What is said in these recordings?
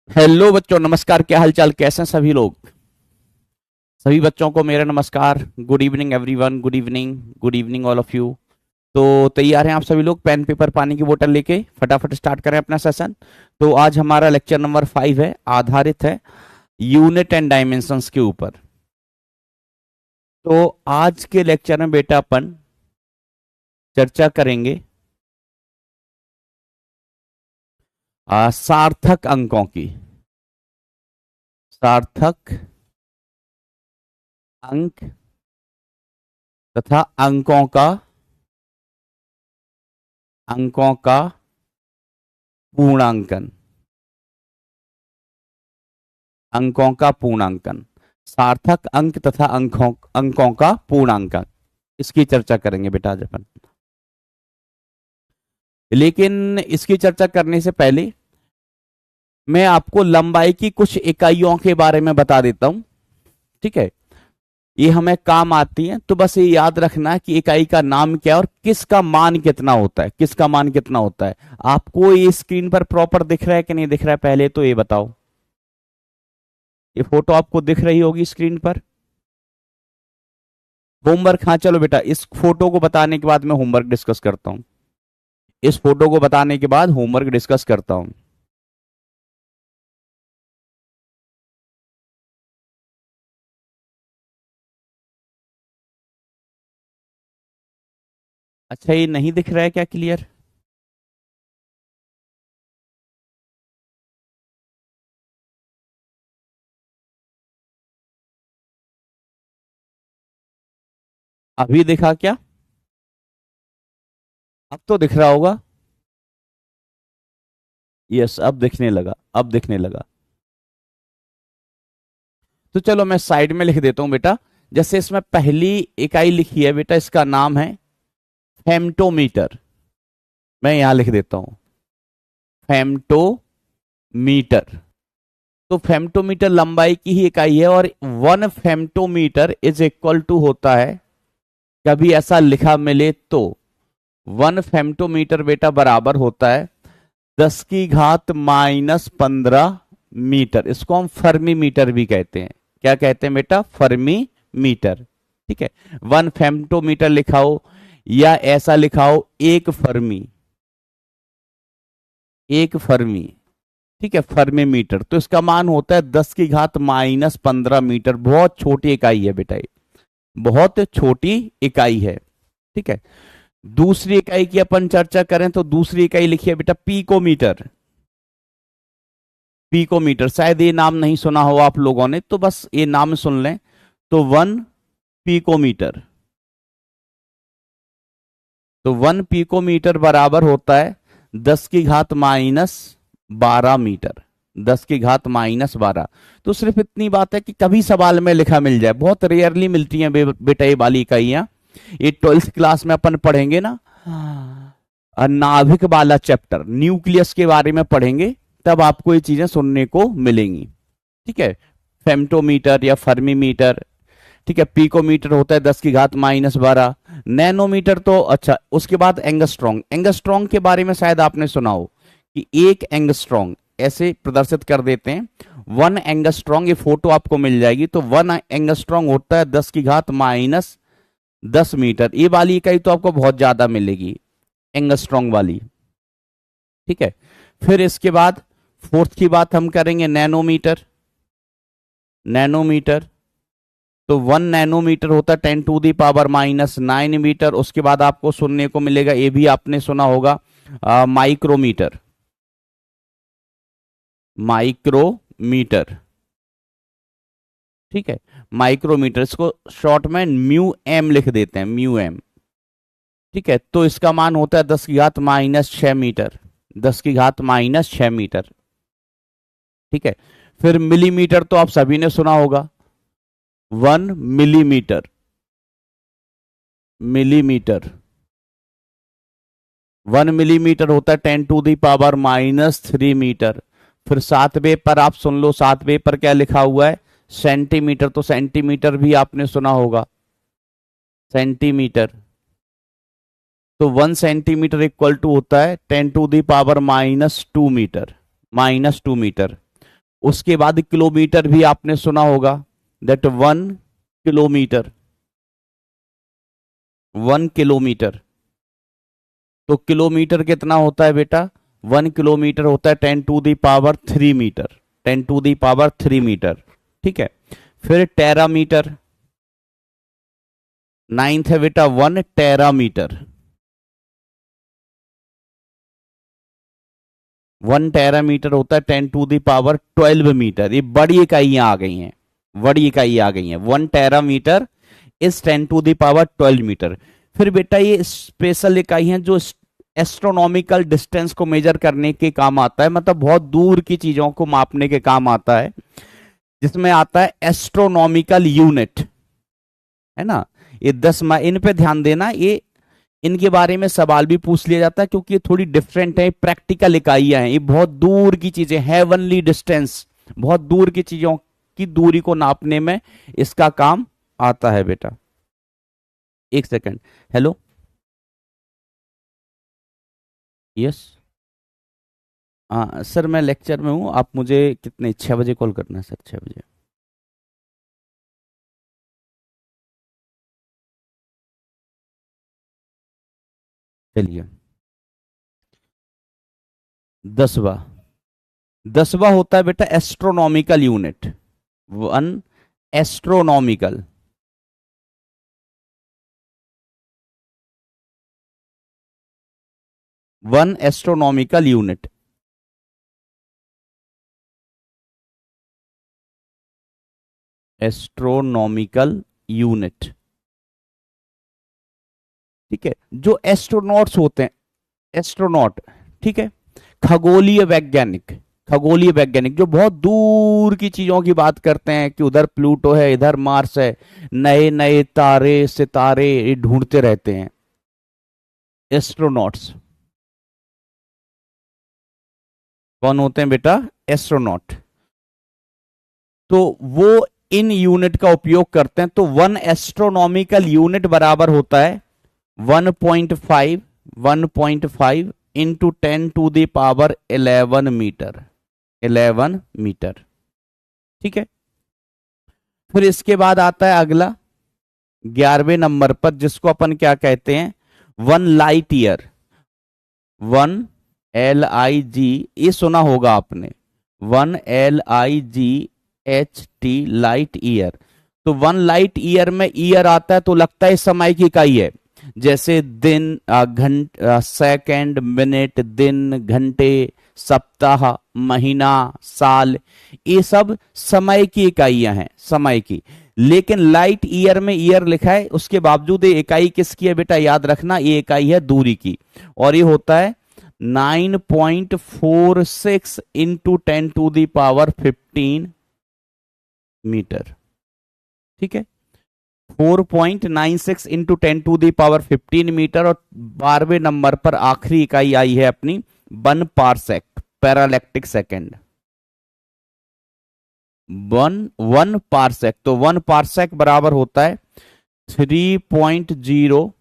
Hello बच्चों, नमस्कार। क्या हालचाल, कैसे हैं सभी लोग? सभी बच्चों को मेरा नमस्कार। Good evening everyone, good evening. Good evening all of you. तो तैयार हैं आप सभी लोग? पेन पेपर पानी की बोतल लेके फटाफट स्टार्ट करें अपना सेशन। तो आज हमारा लेक्चर नंबर 5 है, आधारित है यूनिट एंड डायमेंशंस के ऊपर। तो आज के लेक्चर में बेटा अपन चर्चा करेंगे सार्थक अंकों की। सार्थक अंक तथा अंकों का पूर्णांकन। अंकों का पूर्णांकन, सार्थक अंक तथा अंकों का पूर्णांकन, इसकी चर्चा करेंगे बेटा आज अपन। लेकिन इसकी चर्चा करने से पहले मैं आपको लंबाई की कुछ इकाइयों के बारे में बता देता हूं। ठीक है, ये हमें काम आती है, तो बस ये याद रखना है कि इकाई का नाम क्या है और किसका मान कितना होता है। किसका मान कितना होता है आपको ये स्क्रीन पर प्रॉपर दिख रहा है कि नहीं दिख रहा है, पहले तो ये बताओ। ये फोटो आपको दिख रही होगी स्क्रीन पर। होमवर्क, हाँ चलो बेटा, इस फोटो को बताने के बाद मैं होमवर्क डिस्कस करता हूं। इस फोटो को बताने के बाद होमवर्क डिस्कस करता हूं। अच्छा, ये नहीं दिख रहा है क्या क्लियर? अभी दिखा क्या? अब तो दिख रहा होगा। यस, अब दिखने लगा, अब दिखने लगा। तो चलो मैं साइड में लिख देता हूं बेटा। जैसे इसमें पहली इकाई लिखी है बेटा, इसका नाम है फेम्टोमीटर। मैं यहां लिख देता हूं फेम्टोमीटर। तो फेम्टोमीटर लंबाई की ही इकाई है और 1 फेम्टोमीटर इज इक्वल टू होता है, कभी ऐसा लिखा मिले तो 1 फेम्टोमीटर बेटा बराबर होता है 10⁻⁻15 मीटर। इसको हम फर्मी मीटर भी कहते हैं। क्या कहते हैं बेटा? Fermi metre. ठीक है, 1 फेम्टोमीटर लिखाओ या ऐसा लिखाओ 1 फर्मी। 1 फर्मी, ठीक है, फर्मी मीटर। तो इसका मान होता है 10⁻⁻15 मीटर। बहुत छोटी इकाई है बेटा, ये बहुत छोटी इकाई है। ठीक है, दूसरी इकाई की अपन चर्चा करें तो दूसरी इकाई लिखिए बेटा पीकोमीटर। पीकोमीटर, शायद ये नाम नहीं सुना हो आप लोगों ने, तो बस ये नाम सुन लें। तो 1 पीकोमीटर, तो 1 पीकोमीटर बराबर होता है 10⁻⁻12 मीटर। 10⁻⁻12। तो सिर्फ इतनी बात है कि कभी सवाल में लिखा मिल जाए, बहुत रेयरली मिलती है बेटा ये वाली इकाइयां। ये 12th क्लास में अपन पढ़ेंगे ना, नाभिक वाला चैप्टर, न्यूक्लियस के बारे में पढ़ेंगे, तब आपको ये चीजें सुनने को मिलेंगी। ठीक है, फेम्टोमीटर या फर्मीमीटर। ठीक है, पीकोमीटर होता है 10⁻12। नैनोमीटर तो अच्छा, उसके बाद एंगस्ट्रॉन्ग। एंगस्ट्रॉन्ग के बारे में शायद आपने सुना हो कि 1 एंगस्ट्रॉन्ग ऐसे प्रदर्शित कर देते हैं। 1 एंगस्ट्रॉन्ग, ये फोटो आपको मिल जाएगी। तो 1 एंगस्ट्रॉन्ग होता है 10⁻10 मीटर। ये वाली इकाई तो आपको बहुत ज्यादा मिलेगी, एंगस्ट्रॉन्ग वाली। ठीक है, फिर इसके बाद फोर्थ की बात हम करेंगे नैनोमीटर। नैनोमीटर, तो 1 नैनोमीटर होता है 10⁻⁻9 मीटर। उसके बाद आपको सुनने को मिलेगा, ये भी आपने सुना होगा, माइक्रोमीटर। माइक्रोमीटर, ठीक है, माइक्रोमीटर, इसको शॉर्ट में म्यू एम लिख देते हैं, म्यू एम। ठीक है, तो इसका मान होता है 10⁻⁻6 मीटर। 10⁻⁻6 मीटर। ठीक है, फिर मिलीमीटर तो आप सभी ने सुना होगा, 1 मिलीमीटर। मिलीमीटर, 1 मिलीमीटर होता है 10⁻³ -3 मीटर। फिर सातवें पर आप सुन लो, सातवें पर क्या लिखा हुआ है? सेंटीमीटर। तो सेंटीमीटर भी आपने सुना होगा, सेंटीमीटर। तो 1 सेंटीमीटर इक्वल टू होता है 10⁻⁻2 मीटर। -2 मीटर। उसके बाद किलोमीटर भी आपने सुना होगा, दैट 1 किलोमीटर, 1 किलोमीटर। तो किलोमीटर कितना होता है बेटा? 1 किलोमीटर होता है 10⁻³ मीटर, 10⁻³ मीटर। ठीक है। फिर टेरामीटर, नाइन्थ है बेटा 1 टेरामीटर। 1 टेरामीटर होता है 10⁻12 मीटर। ये बड़ी इकाइयां आ गई हैं, बड़ी इकाई आ गई हैं। 1 टेरामीटर इज 10⁻12 मीटर। फिर बेटा ये स्पेशल इकाई हैं जो एस्ट्रोनॉमिकल डिस्टेंस को मेजर करने के काम आता है, मतलब बहुत दूर की चीजों को मापने के काम आता है, जिसमें आता है एस्ट्रोनॉमिकल यूनिट, है ना। ये 10 इन पे ध्यान देना, ये इनके बारे में सवाल भी पूछ लिया जाता है क्योंकि ये थोड़ी डिफरेंट है, प्रैक्टिकल इकाइयां हैं, ये बहुत दूर की चीजें, हेवनली डिस्टेंस, बहुत दूर की चीजों की दूरी को नापने में इसका काम आता है बेटा। एक सेकंड, हेलो, यस, हाँ सर मैं लेक्चर में हूँ, आप मुझे कितने 6 बजे कॉल करना है सर? 6 बजे। चलिए, 10वां, 10वां होता है बेटा astronomical unit, 1 astronomical, 1 astronomical unit. Astronomical unit, ठीक है। जो एस्ट्रोनॉट्स होते हैं, एस्ट्रोनॉट, ठीक है, खगोलीय वैज्ञानिक, खगोलीय वैज्ञानिक जो बहुत दूर की चीजों की बात करते हैं कि उधर प्लूटो है, इधर मार्स है, नए नए तारे सितारे ये ढूंढते रहते हैं, एस्ट्रोनॉट्स। कौन होते हैं बेटा? एस्ट्रोनॉट। तो वो इन यूनिट का उपयोग करते हैं। तो 1 एस्ट्रोनॉमिकल यूनिट बराबर होता है 1.5, 1.5 इंटू 10⁻11 मीटर, 11 मीटर, ठीक है। फिर इसके बाद आता है अगला 11वें नंबर पर, जिसको अपन क्या कहते हैं? 1 लाइट ईयर, 1 LIG, ये सुना होगा आपने, 1 LIGHT, लाइट ईयर। तो 1 लाइट ईयर में ईयर आता है तो लगता है समय की इकाई है, जैसे दिन, घंटे, सेकंड, मिनट, दिन, घंटे, सप्ताह, महीना, साल, ये सब समय की इकाइयां हैं, समय की। लेकिन लाइट ईयर में ईयर लिखा है, उसके बावजूद ये इकाई किसकी है बेटा? याद रखना, ये इकाई है दूरी की, और ये होता है 9.46 इंटू 10⁻15 मीटर, ठीक है। 4.96 इंटू 10⁻15 मीटर। और 12वें नंबर पर आखिरी इकाई आई है अपनी 1 पारसेक, पैरालैक्टिक सेकेंड, 1 पारसेक। तो 1 पारसेक बराबर होता है 3.0,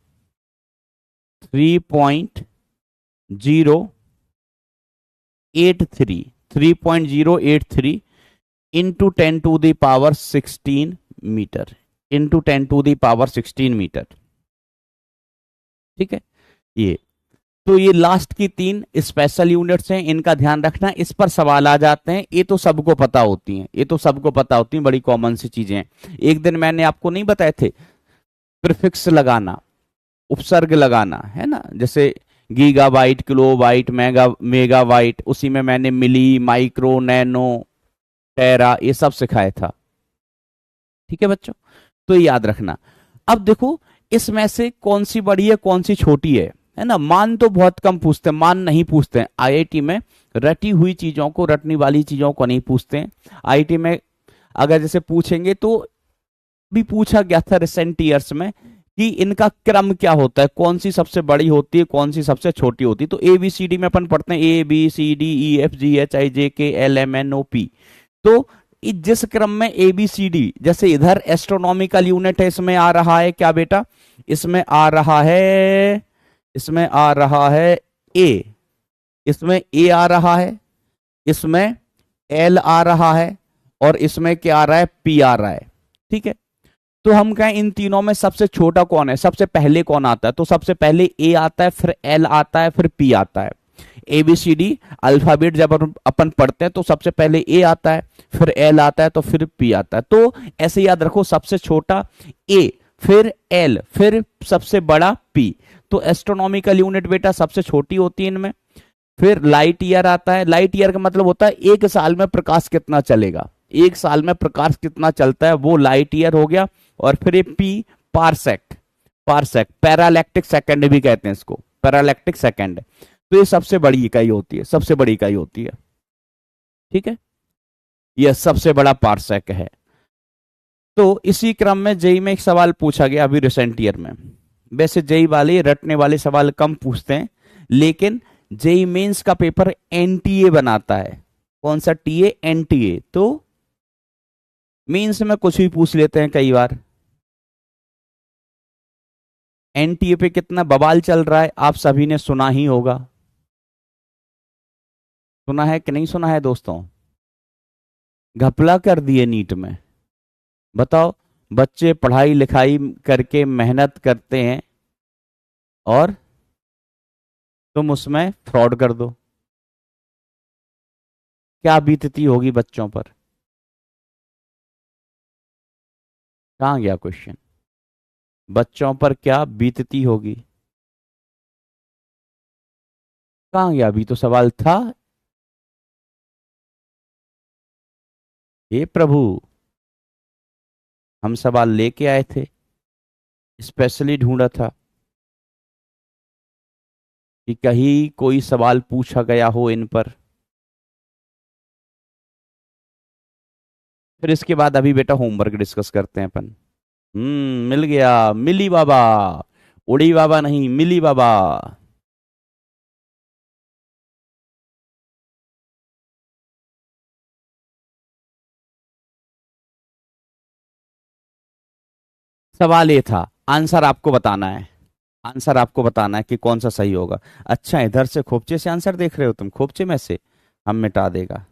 3.083 इंटू 10⁻16 मीटर, इंटू 10⁻16 मीटर, ठीक है। ये तो ये लास्ट की 3 स्पेशल यूनिट्स हैं, इनका ध्यान रखना, इस पर सवाल आ जाते हैं। ये तो सबको पता होती हैं, ये तो सबको पता होती हैं, बड़ी कॉमन सी चीजें हैं। एक दिन मैंने आपको नहीं बताए थे प्रीफिक्स लगाना, उपसर्ग लगाना, है ना, जैसे गीगाबाइट, किलोबाइट, मेगाबाइट, उसी में मैंने मिली, माइक्रो, नैनो, टेरा, ये सब सिखाया था, ठीक है बच्चों। तो याद रखना। अब देखो इसमें से कौन सी बड़ी है कौन सी छोटी है ना। मान तो बहुत कम पूछते हैं, मान नहीं पूछते हैं आईआईटी में, रटी हुई चीजों को, रटने वाली चीजों को नहीं पूछते हैं आईआईटी में। अगर जैसे पूछेंगे तो भी पूछा गया था रिसेंट ईयर्स में कि इनका क्रम क्या होता है, कौन सी सबसे बड़ी होती है, कौन सी सबसे छोटी होती है। तो ABCD में अपन पढ़ते हैं ABCDEFGHIJKLMNOP। तो जिस क्रम में ABCD, जैसे इधर एस्ट्रोनॉमिकल यूनिट है, इसमें आ रहा है क्या बेटा? इसमें आ रहा है, इसमें आ रहा है A, इसमें A आ रहा है, इसमें एल आ रहा है और इसमें क्या आ रहा है, पी आ रहा है। ठीक है, तो हम कहें इन तीनों में सबसे छोटा कौन है, सबसे पहले कौन आता है, तो सबसे पहले ए आता है, फिर एल आता है, फिर पी आता है। ABCD अल्फाबेट जब अपन पढ़ते हैं तो सबसे पहले ए आता है, फिर एल आता है, तो फिर पी आता है। तो ऐसे याद रखो, सबसे छोटा ए, फिर एल, फिर सबसे बड़ा पी। तो एस्ट्रोनॉमिकल यूनिट बेटा सबसे छोटी होती है इनमें। फिर लाइट ईयर आता है। लाइट ईयर का मतलब होता है एक साल में प्रकाश कितना चलेगा, एक साल में प्रकाश कितना चलता है, वो लाइट ईयर हो गया। और फिर ये पी, पारसेक, पारसेक, पैरालैक्टिक सेकंड भी कहते हैं इसको, पैरालैक्टिक सेकंड। तो ये सबसे बड़ी इकाई होती है, सबसे बड़ी इकाई होती है। ठीक है, यह सबसे बड़ा पारसेक है। तो इसी क्रम में जेई में एक सवाल पूछा गया अभी रिसेंट ईयर में। वैसे जेई वाले रटने वाले सवाल कम पूछते हैं, लेकिन जेई मेंस का पेपर एनटीए बनाता है। कौन सा टीए, एनटीए। तो मेंस में कुछ भी पूछ लेते हैं कई बार। एनटीए पे कितना बवाल चल रहा है आप सभी ने सुना ही होगा, सुना है कि नहीं सुना है दोस्तों? घपला कर दिए नीट में। बताओ, बच्चे पढ़ाई लिखाई करके मेहनत करते हैं और तुम उसमें फ्रॉड कर दो, क्या बीतती होगी बच्चों पर? कहां गया क्वेश्चन? बच्चों पर क्या बीतती होगी, कहां गया? अभी तो सवाल था। हे प्रभु, हम सवाल लेके आए थे, स्पेशली ढूंढा था कि कहीं कोई सवाल पूछा गया हो इन पर। फिर इसके बाद अभी बेटा होमवर्क डिस्कस करते हैं अपन। मिल गया, मिली बाबा, उड़ी बाबा नहीं, मिली बाबा। सवाल ये था, आंसर आपको बताना है, आंसर आपको बताना है कि कौन सा सही होगा। अच्छा, इधर से खोपचे से आंसर देख रहे हो तुम, खोपचे में से हम मिटा देगा,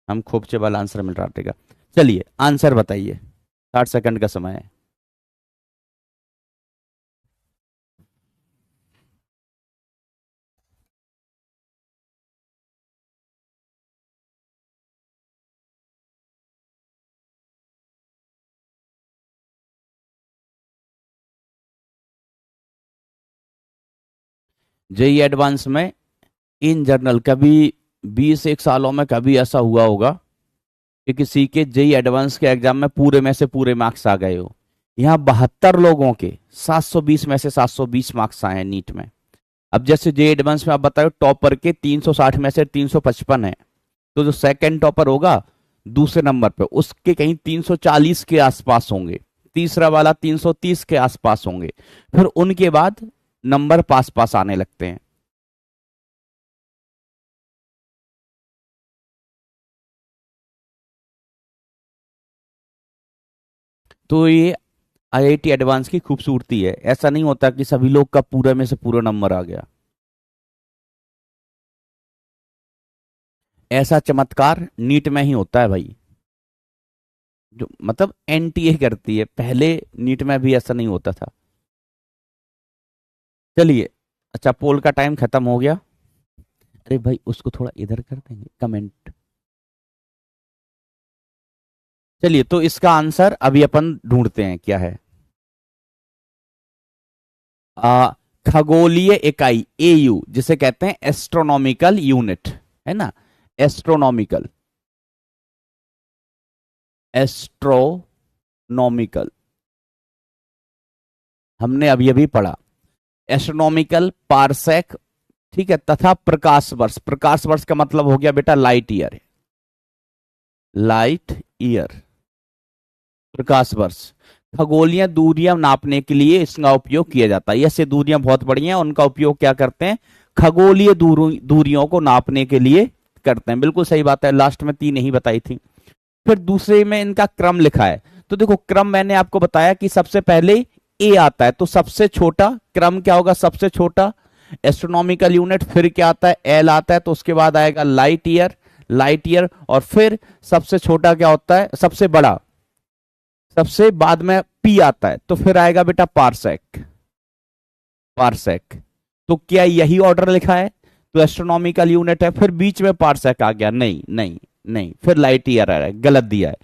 हम खोपचे वाला आंसर मिटा देगा। चलिए आंसर बताइए, 60 सेकंड का समय है। जेई एडवांस में इन जनरल कभी 20 एक सालों में कभी ऐसा हुआ होगा कि किसी के जेई एडवांस के एग्जाम में पूरे में से पूरे मार्क्स आ गए हो। यहाँ 72 लोगों के 720 में से 720 मार्क्स आए हैं नीट में। अब जैसे जेई एडवांस में आप बताओ टॉपर के 360 में से 355 है, तो जो सेकंड टॉपर होगा दूसरे नंबर पे उसके कहीं 340 के आसपास होंगे, तीसरा वाला 330 के आसपास होंगे, फिर उनके बाद नंबर पास पास आने लगते हैं। तो ये आईआईटी एडवांस की खूबसूरती है, ऐसा नहीं होता कि सभी लोग का पूरे में से पूरा नंबर आ गया। ऐसा चमत्कार नीट में ही होता है भाई, जो मतलब एनटीए करती है, पहले नीट में भी ऐसा नहीं होता था। चलिए, अच्छा पोल का टाइम खत्म हो गया। अरे भाई उसको थोड़ा इधर कर देंगे कमेंट। चलिए, तो इसका आंसर अभी अपन ढूंढते हैं क्या है। आ, खगोलीय इकाई एयू, जिसे कहते हैं एस्ट्रोनॉमिकल यूनिट, है ना, एस्ट्रोनॉमिकल, एस्ट्रोनॉमिकल हमने अभी अभी पढ़ा। एस्ट्रोनॉमिकल, पारसेक, ठीक है, तथा प्रकाश वर्ष। प्रकाश वर्ष का मतलब हो गया बेटा लाइट ईयर, लाइट ईयर, प्रकाश वर्ष। खगोलीय दूरियां नापने के लिए इसका उपयोग किया जाता है। ऐसे दूरियां बहुत बड़ी हैं, उनका उपयोग क्या करते हैं, खगोलीय दूरियों को नापने के लिए करते हैं। बिल्कुल सही बात है, लास्ट में 3 ही बताई थी। फिर दूसरे में इनका क्रम लिखा है, तो देखो क्रम मैंने आपको बताया कि सबसे पहले ए आता है, तो सबसे छोटा क्रम क्या होगा, सबसे छोटा एस्ट्रोनॉमिकल यूनिट। फिर क्या आता है, एल आता है, तो उसके बाद आएगा लाइट ईयर, लाइट ईयर, और फिर सबसे छोटा क्या होता है, सबसे बड़ा, सबसे बाद में पी आता है, तो फिर आएगा बेटा पारसेक। पारसेक, तो क्या यही ऑर्डर लिखा है? तो एस्ट्रोनॉमिकल यूनिट है, फिर बीच में पारसेक आ गया, नहीं नहीं नहीं, फिर लाइट ईयर आ रहा है, गलत दिया है।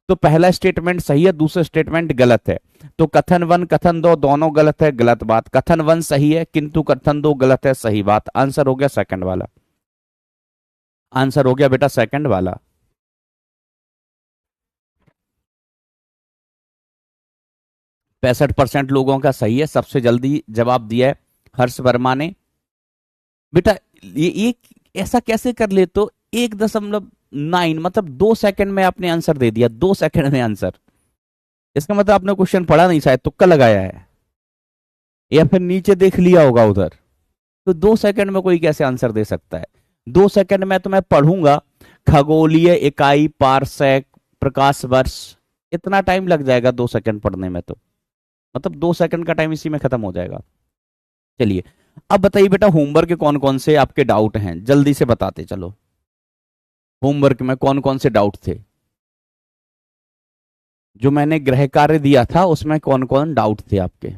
तो पहला स्टेटमेंट सही है, दूसरा स्टेटमेंट गलत है। तो कथन 1 कथन 2 दोनों गलत है, गलत बात। कथन 1 सही है किंतु कथन 2 गलत है, सही बात। आंसर हो गया सेकंड वाला, आंसर हो गया बेटा सेकंड वाला। 65% लोगों का सही है, सबसे जल्दी जवाब दिया है हर्ष वर्मा ने। बेटा ये ऐसा कैसे कर ले, तो 1.9 मतलब 2 सेकंड में आपने आंसर दे दिया, 2 सेकंड में आंसर। इसका मतलब आपने क्वेश्चन पढ़ा नहीं, शायद तुक्का लगाया है, या फिर नीचे देख लिया होगा उधर। तो 2 सेकंड में कोई कैसे आंसर दे सकता है? 2 सेकंड में तो मैं पढ़ूंगा खगोलीय इकाई, पारसेक, प्रकाश वर्ष, इतना टाइम लग जाएगा 2 सेकंड पढ़ने में, तो मतलब 2 सेकंड का टाइम इसी में खत्म हो जाएगा। चलिए अब बताइए बेटा, होमवर्क के कौन कौन से आपके डाउट हैं, जल्दी से बताते चलो। होमवर्क में कौन कौन से डाउट थे? जो मैंने गृह कार्य दिया था उसमें कौन कौन डाउट थे आपके?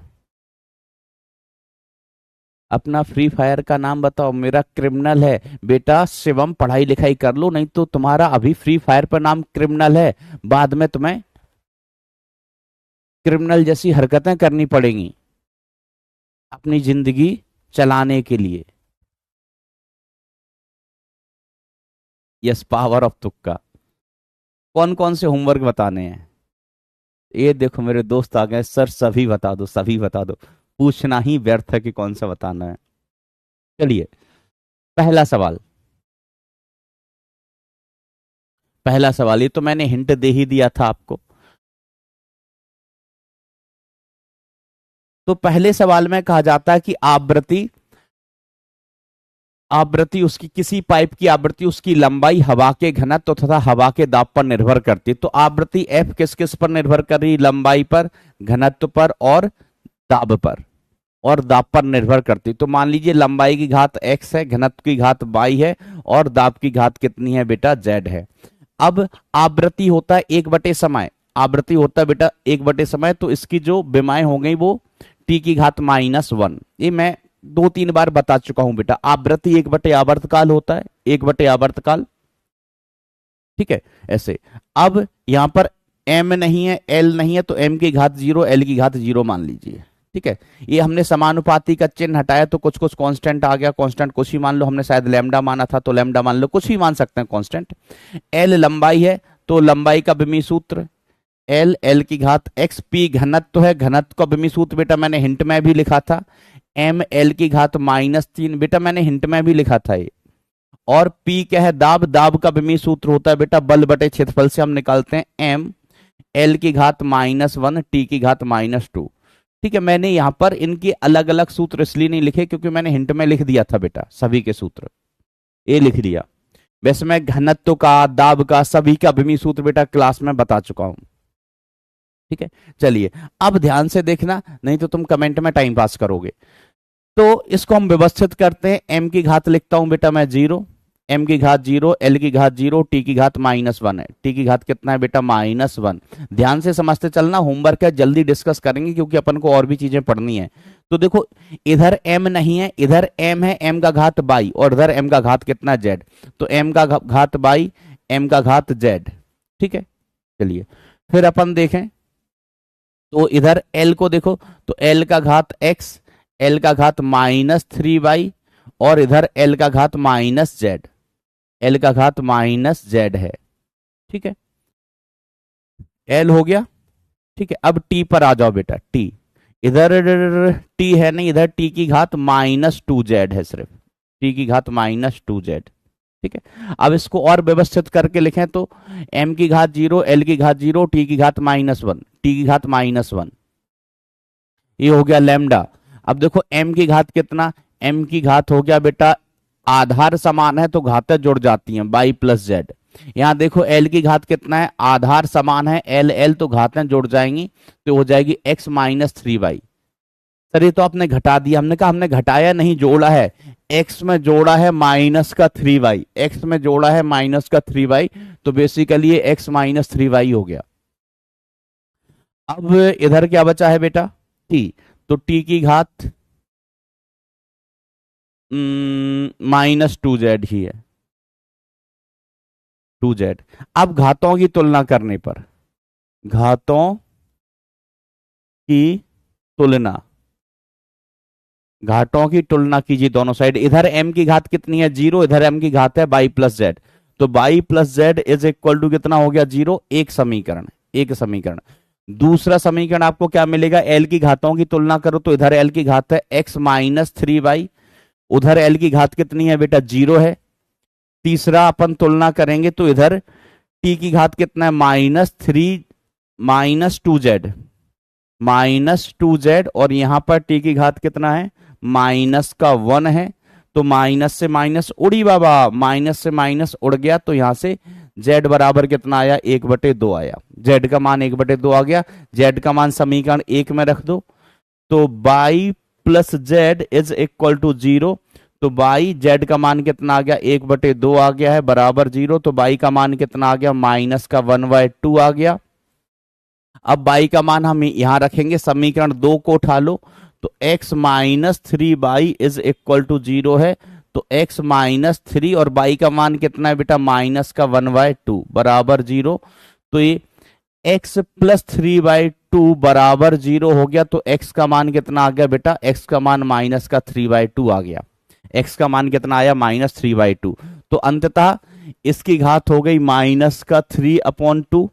अपना फ्री फायर का नाम बताओ। मेरा क्रिमिनल है बेटा, शिवम पढ़ाई लिखाई कर लो, नहीं तो तुम्हारा अभी फ्री फायर पर नाम क्रिमिनल है, बाद में तुम्हें क्रिमिनल जैसी हरकतें करनी पड़ेंगी अपनी जिंदगी चलाने के लिए। यस, पावर ऑफ तुक्का। कौन कौन से होमवर्क बताने हैं? ये देखो मेरे दोस्त आ गए, सर सभी बता दो, सभी बता दो, पूछना ही व्यर्थ है कि कौन सा बताना है। चलिए पहला सवाल, पहला सवाल, ये तो मैंने हिंट दे ही दिया था आपको। तो पहले सवाल में कहा जाता है कि आवृत्ति, आवृत्ति उसकी, किसी पाइप की आवृत्ति उसकी लंबाई हवा के घनत्व तथा हवा के दाब पर निर्भर करती है। तो आवृत्ति एफ किस किस पर निर्भर कर रही? लंबाई पर, घनत्व पर और दाब पर, और दाब पर निर्भर करती। तो मान लीजिए लंबाई की घात x है, घनत्व की घात y है, और दाब की घात कितनी है बेटा? z है। अब आवृत्ति होता है 1 समय, आवृत्ति होता है बेटा 1 समय, तो इसकी जो विमाएं हो गई वो t की घात -1। ये मैं 2-3 बार बता चुका हूं बेटा। आवृत्ति 1 आवर्तकाल होता है, 1 आवर्तकाल, ठीक है ऐसे। अब यहां पर m नहीं है, l नहीं है, तो m की घात 0, l की घात 0 मान लीजिए, ठीक है। ये हमने समानुपाती का चिन्ह हटाया तो कुछ कुछ कांस्टेंट आ गया, कांस्टेंट कुछ ही मान लो, हमने शायद लैम्डा माना था तो लैम्डा मान लो, कुछ भी मान सकते हैं कांस्टेंट। l लंबाई है तो लंबाई का विमी सूत्र l, l की घात x, p घनत्व है, घनत्व का विमी सूत्र बेटा मैंने हिंट में भी लिखा था, m l की घात -3 बेटा मैंने हिंट में भी लिखा था ये। और p क्या है? दाब, दाब का विमी सूत्र होता है बेटा बल बटे क्षेत्रफल से हम निकालते हैं m l की घात -1, t की घात -2, ठीक है। मैंने यहां पर इनके अलग अलग सूत्र इसलिए नहीं लिखे क्योंकि मैंने हिंट में लिख दिया था बेटा सभी के सूत्र, ये लिख दिया। वैसे मैं घनत्व का, दाब का, सभी का विमी सूत्र बेटा क्लास में बता चुका हूं, ठीक है। चलिए अब ध्यान से देखना, नहीं तो तुम कमेंट में टाइम पास करोगे। तो इसको हम व्यवस्थित करते हैं। m की घात लिखता हूं बेटा मैं 0, m की घात 0, l की घात 0, t की घात -1 है। t की घात कितना है बेटा? -1। ध्यान से समझते चलना, होमवर्क है, जल्दी डिस्कस करेंगे क्योंकि अपन को और भी चीजें पढ़नी है। तो देखो इधर m नहीं है, इधर m है, m का घात y, और इधर m का घात कितना? z। तो m का घात y, m का घात z, ठीक है। चलिए फिर अपन देखें, तो इधर l को देखो, तो l का घात x, l का घात -3y, और इधर l का घात -z, l का घात -z है, ठीक है। l हो गया, ठीक है। अब t पर आ जाओ बेटा, t, इधर t है नहीं, इधर t की घात -2z है, सिर्फ t की घात -2z, ठीक है। अब इसको और व्यवस्थित करके लिखें तो m की घात 0, l की घात 0, t की घात -1, t की घात -1, ये हो गया लैम्डा। अब देखो m की घात कितना? m की घात हो गया बेटा, आधार समान है तो घातें जुड़ जाती हैं, y + z। यहां देखो l की घात कितना है? आधार समान है, l l तो घातें जुड़ जाएंगी, तो हो जाएगी x - 3y, सर ये तो आपने घटा दिया। हमने कहा हमने घटाया नहीं, जोड़ा है। एक्स में जोड़ा है माइनस का 3y, एक्स में जोड़ा है माइनस का 3y, तो बेसिकली ये x माइनस 3y हो गया। अब इधर क्या बचा है बेटा, t, तो t की घात -2z ही है, 2z। अब घातों की तुलना करने पर, घातों की तुलना, घातों की तुलना कीजिए दोनों साइड। इधर m की घात कितनी है 0, इधर m की घात है y प्लस जेड, तो y plus Z is equal to कितना हो गया 0। एक समीकरण, एक समीकरण। दूसरा समीकरण आपको क्या मिलेगा, l की घातों की तुलना करो तो इधर l की घात है x माइनस 3y, उधर l की घात कितनी है बेटा 0 है। तीसरा अपन तुलना करेंगे तो इधर t की घात कितना है -2z, -2z, और यहां पर t की घात कितना है -1 है। तो माइनस से माइनस उड़ी बाबा, माइनस से माइनस उड़ गया, तो यहां से z बराबर कितना आया 1/2 आया। z का मान 1/2 आ गया। z का मान समीकरण 1 में रख दो, तो y plus Z is equal to 0। तो y z का मान कितना आ गया 1/2 आ गया है, बराबर 0। तो y का मान कितना आ गया -1/2 आ गया। अब y का मान हम यहां रखेंगे, समीकरण 2 को उठा लो, तो x minus 3y is equal to 0 है। तो x माइनस 3 और y का मान कितना है बेटा -1/2 बराबर 0। तो ये x प्लस 3/2 बराबर 0 हो गया। तो x का मान कितना आ गया बेटा, x का मान -3/2 आ गया। x का मान कितना आया -3/2। तो अंततः इसकी घात हो गई -3/2।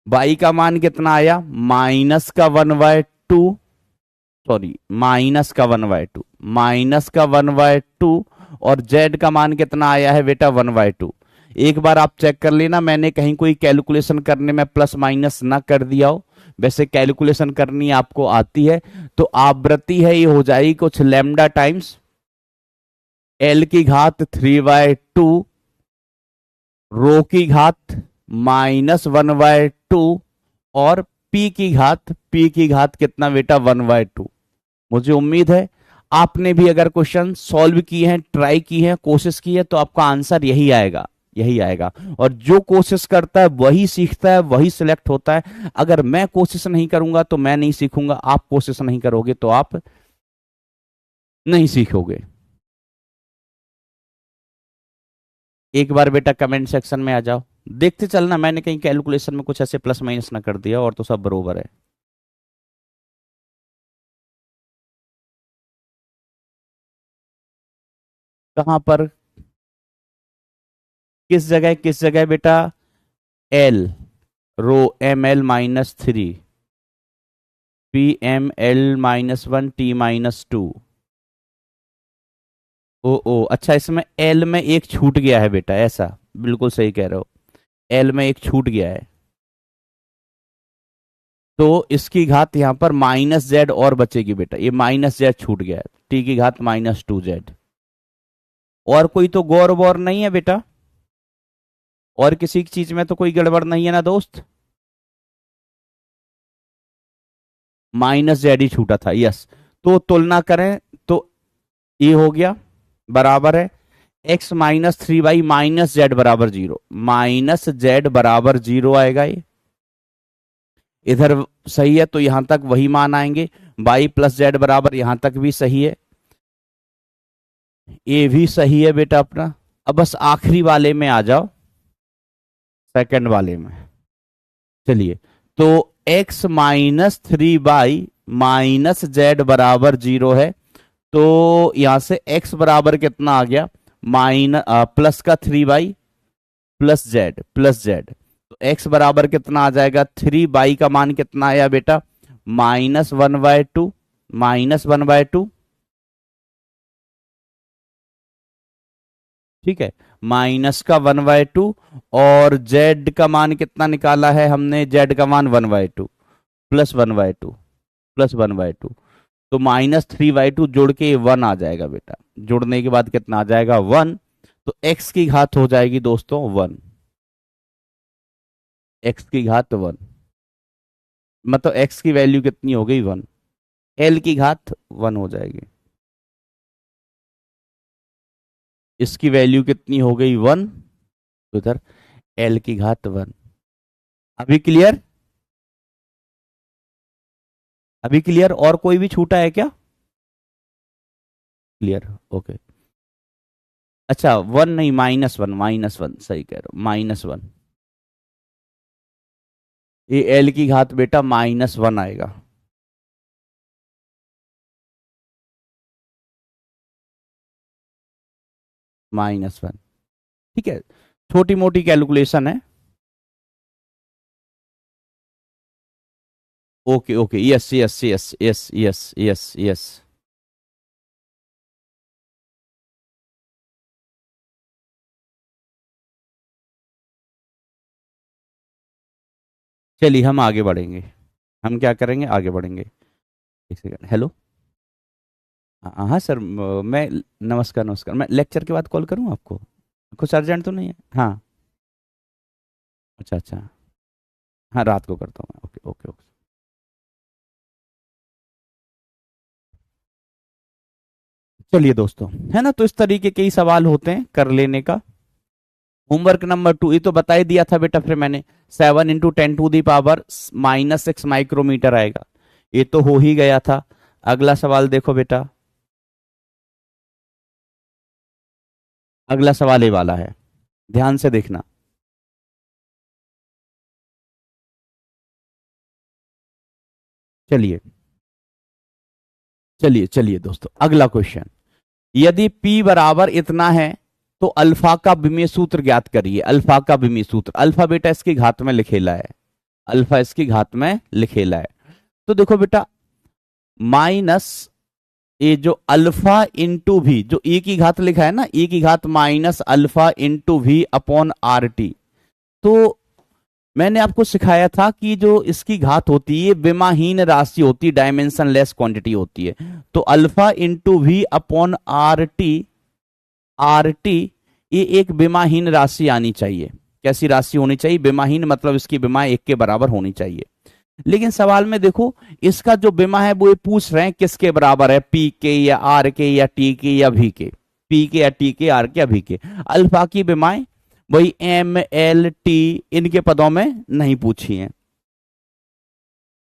y का मान कितना आया -1/2, सॉरी -1/2, -1/2, और z का मान कितना आया है बेटा 1/2। एक बार आप चेक कर लेना, मैंने कहीं कोई कैलकुलेशन करने में प्लस माइनस ना कर दिया हो। वैसे कैलकुलेशन करनी आपको आती है, तो आवृत्ति है ये हो जाएगी कुछ लैम्डा टाइम्स l की घात 3/2, रो की घात -1/2, और p की घात कितना बेटा 1/2। मुझे उम्मीद है आपने भी अगर क्वेश्चन सॉल्व किए हैं, ट्राई की है, कोशिश की है, तो आपका आंसर यही आएगा, यही आएगा। और जो कोशिश करता है वही सीखता है, वही सिलेक्ट होता है। अगर मैं कोशिश नहीं करूंगा तो मैं नहीं सीखूंगा, आप कोशिश नहीं करोगे तो आप नहीं सीखोगे। एक बार बेटा कमेंट सेक्शन में आ जाओ, देखते चलना, मैंने कहीं कैलकुलेशन में कुछ ऐसे प्लस माइनस ना कर दिया, और तो सब बरोबर है। कहां पर, किस जगह बेटा, एल, रो ml-3, pml-1, t-2। ओ अच्छा, इसमें एल में एक छूट गया है बेटा, ऐसा बिल्कुल सही कह रहे हो, एल में एक छूट गया है। तो इसकी घात यहां पर -z और बचेगी बेटा, ये -z छूट गया है, t की घात -2z। और कोई तो गौर वौर नहीं है बेटा, और किसी चीज में तो कोई गड़बड़ नहीं है ना दोस्त, -z ही छूटा था, यस। तो तुलना करें तो ये हो गया, बराबर है x -3y -z बराबर 0, -z बराबर 0 आएगा ये। इधर सही है तो यहां तक वही मान आएंगे, y प्लस जेड बराबर यहां तक भी सही है, ये भी सही है बेटा अपना। अब बस आखिरी वाले में आ जाओ, सेकंड वाले में। चलिए, तो x -3y -z बराबर 0 है। तो यहां से x बराबर कितना आ गया, प्लस का 3y प्लस जेड। तो x बराबर कितना आ जाएगा 3y का मान कितना आया बेटा -1/2, -1/2, ठीक है, -1/2। और z का मान कितना निकाला है हमने, z का मान 1/2 +1/2 +1/2। तो -3/2 जोड़ के 1 आ जाएगा बेटा, जोड़ने के बाद कितना आ जाएगा 1। तो x की घात हो जाएगी दोस्तों 1, x की घात 1। मतलब x की वैल्यू कितनी हो गई 1, l की घात 1 हो जाएगी, इसकी वैल्यू कितनी हो गई 1, तो इधर l की घात 1। अभी क्लियर? अभी क्लियर? और कोई भी छूटा है क्या? Clear, okay. अच्छा 1 नहीं, -1, -1 सही कह रहे हो, -1। ये l की घात बेटा -1 आएगा। -1, ठीक है, छोटी मोटी कैलकुलेशन है। Okay okay, yes yes yes yes yes yes yes. चलिए हम आगे बढ़ेंगे, हम क्या करेंगे, आगे बढ़ेंगे। एक सेकंड, हेलो। हाँ हाँ सर, मैं, नमस्कार नमस्कार, मैं लेक्चर के बाद कॉल करूँ आपको? कुछ अर्जेंट तो नहीं है? हाँ। अच्छा अच्छा। हाँ रात को करता हूँ मैं, ओके ओके ओके। चलिए दोस्तों, है ना, तो इस तरीके के ही सवाल होते हैं कर लेने का। होमवर्क नंबर 2 ये तो बता ही दिया था बेटा, फिर मैंने 7 × 10⁻⁻⁻⁻ -6 माइक्रोमीटर आएगा, ये तो हो ही गया था। अगला सवाल देखो बेटा, अगला सवाल ये वाला है, ध्यान से देखना। चलिए चलिए चलिए दोस्तों, अगला क्वेश्चन, यदि p बराबर इतना है तो अल्फा का विमीय सूत्र ज्ञात करिए। अल्फा का विमीय सूत्र, अल्फा बेटा इसकी घात में लिखेला है, अल्फा इसकी घात में लिखेला है। तो देखो बेटा, माइनस ये जो अल्फा इंटू भी, जो e की घात लिखा है ना, e की घात -अल्फा इंटू भी अपॉन आर टी। तो मैंने आपको सिखाया था कि जो इसकी घात होती है विमाहीन राशि होती है, डायमेंशन लेस क्वांटिटी होती है। तो अल्फा इंटू भी upon R T, R T ये एक विमाहीन राशि आनी चाहिए। कैसी राशि होनी चाहिए? विमाहीन, मतलब इसकी विमा 1 के बराबर होनी चाहिए। लेकिन सवाल में देखो, इसका जो विमा है वो ये पूछ रहे हैं किसके बराबर है, पी के या आर के या टी के या भी के, पी के या टी के, आर के या भी के। अल्फा की विमाएं वही एम एल टी, इनके पदों में नहीं पूछी हैं।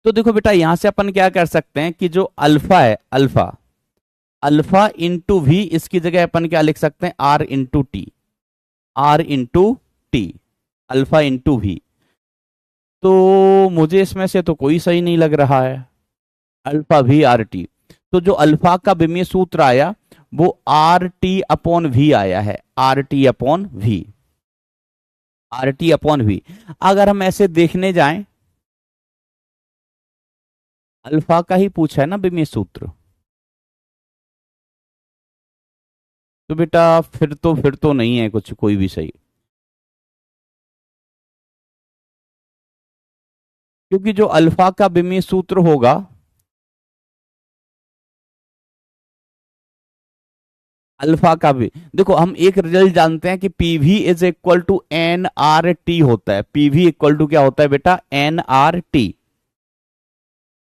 तो देखो बेटा, यहां से अपन क्या कर सकते हैं कि जो अल्फा है, अल्फा, अल्फा इंटू वी, इसकी जगह अपन क्या लिख सकते हैं, R into T, R into T, alpha into V. तो मुझे इसमें से तो कोई सही नहीं लग रहा है, अल्फा वी आर टी। तो जो अल्फा का विमीय सूत्र आया वो आर टी अपॉन वी आया है, R T upon V, R T upon V. अगर हम ऐसे देखने जाएं, अल्फा का ही पूछा है ना विमीय सूत्र, तो बेटा फिर तो नहीं है कुछ कोई भी सही, क्योंकि जो अल्फा का विमीय सूत्र होगा, अल्फा का भी देखो, हम एक रिजल्ट जानते हैं कि PV is equal to N R T होता है। पीवी इक्वल टू क्या होता है बेटा, एन आर टी।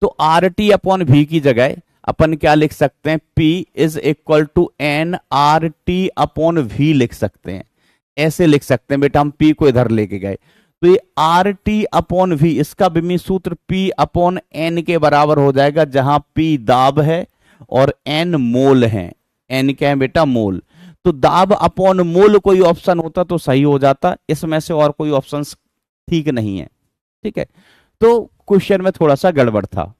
तो आर टी अपॉन वी की जगह अपन क्या लिख सकते हैं, P is equal to N R T upon V लिख सकते हैं। ऐसे लिख सकते हैं बेटा, हम पी को इधर लेके गए, तो ये आर टी अपॉन वी, इसका विमीय सूत्र पी अपॉन एन के बराबर हो जाएगा, जहां पी दाब है और एन मोल है। एन क्या है बेटा, मोल। तो दाब अपॉन मोल कोई ऑप्शन होता तो सही हो जाता, इसमें से और कोई ऑप्शन ठीक नहीं है, ठीक है। तो क्वेश्चन में थोड़ा सा गड़बड़ था,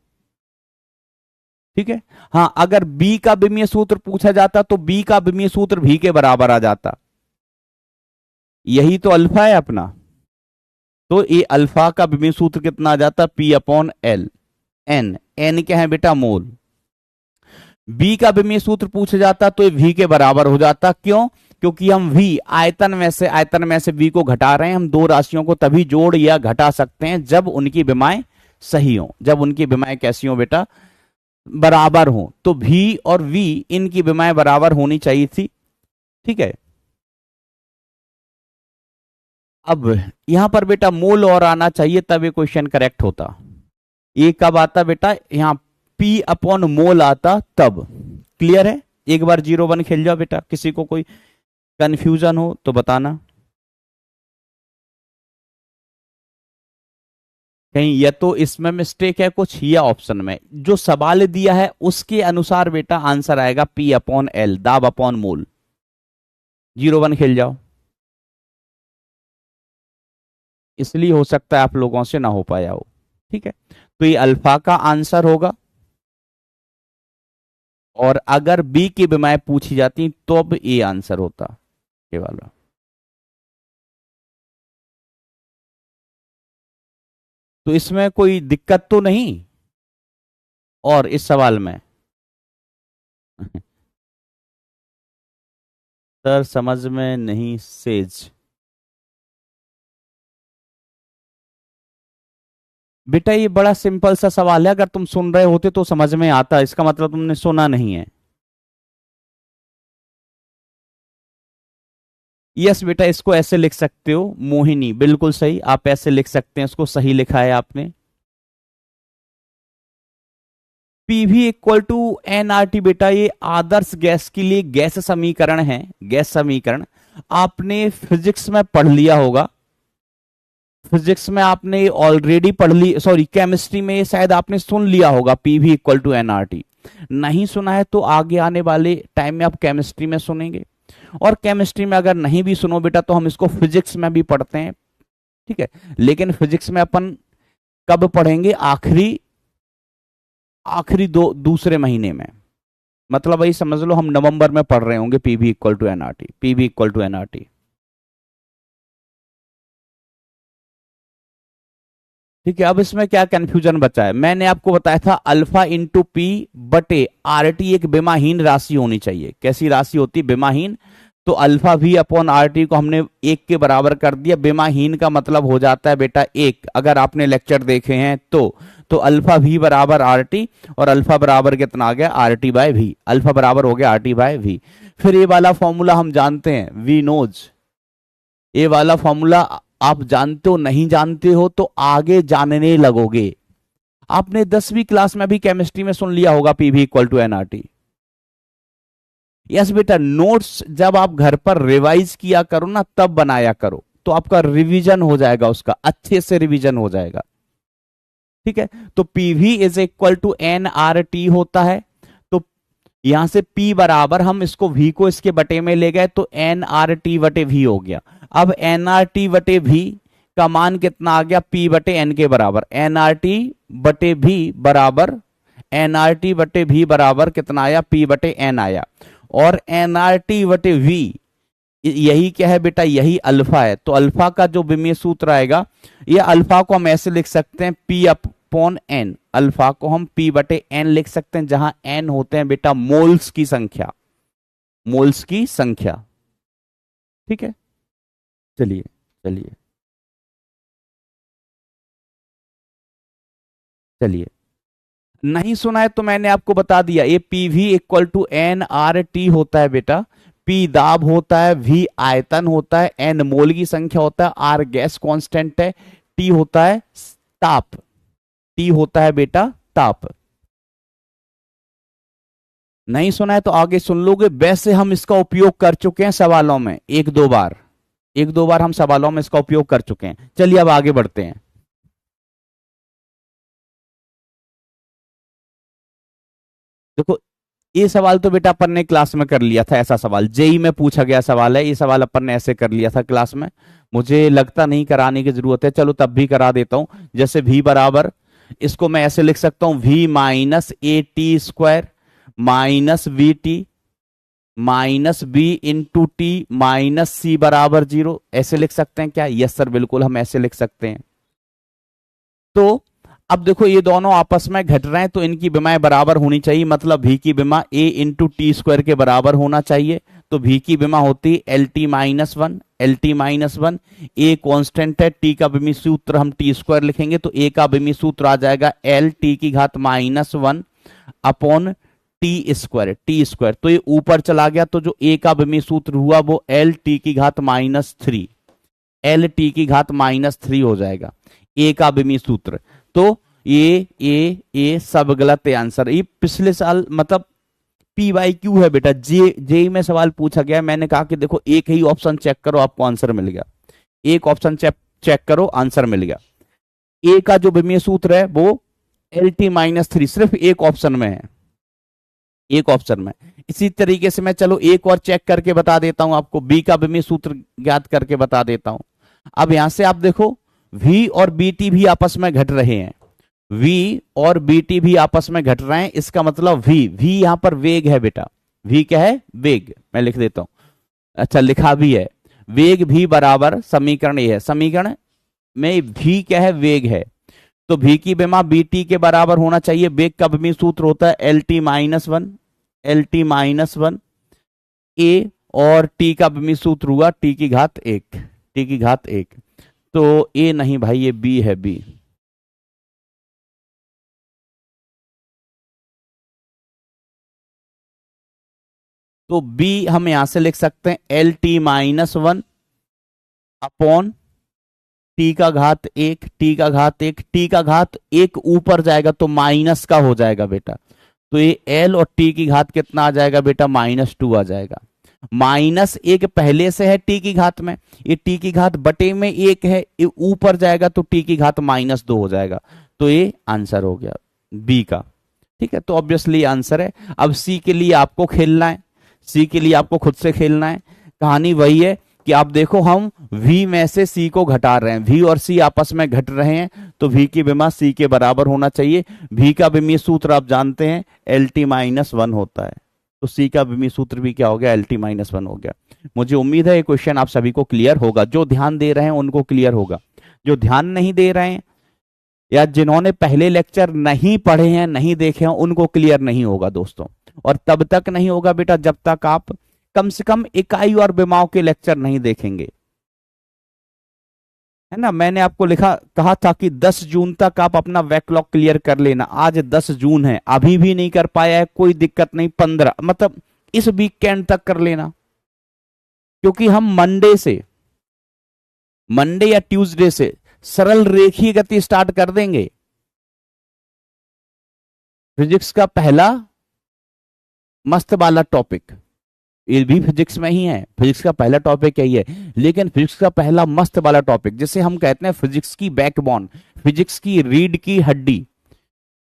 ठीक है। हाँ, अगर बी का विमीय सूत्र पूछा जाता तो बी का विमीय सूत्र भी के बराबर आ जाता, यही तो अल्फा है अपना। तो ये अल्फा का विमीय सूत्र कितना आ जाता, P upon L, N, N क्या है बेटा, मोल। बी का विमीय सूत्र पूछा जाता तो ये वी के बराबर हो जाता, क्यों? क्योंकि हम वी आयतन में से वी को घटा रहे हैं। हम दो राशियों को तभी जोड़ या घटा सकते हैं जब उनकी विमाएं सही हो, जब उनकी विमाएं कैसी हो बेटा, बराबर हो। तो भी और वी, इनकी विमाएं बराबर होनी चाहिए थी, ठीक है। अब यहां पर बेटा मोल और आना चाहिए, तब ये क्वेश्चन करेक्ट होता। ये कब आता बेटा, यहाँ पी अपॉन मोल आता तब। क्लियर है? एक बार 0 1 खेल जाओ बेटा, किसी को कोई कंफ्यूजन हो तो बताना। कहीं या तो इसमें मिस्टेक है कुछ, या ऑप्शन में जो सवाल दिया है उसके अनुसार बेटा आंसर आएगा पी अपॉन एल, दाब अपॉन मोल। 0 1 खेल जाओ, इसलिए हो सकता है आप लोगों से ना हो पाया हो। ठीक है, तो ये अल्फा का आंसर होगा। और अगर बी की विमाएं पूछी जाती तो अब ए आंसर होता, ये वाला। तो इसमें कोई दिक्कत तो नहीं और इस सवाल में? सर समझ में नहीं सेज। बेटा ये बड़ा सिंपल सा सवाल है, अगर तुम सुन रहे होते तो समझ में आता, इसका मतलब तुमने सुना नहीं है। यस बेटा, इसको ऐसे लिख सकते हो मोहिनी, बिल्कुल सही, आप ऐसे लिख सकते हैं, इसको सही लिखा है आपने। पीवी इक्वल टू एनआरटी बेटा ये आदर्श गैस के लिए गैस समीकरण है, गैस समीकरण आपने फिजिक्स में पढ़ लिया होगा। फिजिक्स में आपने ऑलरेडी पढ़ ली, सॉरी केमिस्ट्री में शायद आपने सुन लिया होगा पीवी इक्वल टू एनआरटी। नहीं सुना है तो आगे आने वाले टाइम में आप केमिस्ट्री में सुनेंगे, और केमिस्ट्री में अगर नहीं भी सुनो बेटा तो हम इसको फिजिक्स में भी पढ़ते हैं। ठीक है, लेकिन फिजिक्स में अपन कब पढ़ेंगे, आखिरी आखिरी दूसरे महीने में, मतलब वही समझ लो हम नवंबर में पढ़ रहे होंगे PV equal to NRT, PV equal to NRT. ठीक है, अब इसमें क्या कंफ्यूजन बचा है, मैंने आपको बताया था अल्फा इंटू पी बटे आर टी एक विमाहीन राशि होनी चाहिए। कैसी राशि होती है, विमाहीन। तो अल्फा भी अपॉन आर टी को हमने एक के बराबर कर दिया। विमाहीन का मतलब हो जाता है बेटा एक, अगर आपने लेक्चर देखे हैं तो अल्फा भी बराबर आर टी, और अल्फा बराबर कितना आ गया, R T by V, alpha बराबर हो गया आर टी बाय वी। फिर ये वाला फॉर्मूला हम जानते हैं, वी नोज, ये वाला फॉर्मूला आप जानते हो, नहीं जानते हो तो आगे जानने लगोगे। आपने 10वीं क्लास में भी केमिस्ट्री में सुन लिया होगा PV equal to NRT. Yes बेटा, नोट्स जब आप घर पर रिवाइज किया करो ना तब बनाया करो, तो आपका रिवीजन हो जाएगा, उसका अच्छे से रिवीजन हो जाएगा। ठीक है, तो PV is equal to N R T होता है। तो यहां से P बराबर, हम इसको V को इसके बटे में ले गए तो एन आर टी बटे V हो गया। अब एन आर टी बटे V का मान कितना आ गया, P बटे N के बराबर। एन आर टी बटे V बराबर, एन आर टी बटे V बराबर कितना आया, P बटे N आया। और एन आर टी बटे V यही क्या है बेटा, यही अल्फा है। तो अल्फा का जो विमीय सूत्र आएगा, ये अल्फा को हम ऐसे लिख सकते हैं P अपॉन N, अल्फा को हम P बटे N लिख सकते हैं, जहां N होते हैं बेटा मोल्स की संख्या, मोल्स की संख्या। ठीक है, चलिए चलिए चलिए, नहीं सुना है तो मैंने आपको बता दिया, ये PV equal to N R T होता है बेटा। पी दाब होता है, वी आयतन होता है, एन मोल की संख्या होता है, आर गैस कांस्टेंट है, टी होता है ताप, टी होता है बेटा ताप। नहीं सुना है तो आगे सुन लोगे। वैसे हम इसका उपयोग कर चुके हैं सवालों में एक दो बार, एक दो बार हम सवालों में इसका उपयोग कर चुके हैं। चलिए अब आगे बढ़ते हैं। देखो ये सवाल तो बेटा अपन ने क्लास में कर लिया था, ऐसा सवाल जेई में पूछा गया सवाल है, ये सवाल अपन ने ऐसे कर लिया था क्लास में। मुझे लगता नहीं कराने की जरूरत है, चलो तब भी करा देता हूं। जैसे v बराबर, इसको मैं ऐसे लिख सकता हूं, v minus a t square minus v t minus b into t minus c बराबर 0, ऐसे लिख सकते हैं क्या? यस सर, बिल्कुल हम ऐसे लिख सकते हैं। तो अब देखो ये दोनों आपस में घट रहे हैं तो इनकी विमाएं बराबर होनी चाहिए, मतलब v की विमा a इंटू टी स्क्वायर के बराबर होना चाहिए। तो v की विमा होती L T minus one, L T minus one, a constant है, t का विमी सूत्र हम टी स्क्वायर लिखेंगे तो a का विमी सूत्र आ जाएगा एल टी की घात minus one upon T square, T square. तो ये ऊपर चला गया तो जो a का विमी सूत्र हुआ वो एल टी की घात माइनस थ्री, एल टी की घात माइनस थ्री हो जाएगा a का विमी सूत्र। तो ए सब गलत है आंसर। ये पिछले साल मतलब PYQ है बेटा, जे में सवाल पूछा गया। मैंने कहा कि देखो एक ही ऑप्शन चेक करो, आपको आंसर मिल गया। एक ऑप्शन चेक करो, आंसर मिल गया। ए का जो विमीय सूत्र है वो LT-3 सिर्फ एक ऑप्शन में है, एक ऑप्शन में। इसी तरीके से मैं चलो एक और चेक करके बता देता हूं आपको, बी का विमीय सूत्र ज्ञात करके बता देता हूं। अब यहां से आप देखो V और BT भी आपस में घट रहे हैं, V और BT भी आपस में घट रहे हैं। इसका मतलब V यहां पर वेग है बेटा। V क्या है? वेग। मैं लिख देता हूं, अच्छा लिखा भी है। वेग V बराबर, समीकरण ये है, समीकरण में V क्या है? वेग है। तो V की विमा BT के बराबर होना चाहिए। वेग का विमीय सूत्र होता है LT-1, LT-1 A, और T का विमीय सूत्र हुआ T की घात 1, T की घात 1। तो A नहीं भाई, ये B है, B। तो B हम यहां से लिख सकते हैं LT-1 अपॉन T का घात 1, T का घात 1, T का घात 1 ऊपर जाएगा तो माइनस का हो जाएगा बेटा। तो ये L और T की घात कितना आ जाएगा बेटा? -2 आ जाएगा। -1 पहले से है T की घात में, ये T की घात बटे में 1 है, ये ऊपर जाएगा तो T की घात -2 हो जाएगा। तो ये आंसर हो गया B का। ठीक है, तो ऑब्वियसली आंसर है। अब C के लिए आपको खेलना है, C के लिए आपको खुद से खेलना है। कहानी वही है कि आप देखो हम V में से C को घटा रहे हैं, V और C आपस में घट रहे हैं, तो V की विमा C के बराबर होना चाहिए। V का विमीय सूत्र आप जानते हैं LT-1 होता है, तो C का विमीय सूत्र भी क्या हो गया? LT-1 हो गया। मुझे उम्मीद है ये क्वेश्चन आप सभी को क्लियर होगा। जो ध्यान दे रहे हैं उनको क्लियर होगा, जो ध्यान नहीं दे रहे हैं या जिन्होंने पहले लेक्चर नहीं पढ़े हैं, नहीं देखे हैं, उनको क्लियर नहीं होगा दोस्तों। और तब तक नहीं होगा बेटा जब तक आप कम से कम इकाई और विमाओं के लेक्चर नहीं देखेंगे, है ना। मैंने आपको कहा था कि 10 जून तक आप अपना बैकलॉग क्लियर कर लेना। आज 10 जून है, अभी भी नहीं कर पाया है, कोई दिक्कत नहीं, 15 मतलब इस वीकेंड तक कर लेना, क्योंकि हम मंडे या ट्यूसडे से सरल रेखीय गति स्टार्ट कर देंगे। फिजिक्स का पहला मस्त वाला टॉपिक, ये भी फिजिक्स में ही है, फिजिक्स का पहला टॉपिक यही है, लेकिन फिजिक्स का पहला मस्त वाला टॉपिक जिसे हम कहते हैं फिजिक्स की बैकबोन, फिजिक्स की रीढ़ की हड्डी।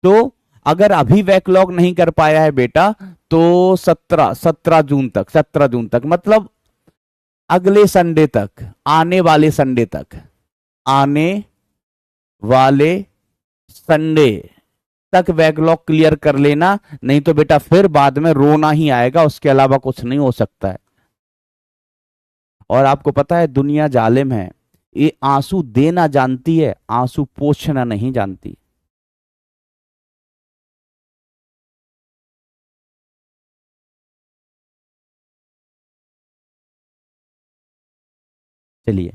तो अगर अभी बैकलॉग नहीं कर पाया है बेटा तो 17 जून तक मतलब अगले संडे तक, आने वाले संडे तक बैकलॉग क्लियर कर लेना, नहीं तो बेटा फिर बाद में रोना ही आएगा, उसके अलावा कुछ नहीं हो सकता है। और आपको पता है दुनिया जालिम है, ये आंसू देना जानती है, आंसू पोंछना नहीं जानती। चलिए,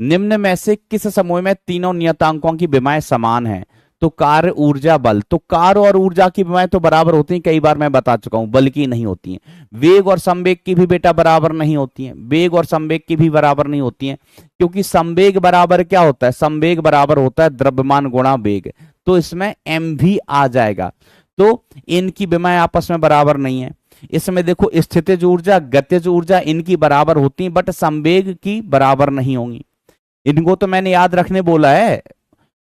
निम्न में से किस समूह में तीनों नियतांकों की विमाएं समान हैं? तो कार्य, ऊर्जा, बल। तो कार्य और ऊर्जा की विमाएं तो बराबर होती हैं, कई बार मैं बता चुका हूं, बल की नहीं होती हैं। वेग और संवेग की भी बेटा बराबर नहीं होती हैं, वेग और संवेग की भी बराबर नहीं होती हैं, क्योंकि संवेग बराबर क्या होता है? संवेग बराबर होता है द्रव्यमान गुणा वेग, तो इसमें m भी आ जाएगा। तो इनकी विमाएं आपस में बराबर नहीं है। इसमें देखो स्थितिज ऊर्जा, गतिज ऊर्जा इनकी बराबर होती है, बट संवेग की बराबर नहीं होंगी। इनको तो मैंने याद रखने बोला है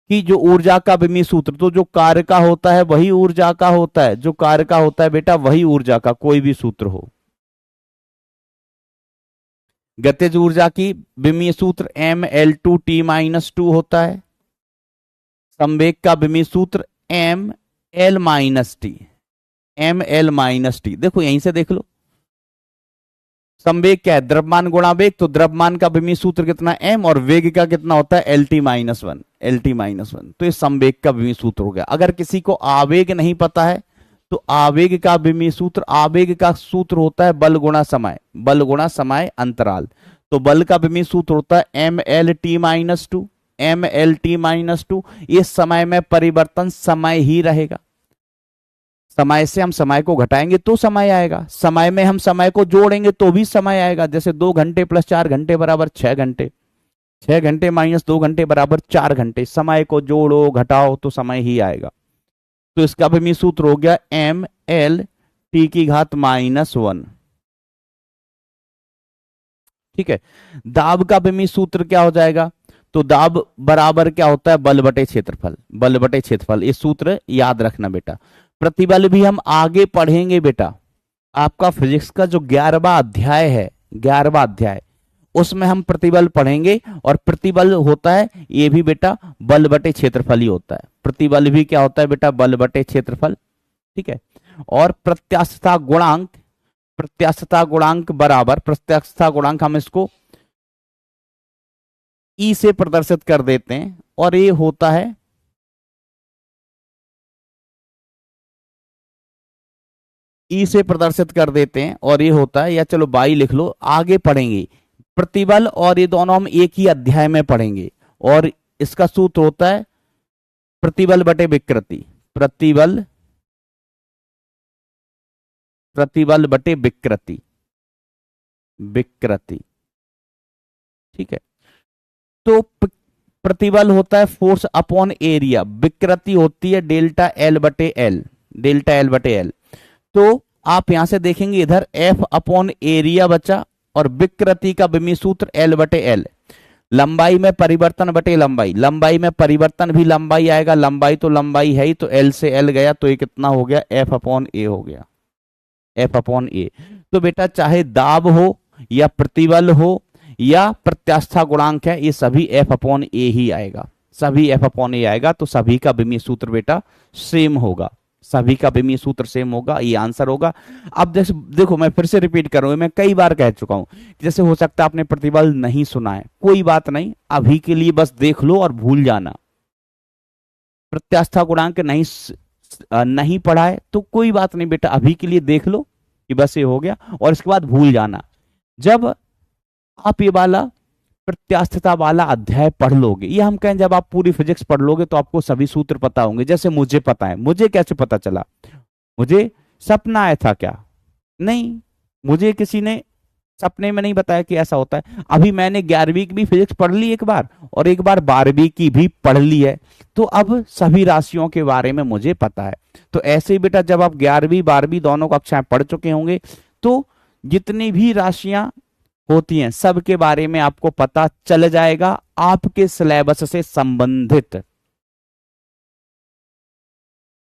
कि जो ऊर्जा का विमीय सूत्र, तो जो कार्य का होता है वही ऊर्जा का होता है, जो कार्य का होता है बेटा वही ऊर्जा का, कोई भी सूत्र हो। गतिज ऊर्जा की विमीय सूत्र mL2T-2 होता है। संवेग का विमीय सूत्र mL-T, mL-T। देखो यहीं से देख लो, संवेग क्या है? द्रव्यमान गुणा वेग, तो द्रव्यमान का विमीय सूत्र कितना? m, और वेग का कितना होता है? LT-1, LT-1। तो ये संवेग का विमीय सूत्र हो गया। अगर किसी को आवेग नहीं पता है तो आवेग का विमीय सूत्र, आवेग का सूत्र होता है बल गुणा समय, बल गुणा समय अंतराल। तो बल का विमीय सूत्र होता है mL-T-2, mL-T-2। ये समय में परिवर्तन समय ही रहेगा। समय से हम समय को घटाएंगे तो समय आएगा, समय में हम समय को जोड़ेंगे तो भी समय आएगा। जैसे 2 घंटे + 4 घंटे = 6 घंटे। 6 घंटे माइनस 2 घंटे बराबर 4 घंटे। समय को जोड़ो घटाओ तो समय ही आएगा। तो इसका भी सूत्र हो गया एम एल टी की घात -1। ठीक है। दाब का भी सूत्र क्या हो जाएगा? तो दाब बराबर क्या होता है? बल बटे क्षेत्रफल। बल बटे क्षेत्रफल, ये सूत्र याद रखना बेटा। प्रतिबल भी हम आगे पढ़ेंगे बेटा। आपका फिजिक्स का जो 11वां अध्याय है, 11वां अध्याय, उसमें हम प्रतिबल पढ़ेंगे। और प्रतिबल होता है ये भी बेटा बल बटे क्षेत्रफल ही होता है। प्रतिबल भी क्या होता है बेटा? बल बटे क्षेत्रफल। ठीक है। और प्रत्यास्थता गुणांक, प्रत्यास्थता गुणांक बराबर, प्रत्यास्थता गुणांक हम इसको ई से प्रदर्शित कर देते हैं और ये होता है ई से प्रदर्शित कर देते हैं और ये होता है, या चलो बाई लिख लो, आगे पढ़ेंगे। प्रतिबल और ये दोनों हम एक ही अध्याय में पढ़ेंगे। और इसका सूत्र होता है प्रतिबल बटे विकृति। प्रतिबल, प्रतिबल बटे विकृति, विकृति। ठीक है। तो प्रतिबल होता है फोर्स अपॉन एरिया, विकृति होती है डेल्टा एल बटे एल, डेल्टा एल बटे एल। तो आप यहां से देखेंगे इधर एफ अपॉन एरिया बचा और विकृति का विमी सूत्र एल बटे एल। लंबाई में परिवर्तन बटे लंबाई, लंबाई में परिवर्तन भी लंबाई आएगा, लंबाई तो लंबाई है ही, तो एल से एल गया तो ये कितना हो गया? एफ अपॉन ए हो गया, एफ अपॉन ए। तो बेटा चाहे दाब हो या प्रतिबल हो या प्रत्यास्था गुणांक है, ये सभी एफ अपॉन ए ही आएगा, सभी एफ अपॉन ए आएगा। तो सभी का विमी सूत्र बेटा सेम होगा, सभी का विमी सूत्र सेम होगा, ये आंसर होगा। अब देखो मैं फिर से रिपीट करूंगा, मैं कई बार कह चुका हूं, जैसे हो सकता है आपने प्रतिबल नहीं सुना है, कोई बात नहीं, अभी के लिए बस देख लो और भूल जाना। प्रत्यास्था गुणांक नहीं पढ़ा है तो कोई बात नहीं बेटा, अभी के लिए देख लो कि बस ये हो गया और इसके बाद भूल जाना। जब आप ये वाला प्रत्यास्थता वाला अध्याय पढ़ लोगे, ये हम कहें जब आप पूरी फिजिक्स पढ़ लोगे तो आपको सभी सूत्र पता होंगे। जैसे मुझे पता है, मुझे कैसे पता चला? मुझे सपना आया था क्या? नहीं, मुझे किसी ने सपने में नहीं बताया कि ऐसा होता है। अभी मैंने 11वीं की भी फिजिक्स पढ़ ली एक बार और एक बार 12वीं की भी पढ़ ली है, तो अब सभी राशियों के बारे में मुझे पता है। तो ऐसे ही बेटा जब आप 11वीं 12वीं दोनों कक्षाएं पढ़ चुके होंगे तो जितनी भी राशियां होती हैं सबके बारे में आपको पता चल जाएगा, आपके सिलेबस से संबंधित।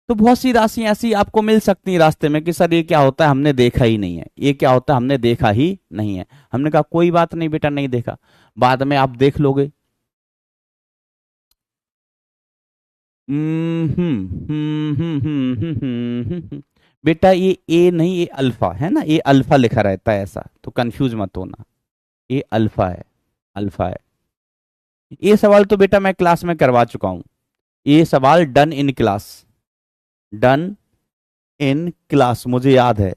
तो बहुत सी राशियां ऐसी आपको मिल सकती हैं रास्ते में कि सर ये क्या होता है हमने देखा ही नहीं है, ये क्या होता है हमने देखा ही नहीं है। हमने कहा कोई बात नहीं बेटा, नहीं देखा, बाद में आप देख लोगे। बेटा ये ए नहीं, ये अल्फा है ना, ये अल्फा लिखा रहता है ऐसा, तो कंफ्यूज मत होना, ये अल्फा है, अल्फा है। ये सवाल तो बेटा मैं क्लास में करवा चुका हूं, ये सवाल done in class, done in class मुझे याद है।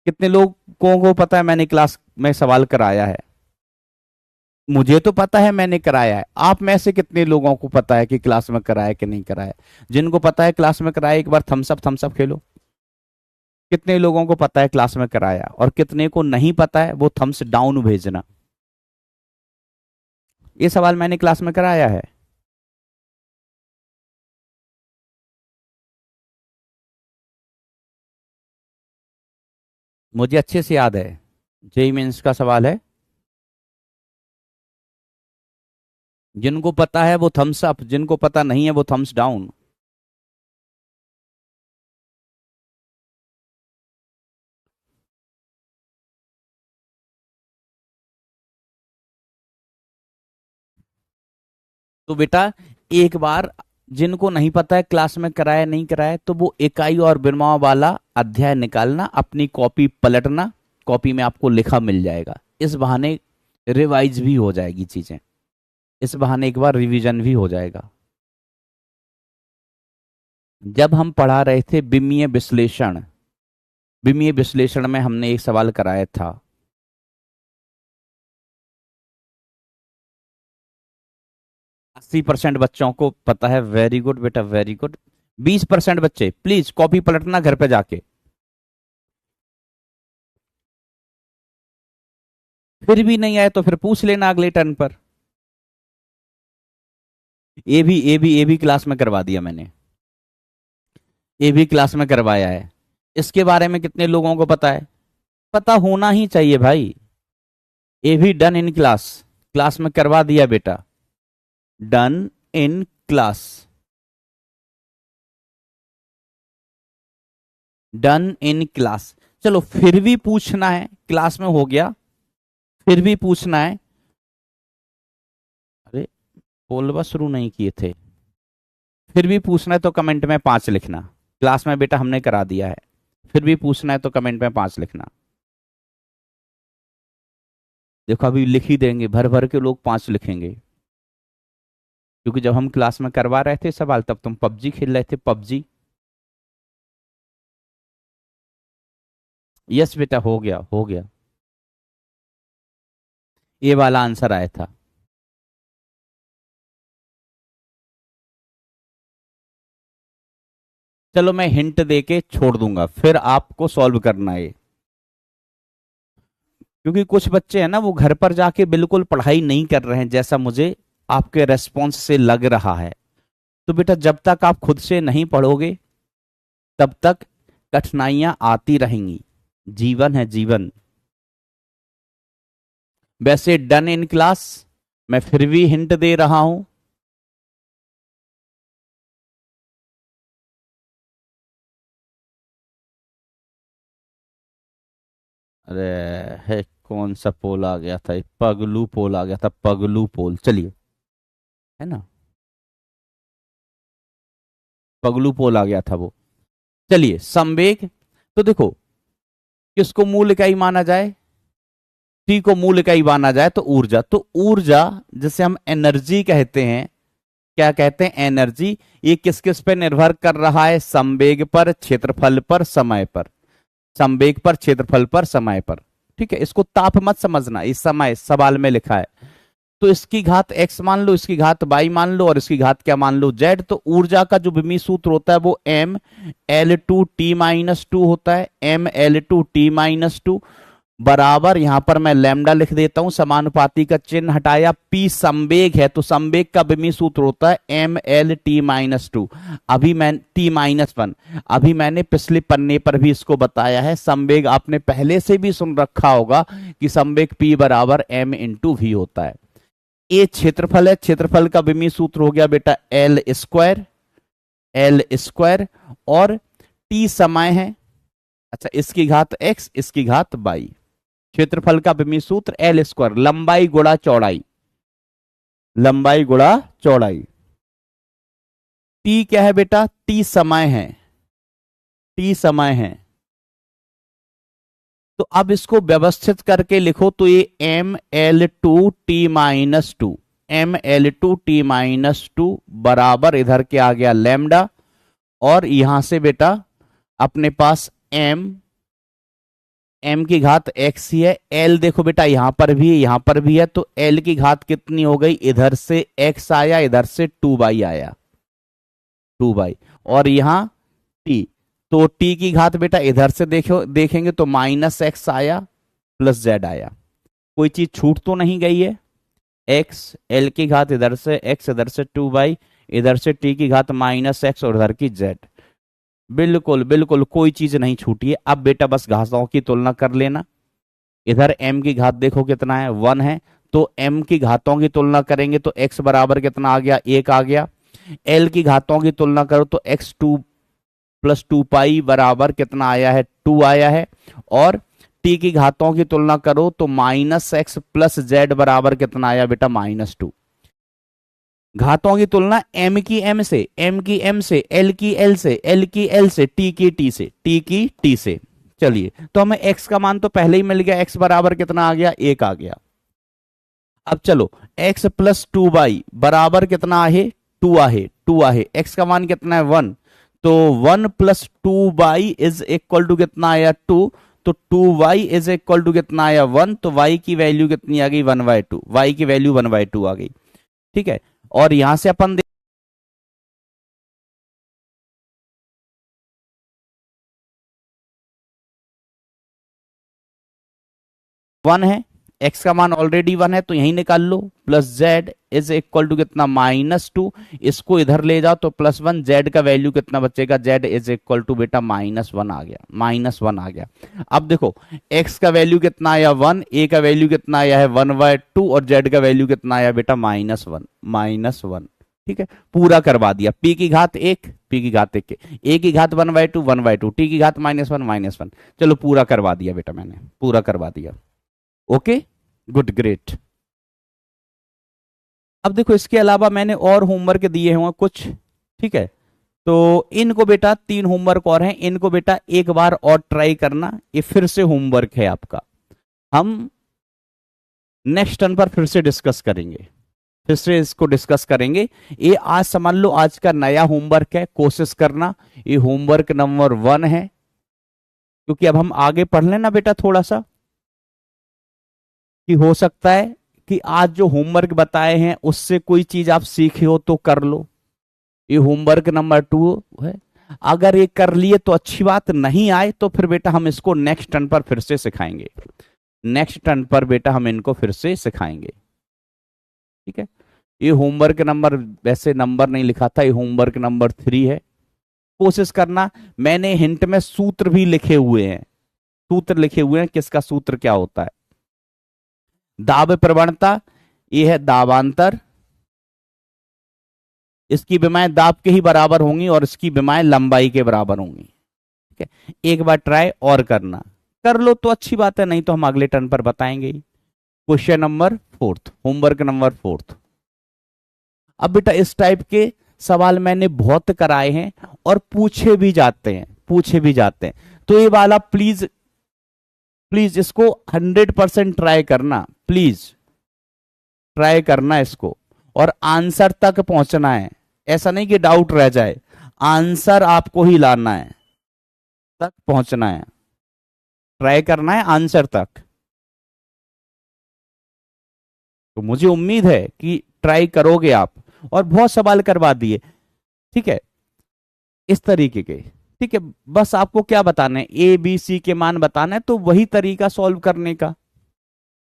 कितने लोगों को पता है मैंने क्लास में सवाल कराया है? मुझे तो पता है मैंने कराया है, आप में से कितने लोगों को पता है कि क्लास में कराया कि नहीं कराया? जिनको पता है क्लास में कराया एक बार थम्स अप खेलो। कितने लोगों को पता है क्लास में कराया, और कितने को नहीं पता है वो थम्स डाउन भेजना। ये सवाल मैंने क्लास में कराया है। मुझे अच्छे से याद है, जेई मेंस का सवाल है। जिनको पता है वो थम्स अप, जिनको पता नहीं है वो थम्स डाउन। तो बेटा एक बार जिनको नहीं पता है क्लास में कराया नहीं कराया, तो वो इकाई और विनिमय वाला अध्याय निकालना, अपनी कॉपी पलटना, कॉपी में आपको लिखा मिल जाएगा। इस बहाने रिवाइज भी हो जाएगी चीजें, इस बहाने एक बार रिवीजन भी हो जाएगा। जब हम पढ़ा रहे थे विमीय विश्लेषण, विमीय विश्लेषण में हमने एक सवाल कराया था, 80% बच्चों को पता है, वेरी गुड बेटा वेरी गुड। 20% बच्चे प्लीज कॉपी पलटना घर पे जाके, फिर भी नहीं आए तो फिर पूछ लेना अगले टर्न पर। ए भी क्लास में करवा दिया मैंने, ए भी क्लास में करवाया है। इसके बारे में कितने लोगों को पता है? पता होना ही चाहिए भाई। ए भी डन इन क्लास, क्लास में करवा दिया बेटा, done in class, done in class. चलो फिर भी पूछना है, क्लास में हो गया, फिर भी पूछना है। अरे बोलवा शुरू नहीं किए थे। फिर भी पूछना है तो कमेंट में 5 लिखना। क्लास में बेटा हमने करा दिया है, फिर भी पूछना है तो कमेंट में 5 लिखना। देखो अभी लिख ही देंगे, भर भर के लोग 5 लिखेंगे, क्योंकि जब हम क्लास में करवा रहे थे सवाल तब तुम पबजी खेल रहे थे, पबजी। यस बेटा हो गया, हो गया। ये वाला आंसर आया था। चलो मैं हिंट देके छोड़ दूंगा, फिर आपको सॉल्व करना है, क्योंकि कुछ बच्चे हैं ना वो घर पर जाके बिल्कुल पढ़ाई नहीं कर रहे हैं, जैसा मुझे आपके रेस्पॉन्स से लग रहा है। तो बेटा जब तक आप खुद से नहीं पढ़ोगे तब तक कठिनाइयां आती रहेंगी, जीवन है जीवन। वैसे डन इन क्लास, मैं फिर भी हिंट दे रहा हूं। अरे है, कौन सा पोल आ गया था? पगलू पोल आ गया था, पगलू पोल। चलिए, है ना, पगलू पोल आ गया था वो। चलिए संवेग, तो देखो किसको मूल इकाई माना जाए? टी को मूल इकाई माना जाए तो ऊर्जा, तो ऊर्जा जिसे हम एनर्जी कहते हैं, क्या कहते हैं? एनर्जी। ये किस किस पे निर्भर कर रहा है? संवेग पर, क्षेत्रफल पर, समय पर। संवेग पर, क्षेत्रफल पर, समय पर। ठीक है, इसको ताप मत समझना, इस समय सवाल में लिखा है। तो इसकी घात x मान लो, इसकी घात y मान लो, और इसकी घात क्या मान लो? z। तो ऊर्जा का जो विमीय सूत्र होता है वो m L2T-2 होता है, m L2T-2 बराबर, यहां पर मैं लैम्डा लिख देता हूं, समानुपाती का चिन्ह हटाया, p संवेग है तो संवेग का विमीय सूत्र होता है mL_T-2। अभी मैं T-1, अभी मैंने पिछले पन्ने पर भी इसको बताया है। संवेग आपने पहले से भी सुन रखा होगा कि संवेग p बराबर m×v होता है। ए क्षेत्रफल है, क्षेत्रफल का विमीय सूत्र हो गया बेटा L², L²। और T समय है, अच्छा इसकी घात x, इसकी घात y। क्षेत्रफल का विमीय सूत्र L², लंबाई गुणा चौड़ाई, लंबाई गुणा चौड़ाई। T क्या है बेटा? T समय है, T समय है। तो अब इसको व्यवस्थित करके लिखो तो ये mL2T-2, mL2T-2 बराबर, इधर के आ गया लैम्डा, और यहां से बेटा अपने पास m की घात x ही है। l देखो बेटा यहां पर भी है, यहां पर भी है, तो l की घात कितनी हो गई? इधर से x आया, इधर से 2y आया, 2y। और यहां t, तो t की घात बेटा इधर से देखो, देखेंगे तो -x आया, +z आया। कोई चीज छूट तो नहीं गई है? x, l की घात इधर से x, इधर से 2y, इधर से t की घात -x, और इधर की z। बिल्कुल बिल्कुल कोई चीज नहीं छूटी है। अब बेटा बस घातों की तुलना कर लेना। इधर m की घात देखो कितना है? 1 है, तो m की घातों की तुलना करेंगे तो x बराबर कितना आ गया? 1 आ गया। l की घातों की तुलना करो तो x2 + 2π बराबर कितना आया है? 2 आया है। और t की घातों की तुलना करो तो -x + z बराबर कितना आया बेटा? -2। घातों की तुलना m की m से, m की m से, l की l से, l की l से, t की t से, t की t से। चलिए, तो हमें x का मान तो पहले ही मिल गया, x बराबर कितना आ गया? 1 आ गया। अब चलो, x + 2y बराबर कितना आहे? 2 आहे, 2 आहे। x का मान कितना है? 1। तो 1 + 2y इज इक्वल टू कितना आया? 2। तो 2y इज इक्वल टू कितना आया? 1। तो y की वैल्यू कितनी आ गई? 1/2, y की वैल्यू 1/2 आ गई। ठीक है, और यहां से अपन 1 है, एक्स का मान ऑलरेडी 1 है तो यही निकाल लो, plus Z is equal to कितना, -2। इसको इधर ले जाओ तो +1, जेड का वैल्यू कितना बचेगा, जेड इज इक्वल टू बेटा -1 आ गया, -1 आ गया। अब देखो एक्स का वैल्यू कितना आया 1, ए का वैल्यू कितना आया है 1/2 और जेड का वैल्यू कितना आया बेटा -1। ठीक है, पूरा करवा दिया। पी की घात 1, पी की घात 1 के, ए की घात 1/2 1/2, टी की घात -1 -1। चलो पूरा करवा दिया बेटा, मैंने पूरा करवा दिया। Okay, good, great. अब देखो इसके अलावा मैंने और होमवर्क दिए हुए कुछ, ठीक है, तो इनको बेटा 3 होमवर्क और हैं, इनको बेटा एक बार और ट्राई करना, ये फिर से होमवर्क है आपका। हम नेक्स्ट टर्न पर फिर से डिस्कस करेंगे, फिर से इसको डिस्कस करेंगे। ये आज समझ लो आज का नया होमवर्क है, कोशिश करना। ये होमवर्क नंबर 1 है, क्योंकि अब हम आगे पढ़ लेना बेटा थोड़ा सा, कि हो सकता है कि आज जो होमवर्क बताए हैं उससे कोई चीज आप सीखे हो तो कर लो। ये होमवर्क नंबर 2 है, अगर ये कर लिए तो अच्छी बात, नहीं आए तो फिर बेटा हम इसको नेक्स्ट टर्न पर फिर से सिखाएंगे, नेक्स्ट टर्न पर बेटा हम इनको फिर से सिखाएंगे। ठीक है, ये होमवर्क नंबर, वैसे नंबर नहीं लिखा था, ये होमवर्क नंबर 3 है। कोशिश करना, मैंने हिंट में सूत्र भी लिखे हुए हैं, सूत्र लिखे हुए हैं, किसका सूत्र क्या होता है। दाब प्रवणता, ये है दाबांतर, इसकी विमाएं दाब के ही बराबर होंगी और इसकी विमाएं लंबाई के बराबर होंगी। ठीक है, एक बार ट्राई और करना, कर लो तो अच्छी बात है, नहीं तो हम अगले टर्न पर बताएंगे। Question number 4, homework number 4। अब बेटा इस टाइप के सवाल मैंने बहुत कराए हैं और पूछे भी जाते हैं, पूछे भी जाते हैं, तो ये वाला प्लीज प्लीज इसको 100% ट्राई करना, प्लीज ट्राई करना इसको, और आंसर तक पहुंचना है। ऐसा नहीं कि डाउट रह जाए, आंसर आपको ही लाना है, तक पहुंचना है, ट्राई करना है आंसर तक। तो मुझे उम्मीद है कि ट्राई करोगे आप, और बहुत सवाल करवा दिए, ठीक है, इस तरीके के। ठीक है, बस आपको क्या बताना है, ए बी सी के मान बताना है, तो वही तरीका सॉल्व करने का,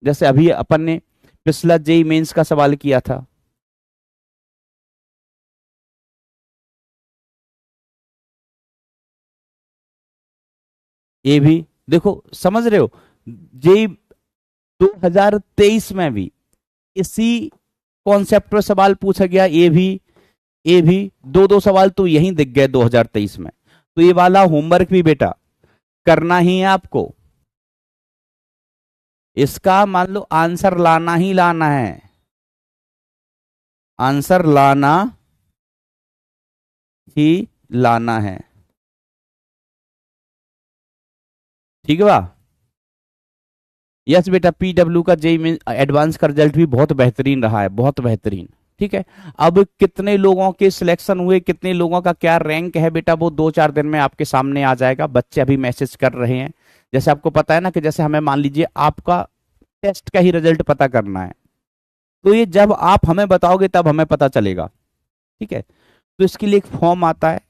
जैसे अभी अपन ने पिछला जेई मेंस का सवाल किया था। ये भी देखो, समझ रहे हो, जेई 2023 में भी इसी कॉन्सेप्ट पर सवाल पूछा गया, ये भी 2-2 सवाल तो यहीं दिख गए 2023 में। तो ये वाला होमवर्क भी बेटा करना ही है आपको, इसका मान लो आंसर लाना ही लाना है, आंसर लाना ही लाना है। ठीक है बा, यस बेटा, पीडब्ल्यू का जेई में एडवांस का रिजल्ट भी बहुत बेहतरीन रहा है, बहुत बेहतरीन। ठीक है, अब कितने लोगों के सिलेक्शन हुए, कितने लोगों का क्या रैंक है बेटा, वो 2-4 दिन में आपके सामने आ जाएगा। बच्चे अभी मैसेज कर रहे हैं, जैसे आपको पता है ना, कि जैसे हमें मान लीजिए आपका टेस्ट का ही रिजल्ट पता करना है, तो ये जब आप हमें बताओगे तब हमें पता चलेगा। ठीक है, तो इसके लिए एक फॉर्म आता है,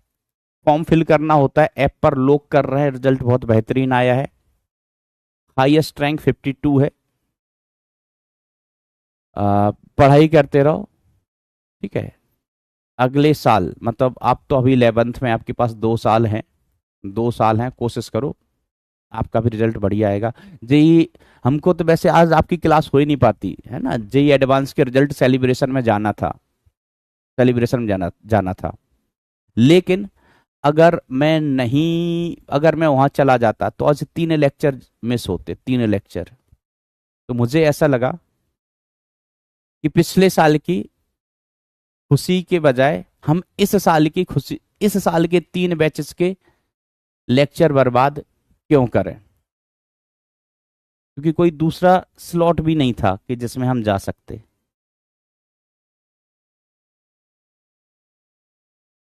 फॉर्म फिल करना होता है, ऐप पर लोग कर रहे हैं, रिजल्ट बहुत बेहतरीन आया है, हाईएस्ट रैंक 52 है। पढ़ाई करते रहो, ठीक है, अगले साल, मतलब आप तो अभी 11th में, आपके पास 2 साल हैं, 2 साल हैं, कोशिश करो, आपका भी रिजल्ट बढ़िया आएगा। जेई, हमको तो वैसे आज आपकी क्लास हो ही नहीं पाती है ना, जेई एडवांस के रिजल्ट सेलिब्रेशन में जाना था, सेलिब्रेशन में जाना जाना था, लेकिन अगर मैं वहां चला जाता तो आज 3 लेक्चर मिस होते, 3 लेक्चर। तो मुझे ऐसा लगा कि पिछले साल की खुशी के बजाय हम इस साल की खुशी, इस साल के 3 बैचेस के लेक्चर बर्बाद क्यों करें, क्योंकि कोई दूसरा स्लॉट भी नहीं था कि जिसमें हम जा सकते।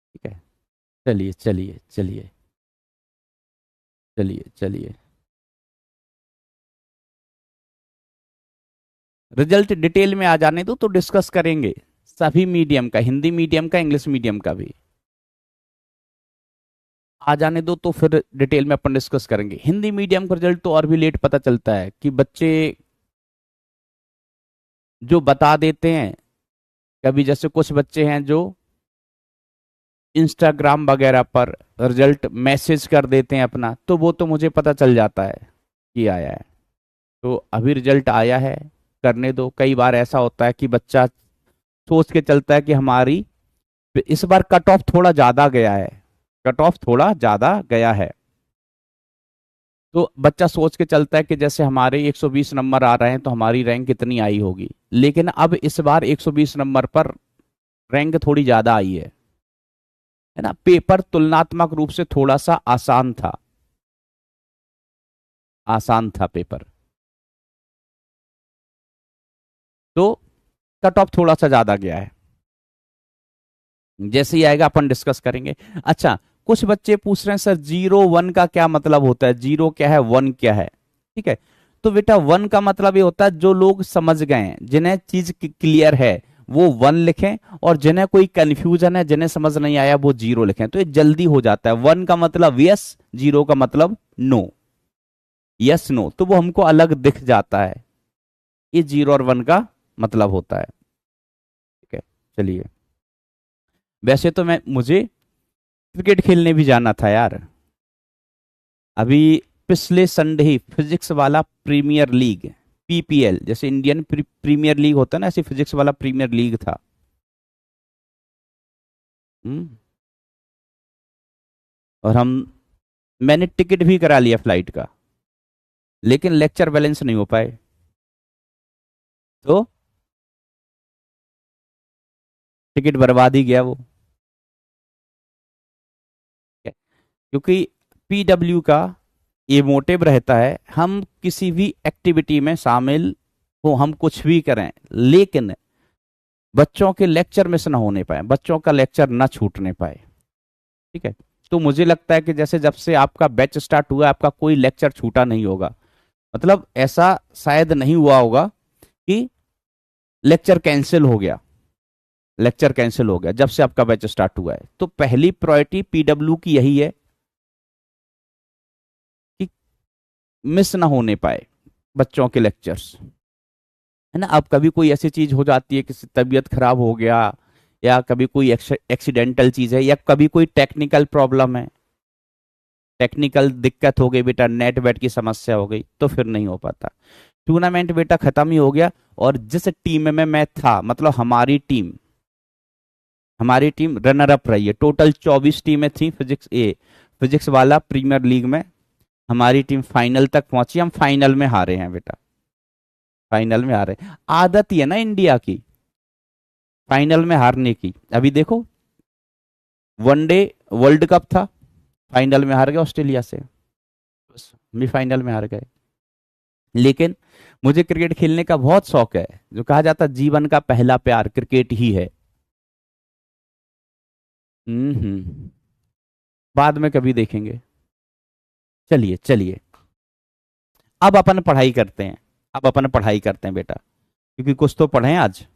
ठीक है, चलिए चलिए चलिए चलिए चलिए, रिजल्ट डिटेल में आ जाने दो तो डिस्कस करेंगे, सभी मीडियम का, हिंदी मीडियम का, इंग्लिश मीडियम का भी आ जाने दो, तो फिर डिटेल में अपन डिस्कस करेंगे। हिंदी मीडियम का रिजल्ट तो और भी लेट पता चलता है कि बच्चे जो बता देते हैं, कभी जैसे कुछ बच्चे हैं जो इंस्टाग्राम वगैरह पर रिजल्ट मैसेज कर देते हैं अपना, तो वो तो मुझे पता चल जाता है कि आया है। तो अभी रिजल्ट आया है, करने दो। कई बार ऐसा होता है कि बच्चा सोच के चलता है कि हमारी इस बार कट ऑफ थोड़ा ज्यादा गया है, कट ऑफ थोड़ा ज्यादा गया है, तो बच्चा सोच के चलता है कि जैसे हमारे 120 नंबर आ रहे हैं तो हमारी रैंक कितनी आई होगी। लेकिन अब इस बार 120 नंबर पर रैंक थोड़ी ज्यादा आई है ना। पेपर तुलनात्मक रूप से थोड़ा सा आसान था, आसान था पेपर, तो कट ऑफ थोड़ा सा ज्यादा गया है। जैसे ही आएगा अपन डिस्कस करेंगे। अच्छा, कुछ बच्चे पूछ रहे हैं सर 0 1 का क्या मतलब होता है, 0 क्या है 1 क्या है। ठीक है, तो बेटा 1 का मतलब ये होता है जो लोग समझ गए हैं, जिन्हें चीज क्लियर है, वो 1 लिखें, और जिन्हें कोई कंफ्यूजन है, जिन्हें समझ नहीं आया, वो 0 लिखें। तो ये जल्दी हो जाता है। 1 का मतलब यस, 0 का मतलब नो, यस नो, तो वो हमको अलग दिख जाता है। ये 0 और 1 का मतलब होता है। ठीक है, चलिए। वैसे तो मुझे क्रिकेट खेलने भी जाना था यार। अभी पिछले संडे ही फिजिक्स वाला प्रीमियर लीग, पीपीएल, जैसे इंडियन प्रीमियर लीग होता है ना, ऐसे फिजिक्स वाला प्रीमियर लीग था। हम्म। और मैंने टिकट भी करा लिया फ्लाइट का, लेकिन लेक्चर बैलेंस नहीं हो पाए। तो टिकट बर्बाद ही गया वो। क्योंकि पीडब्ल्यू का ये मोटिव रहता है, हम किसी भी एक्टिविटी में शामिल हो, हम कुछ भी करें, लेकिन बच्चों के लेक्चर मिस ना होने पाए, बच्चों का लेक्चर ना छूटने पाए। ठीक है, तो मुझे लगता है कि जैसे जब से आपका बैच स्टार्ट हुआ, आपका कोई लेक्चर छूटा नहीं होगा। मतलब ऐसा शायद नहीं हुआ होगा कि लेक्चर कैंसिल हो गया, लेक्चर कैंसिल हो गया जब से आपका बैच स्टार्ट हुआ है। तो पहली प्रायोरिटी पीडब्ल्यू की यही है कि मिस ना होने पाए बच्चों के लेक्चर्स, है ना। अब कभी कोई ऐसी चीज हो जाती है, किसी तबीयत खराब हो गया, या कभी कोई एक्सीडेंटल चीज है, या कभी कोई टेक्निकल प्रॉब्लम है, टेक्निकल दिक्कत हो गई बेटा, नेट वेट की समस्या हो गई, तो फिर नहीं हो पाता। टूर्नामेंट बेटा खत्म ही हो गया। और जिस टीम में मैं था, मतलब हमारी टीम रनर अप रही है। टोटल 24 टीमें थी फिजिक्स वाला प्रीमियर लीग में। हमारी टीम फाइनल तक पहुंची, हम फाइनल में हारे हैं बेटा, फाइनल में हारे। आदत ही है ना इंडिया की फाइनल में हारने की। अभी देखो, वनडे वर्ल्ड कप था, फाइनल में हार गए ऑस्ट्रेलिया से, बस भी फाइनल में हार गए। लेकिन मुझे क्रिकेट खेलने का बहुत शौक है, जो कहा जाता है जीवन का पहला प्यार क्रिकेट ही है। हम्म। बाद में कभी देखेंगे। चलिए चलिए, अब अपन पढ़ाई करते हैं, अब अपन पढ़ाई करते हैं बेटा, क्योंकि कुछ तो पढ़े आज।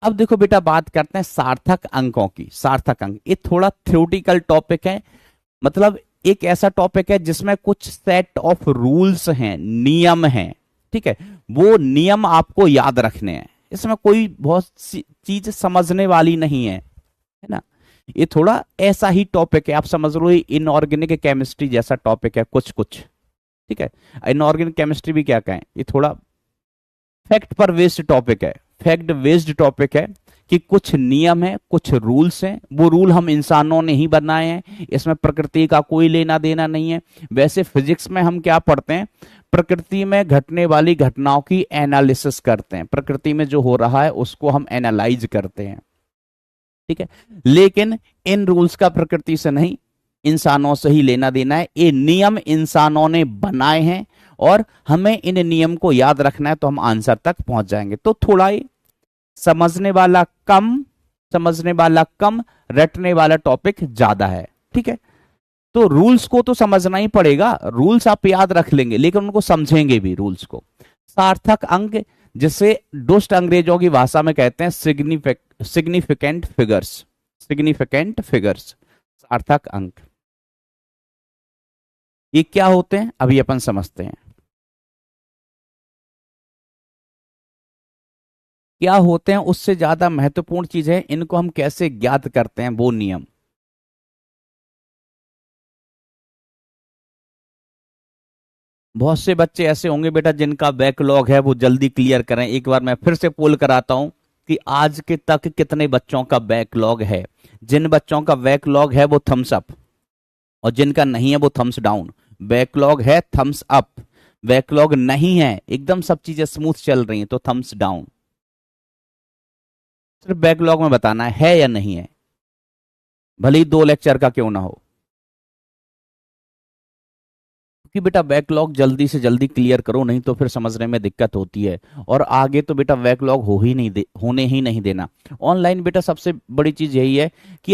अब देखो बेटा, बात करते हैं सार्थक अंकों की। सार्थक अंक ये थोड़ा थ्योरेटिकल टॉपिक है, मतलब एक ऐसा टॉपिक है जिसमें कुछ सेट ऑफ रूल्स हैं, नियम हैं। ठीक है, वो नियम आपको याद रखने हैं, इसमें कोई बहुत सी चीज समझने वाली नहीं है ना। ये थोड़ा ऐसा ही टॉपिक है, आप समझ लो, ये इनऑर्गेनिक केमिस्ट्री जैसा टॉपिक है कुछ कुछ। ठीक है, इनऑर्गेनिक केमिस्ट्री भी क्या कहें, ये थोड़ा फैक्ट पर बेस्ड टॉपिक है, फैक्ट बेस्ड टॉपिक है, कि कुछ नियम है, कुछ रूल्स हैं, वो रूल हम इंसानों ने ही बनाए हैं, इसमें प्रकृति का कोई लेना देना नहीं है। वैसे फिजिक्स में हम क्या पढ़ते हैं, प्रकृति में घटने वाली घटनाओं की एनालिसिस करते हैं, प्रकृति में जो हो रहा है उसको हम एनालाइज करते हैं। ठीक है, लेकिन इन रूल्स का प्रकृति से नहीं, इंसानों से ही लेना देना है। ये नियम इंसानों ने बनाए हैं, और हमें इन नियम को याद रखना है, तो हम आंसर तक पहुंच जाएंगे। तो थोड़ा ही समझने वाला कम, समझने वाला कम, रटने वाला टॉपिक ज्यादा है। ठीक है, तो रूल्स को तो समझना ही पड़ेगा, रूल्स आप याद रख लेंगे, लेकिन उनको समझेंगे भी रूल्स को। सार्थक अंक, जिसे दुष्ट अंग्रेजों की भाषा में कहते हैं सिग्निफिकेंट फिगर्स, सिग्निफिकेंट फिगर्स, सार्थक अंक। ये क्या होते हैं अभी अपन समझते हैं। क्या होते हैं उससे ज्यादा महत्वपूर्ण चीज है इनको हम कैसे ज्ञात करते हैं वो नियम। बहुत से बच्चे ऐसे होंगे बेटा जिनका बैकलॉग है वो जल्दी क्लियर करें। एक बार मैं फिर से पोल कराता हूं कि आज के तक कितने बच्चों का बैकलॉग है। जिन बच्चों का बैकलॉग है वो थम्स अप, और जिनका नहीं है वो थम्स डाउन। बैकलॉग है थम्स अप, बैकलॉग नहीं है एकदम सब चीजें स्मूथ चल रही हैं तो थम्स डाउन। सिर्फ बैकलॉग में बताना है या नहीं है, भले ही 2 लेक्चर का क्यों ना हो। क्योंकि बेटा बैकलॉग जल्दी से जल्दी क्लियर करो, नहीं तो फिर समझने में दिक्कत होती है। और आगे तो बेटा बैकलॉग हो ही नहीं होने ही नहीं देना। ऑनलाइन बेटा सबसे बड़ी चीज यही है कि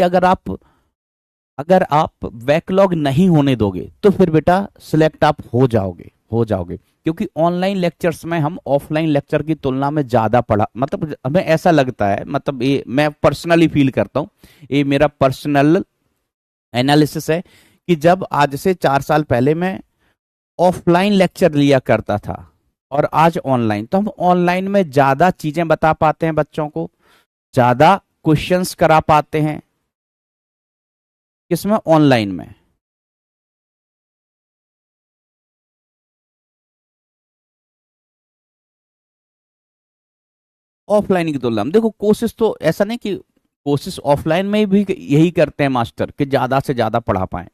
अगर आप बैकलॉग नहीं होने दोगे तो फिर बेटा सिलेक्ट आप हो जाओगे। क्योंकि ऑनलाइन लेक्चर्स में हम ऑफलाइन लेक्चर की तुलना में ज्यादा पढ़ा, मतलब हमें ऐसा लगता है, मतलब ये मैं पर्सनली फील करता हूँ, ये मेरा पर्सनल एनालिसिस है कि जब आज से 4 साल पहले मैं ऑफलाइन लेक्चर लिया करता था और आज ऑनलाइन, तो हम ऑनलाइन में ज्यादा चीजें बता पाते हैं बच्चों को, ज्यादा क्वेश्चंस करा पाते हैं। किसमें? ऑनलाइन में। ऑफलाइन की तुलना में देखो, कोशिश तो ऐसा नहीं कि कोशिश ऑफलाइन में भी यही करते हैं मास्टर कि ज्यादा से ज्यादा पढ़ा पाए।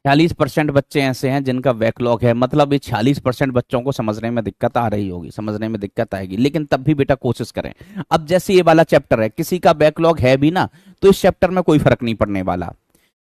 46% बच्चे ऐसे हैं जिनका बैकलॉग है, मतलब ये 46% बच्चों को समझने में दिक्कत आ रही होगी, समझने में दिक्कत आएगी, लेकिन तब भी बेटा कोशिश करें। अब जैसे ये वाला चैप्टर है, किसी का बैकलॉग है भी ना तो इस चैप्टर में कोई फर्क नहीं पड़ने वाला।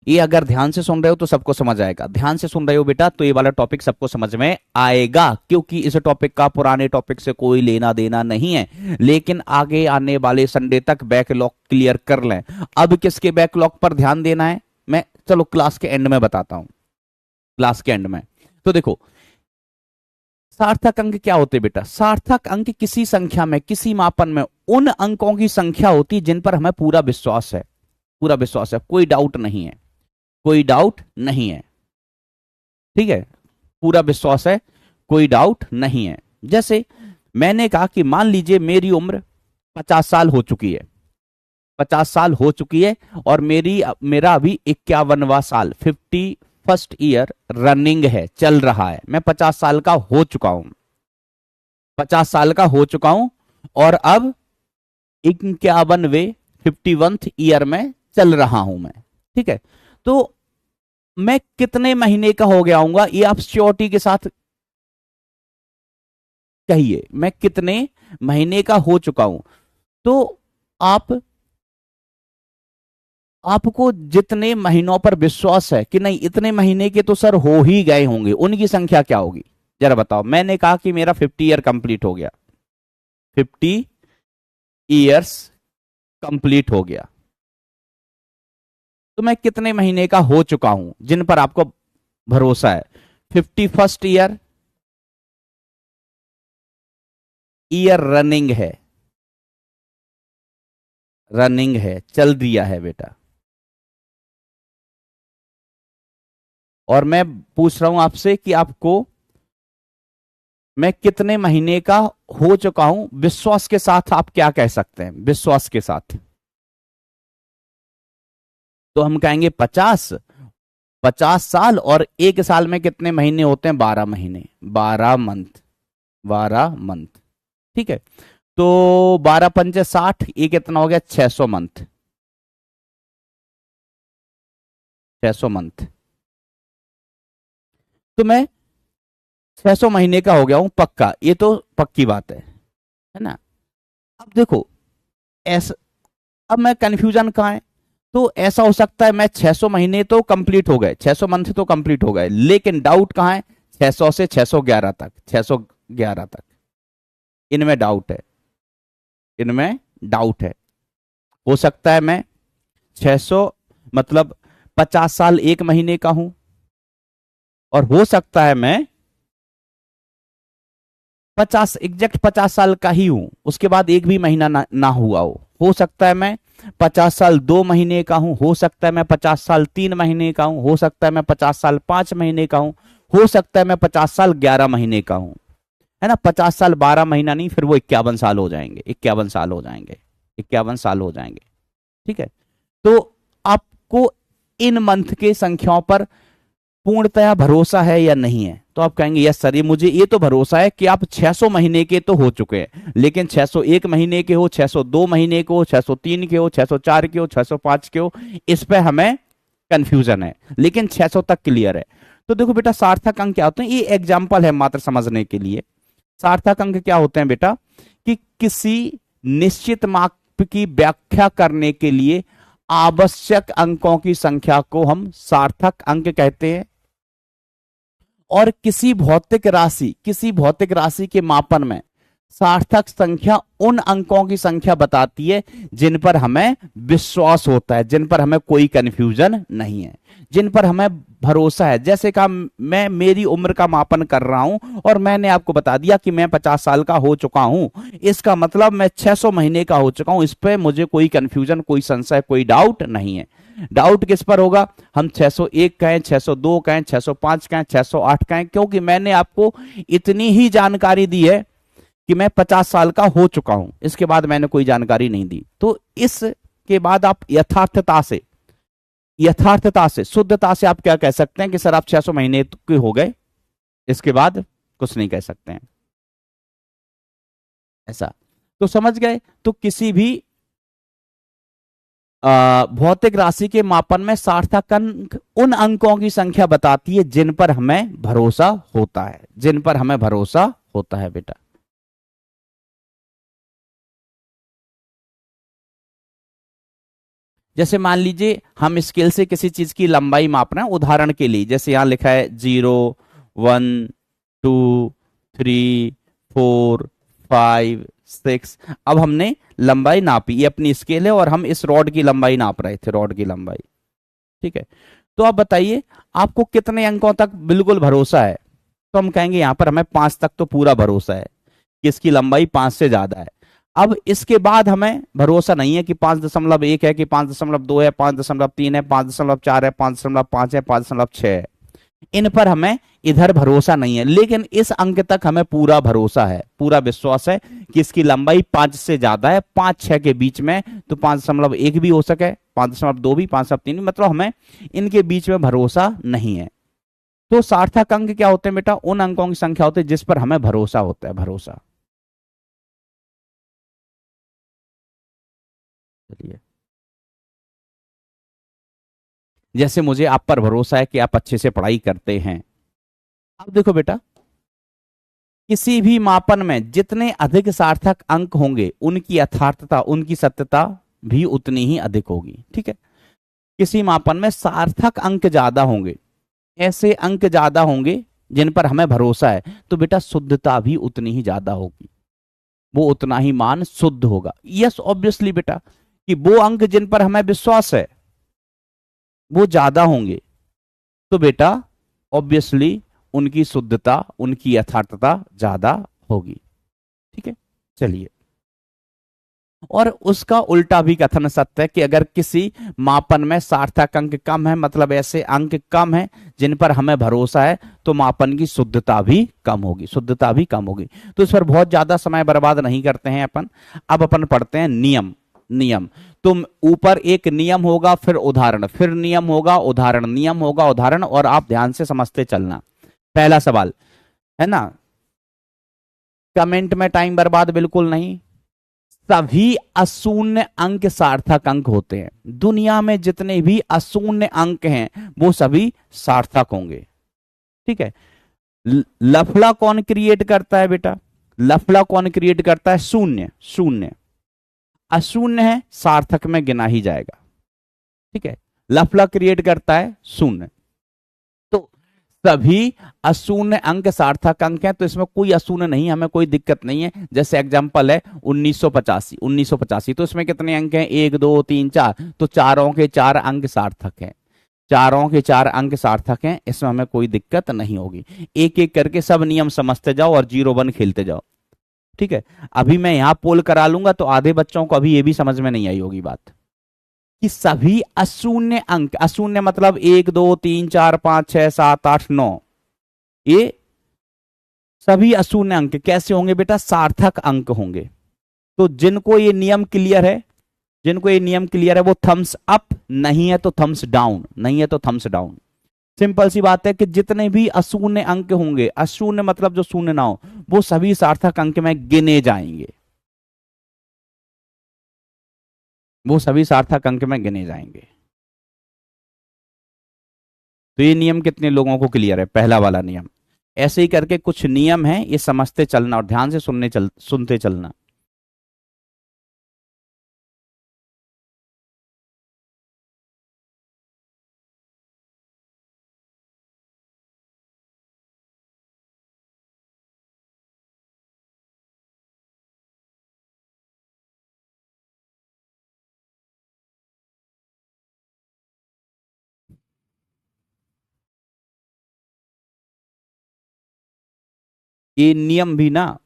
ये अगर ध्यान से सुन रहे हो तो सबको समझ आएगा, ध्यान से सुन रहे हो बेटा तो ये वाला टॉपिक सबको समझ में आएगा, क्योंकि इस टॉपिक का पुराने टॉपिक से कोई लेना देना नहीं है। लेकिन आगे आने वाले संडे तक बैकलॉग क्लियर कर लें। अब किसके बैकलॉग पर ध्यान देना है मैं चलो क्लास के एंड में बताता हूं। क्लास के एंड में तो देखो, सार्थक अंक क्या होते हैं बेटा? सार्थक अंक किसी संख्या में, किसी मापन में उन अंकों की संख्या होती है जिन पर हमें पूरा विश्वास है, पूरा विश्वास है, कोई डाउट नहीं है, कोई डाउट नहीं है। ठीक है, पूरा विश्वास है, कोई डाउट नहीं है। जैसे मैंने कहा कि मान लीजिए मेरी उम्र 50 साल हो चुकी है, 50 साल हो चुकी है और मेरा अभी 51वां साल, 51st ईयर रनिंग है, चल रहा है, मैं 50 साल का हो चुका हूं, 50 साल का हो चुका हूं और अब 51वें 51th ईयर में चल रहा हूं मैं। ठीक है, तो मैं कितने महीने का हो गया हूंगा ये आप श्योरिटी के साथ कहिए, मैं कितने महीने का हो चुका हूं। तो आप आपको जितने महीनों पर विश्वास है कि नहीं इतने महीने के तो सर हो ही गए होंगे, उनकी संख्या क्या होगी जरा बताओ। मैंने कहा कि मेरा 50 ईयर कंप्लीट हो गया, 50 ईयर्स कंप्लीट हो गया, तो मैं कितने महीने का हो चुका हूं जिन पर आपको भरोसा है? 51st ईयर, ईयर रनिंग है, रनिंग है, चल दिया है बेटा। और मैं पूछ रहा हूं आपसे कि आपको मैं कितने महीने का हो चुका हूं, विश्वास के साथ आप क्या कह सकते हैं? विश्वास के साथ तो हम कहेंगे 50, 50 साल, और एक साल में कितने महीने होते हैं? 12 महीने, 12 मंथ, 12 मंथ। ठीक है, तो 12 पंचे 60, ये कितना हो गया? 600 मंथ, 600 मंथ। तो मैं 600 महीने का हो गया हूं पक्का, ये तो पक्की बात है ना। अब देखो ऐसा, अब मैं कंफ्यूजन कहाँ है? तो ऐसा हो सकता है मैं 600 महीने तो कंप्लीट हो गए, 600 मंथ तो कंप्लीट हो गए, लेकिन डाउट कहाँ है? 600 से 611 तक, 611 तक, इनमें डाउट है, इनमें डाउट है। हो सकता है मैं 600 मतलब 50 साल 1 महीने का हूं, और हो सकता है मैं 50 एग्जैक्ट 50 साल का ही हूं, उसके बाद एक भी महीना ना हुआ हो सकता है मैं 50 साल 2 महीने का हूं, हो सकता है मैं 50 साल 3 महीने का हूं, हो सकता है मैं 50 साल 5 महीने का हूं, हो सकता है मैं 50 साल 11 महीने का हूं, है ना। 50 साल 12 महीना नहीं, फिर वो 51 साल हो जाएंगे, 51 साल हो जाएंगे, 51 साल हो जाएंगे। ठीक है, तो आपको इन मंथ के संख्याओं पर पूर्णतया भरोसा है या नहीं है? तो आप कहेंगे यस सर, ये मुझे ये तो भरोसा है कि आप 600 महीने के तो हो चुके हैं, लेकिन 601 महीने के हो, 602 महीने के हो, 603 के हो, 604 के हो, 605 के हो, इस पे हमें कंफ्यूजन है, लेकिन 600 तक क्लियर है। तो देखो बेटा, सार्थक अंक क्या होते हैं, ये एग्जाम्पल है मात्र समझने के लिए। सार्थक अंक क्या होते हैं बेटा, कि किसी निश्चित माप की व्याख्या करने के लिए आवश्यक अंकों की संख्या को हम सार्थक अंक कहते हैं। और किसी भौतिक राशि के मापन में सार्थक संख्या उन अंकों की संख्या बताती है जिन पर हमें विश्वास होता है, जिन पर हमें कोई कंफ्यूजन नहीं है, जिन पर हमें भरोसा है। जैसे कहा, मैं मेरी उम्र का मापन कर रहा हूं और मैंने आपको बता दिया कि मैं 50 साल का हो चुका हूं, इसका मतलब मैं 600 महीने का हो चुका हूं, इस पर मुझे कोई कंफ्यूजन, कोई संशय, कोई डाउट नहीं है। डाउट किस पर होगा, हम 601 कहें, 602 कहें, 605 कहें, 608 कहें, क्योंकि मैंने आपको इतनी ही जानकारी दी है कि मैं 50 साल का हो चुका हूं, इसके बाद मैंने कोई जानकारी नहीं दी। तो इसके बाद आप यथार्थता से शुद्धता से आप क्या कह सकते हैं कि सर आप 600 महीने के हो गए, इसके बाद कुछ नहीं कह सकते हैं, ऐसा। तो समझ गए। तो किसी भी भौतिक राशि के मापन में सार्थक अंक उन अंकों की संख्या बताती है जिन पर हमें भरोसा होता है, जिन पर हमें भरोसा होता है बेटा। जैसे मान लीजिए हम स्केल से किसी चीज की लंबाई माप रहे हैं, उदाहरण के लिए जैसे यहां लिखा है 0 1 2 3 4 5 6। अब हमने लंबाई नापी, ये अपनी स्केल है और हम इस रॉड की लंबाई नाप रहे थे, रॉड की लंबाई। ठीक है, तो आप बताइए आपको कितने अंकों तक बिल्कुल भरोसा है? तो हम कहेंगे यहां पर हमें 5 तक तो पूरा भरोसा है कि इसकी लंबाई 5 से ज्यादा है। अब इसके बाद हमें भरोसा नहीं है कि 5.1 है, कि 5.2 है, 5.3 है, 5.4 है, 5.5 है, 5.6 है, इन पर हमें इधर भरोसा नहीं है। लेकिन इस अंक तक हमें पूरा भरोसा है, पूरा विश्वास है कि इसकी लंबाई 5 से ज्यादा है, 5-6 के बीच में, तो 5.1 भी हो सके, 5.2 भी, 5.3 भी, मतलब हमें इनके बीच में भरोसा नहीं है। तो सार्थक अंक क्या होते हैं बेटा? उन अंकों की संख्या होती है जिस पर हमें भरोसा होता है, भरोसा। चलिए, जैसे मुझे आप पर भरोसा है कि आप अच्छे से पढ़ाई करते हैं। अब देखो बेटा, किसी भी मापन में जितने अधिक सार्थक अंक होंगे उनकी यथार्थता, उनकी सत्यता भी उतनी ही अधिक होगी। ठीक है, किसी मापन में सार्थक अंक ज्यादा होंगे, ऐसे अंक ज्यादा होंगे जिन पर हमें भरोसा है, तो बेटा शुद्धता भी उतनी ही ज्यादा होगी, वो उतना ही मान शुद्ध होगा। यस ऑब्वियसली बेटा, कि वो अंक जिन पर हमें विश्वास है वो ज्यादा होंगे, तो बेटा ऑब्वियसली उनकी शुद्धता, उनकी यथार्थता ज्यादा होगी। ठीक है, चलिए। और उसका उल्टा भी कथन सत्य है कि अगर किसी मापन में सार्थक अंक कम है, मतलब ऐसे अंक कम है जिन पर हमें भरोसा है, तो मापन की शुद्धता भी कम होगी, शुद्धता भी कम होगी। तो इस पर बहुत ज्यादा समय बर्बाद नहीं करते हैं अपन। अब अपन पढ़ते हैं नियम। तो ऊपर एक नियम होगा, फिर उदाहरण, फिर नियम होगा, उदाहरण, नियम होगा, उदाहरण, और आप ध्यान से समझते चलना। पहला सवाल है ना, कमेंट में टाइम बर्बाद बिल्कुल नहीं। सभी अशून्य अंक सार्थक अंक होते हैं, दुनिया में जितने भी अशून्य अंक हैं वो सभी सार्थक होंगे। ठीक है, लफड़ा कौन क्रिएट करता है बेटा? लफड़ा कौन क्रिएट करता है? शून्य। अशून्य है, सार्थक में गिना ही जाएगा। ठीक है, लफड़ा क्रिएट करता है शून्य। तो सभी अशून्य अंक सार्थक अंक हैं, तो इसमें कोई अशून्य नहीं, हमें कोई दिक्कत नहीं है। जैसे एग्जांपल है 1985, तो इसमें कितने अंक हैं? 1 2 3 4, तो चारों के 4 अंक सार्थक हैं, चारों के 4 अंक सार्थक हैं, इसमें हमें कोई दिक्कत नहीं होगी। एक एक करके सब नियम समझते जाओ और 0-1 खेलते जाओ। ठीक है, अभी मैं यहां पोल करा लूंगा तो आधे बच्चों को अभी ये भी समझ में नहीं आई होगी बात। कि सभी अशून्य अंक, अशून्य मतलब 1 2 3 4 5 6 7 8 9, ये सभी अशून्य अंक कैसे होंगे बेटा? सार्थक अंक होंगे। तो जिनको ये नियम क्लियर है, जिनको ये नियम क्लियर है वो थम्स अप, नहीं है तो थम्स डाउन, नहीं है तो थम्स डाउन। सिंपल सी बात है कि जितने भी अशून्य अंक होंगे, अशून्य मतलब जो शून्य ना हो, वो सभी सार्थक अंक में गिने जाएंगे, वो सभी सार्थक अंक में गिने जाएंगे। तो ये नियम कितने लोगों को क्लियर है? पहला वाला नियम। ऐसे ही करके कुछ नियम है, ये समझते चलना और ध्यान से सुनते चलना। ये नियम भी ना,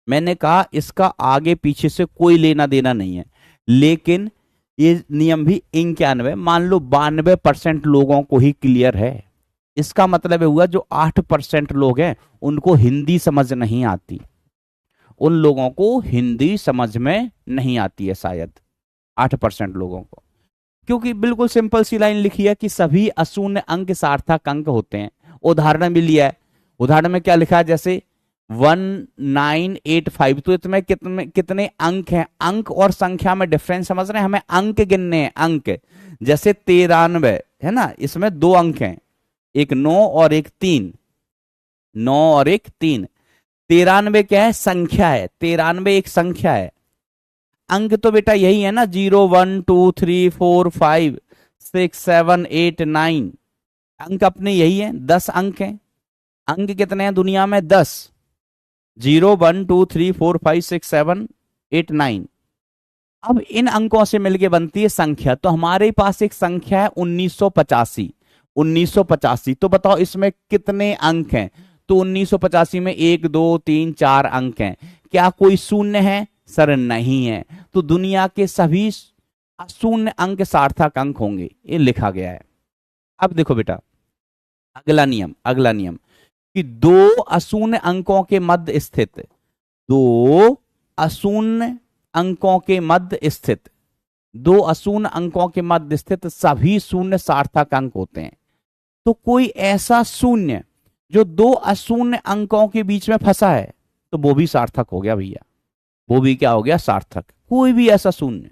मैंने कहा इसका आगे पीछे से कोई लेना देना नहीं है, लेकिन ये नियम भी 91, मान लो 92% लोगों को ही क्लियर है। इसका मतलब हुआ जो 8% लोग हैं उनको हिंदी समझ नहीं आती, उन लोगों को हिंदी समझ में नहीं आती है शायद 8% लोगों को। क्योंकि बिल्कुल सिंपल सी लाइन लिखी है कि सभी अशून्य अंक सार्थक अंक होते हैं। उदाहरण भी लिया है, उदाहरण में क्या लिखा है? जैसे 1985, तो इसमें कितने कितने अंक हैं? अंक और संख्या में डिफरेंस समझ रहे हैं? हमें अंक गिनने हैं, अंक। जैसे 93 है ना, इसमें 2 अंक हैं, एक 9 और एक 3, 9 और एक 3। 93 क्या है? संख्या है, 93 एक संख्या है। अंक तो बेटा यही है ना, 0 1 2 3 4 5 6 7 8 9, अंक अपने यही है, 10 अंक हैं। अंक कितने हैं दुनिया में? 10। 0 1 2 3 4 5 6 7 8 9। अब इन अंकों से मिलके बनती है संख्या। तो हमारे पास एक संख्या है 1985, 1985। तो बताओ इसमें कितने अंक हैं? तो 1985 में 1 2 3 4 अंक हैं। क्या कोई शून्य है? सर नहीं है। तो दुनिया के सभी शून्य अंक सार्थक अंक होंगे, ये लिखा गया है। अब देखो बेटा अगला नियम, अगला नियम कि दो अशून्य अंकों के मध्य स्थित, दो अशून्य अंकों के मध्य स्थित, दो अशून्य अंकों के मध्य स्थित सभी शून्य सार्थक अंक होते हैं। तो कोई ऐसा शून्य जो दो अशून्य अंकों के बीच में फंसा है तो वो भी सार्थक हो गया भैया, वो भी क्या हो गया? सार्थक। कोई भी ऐसा शून्य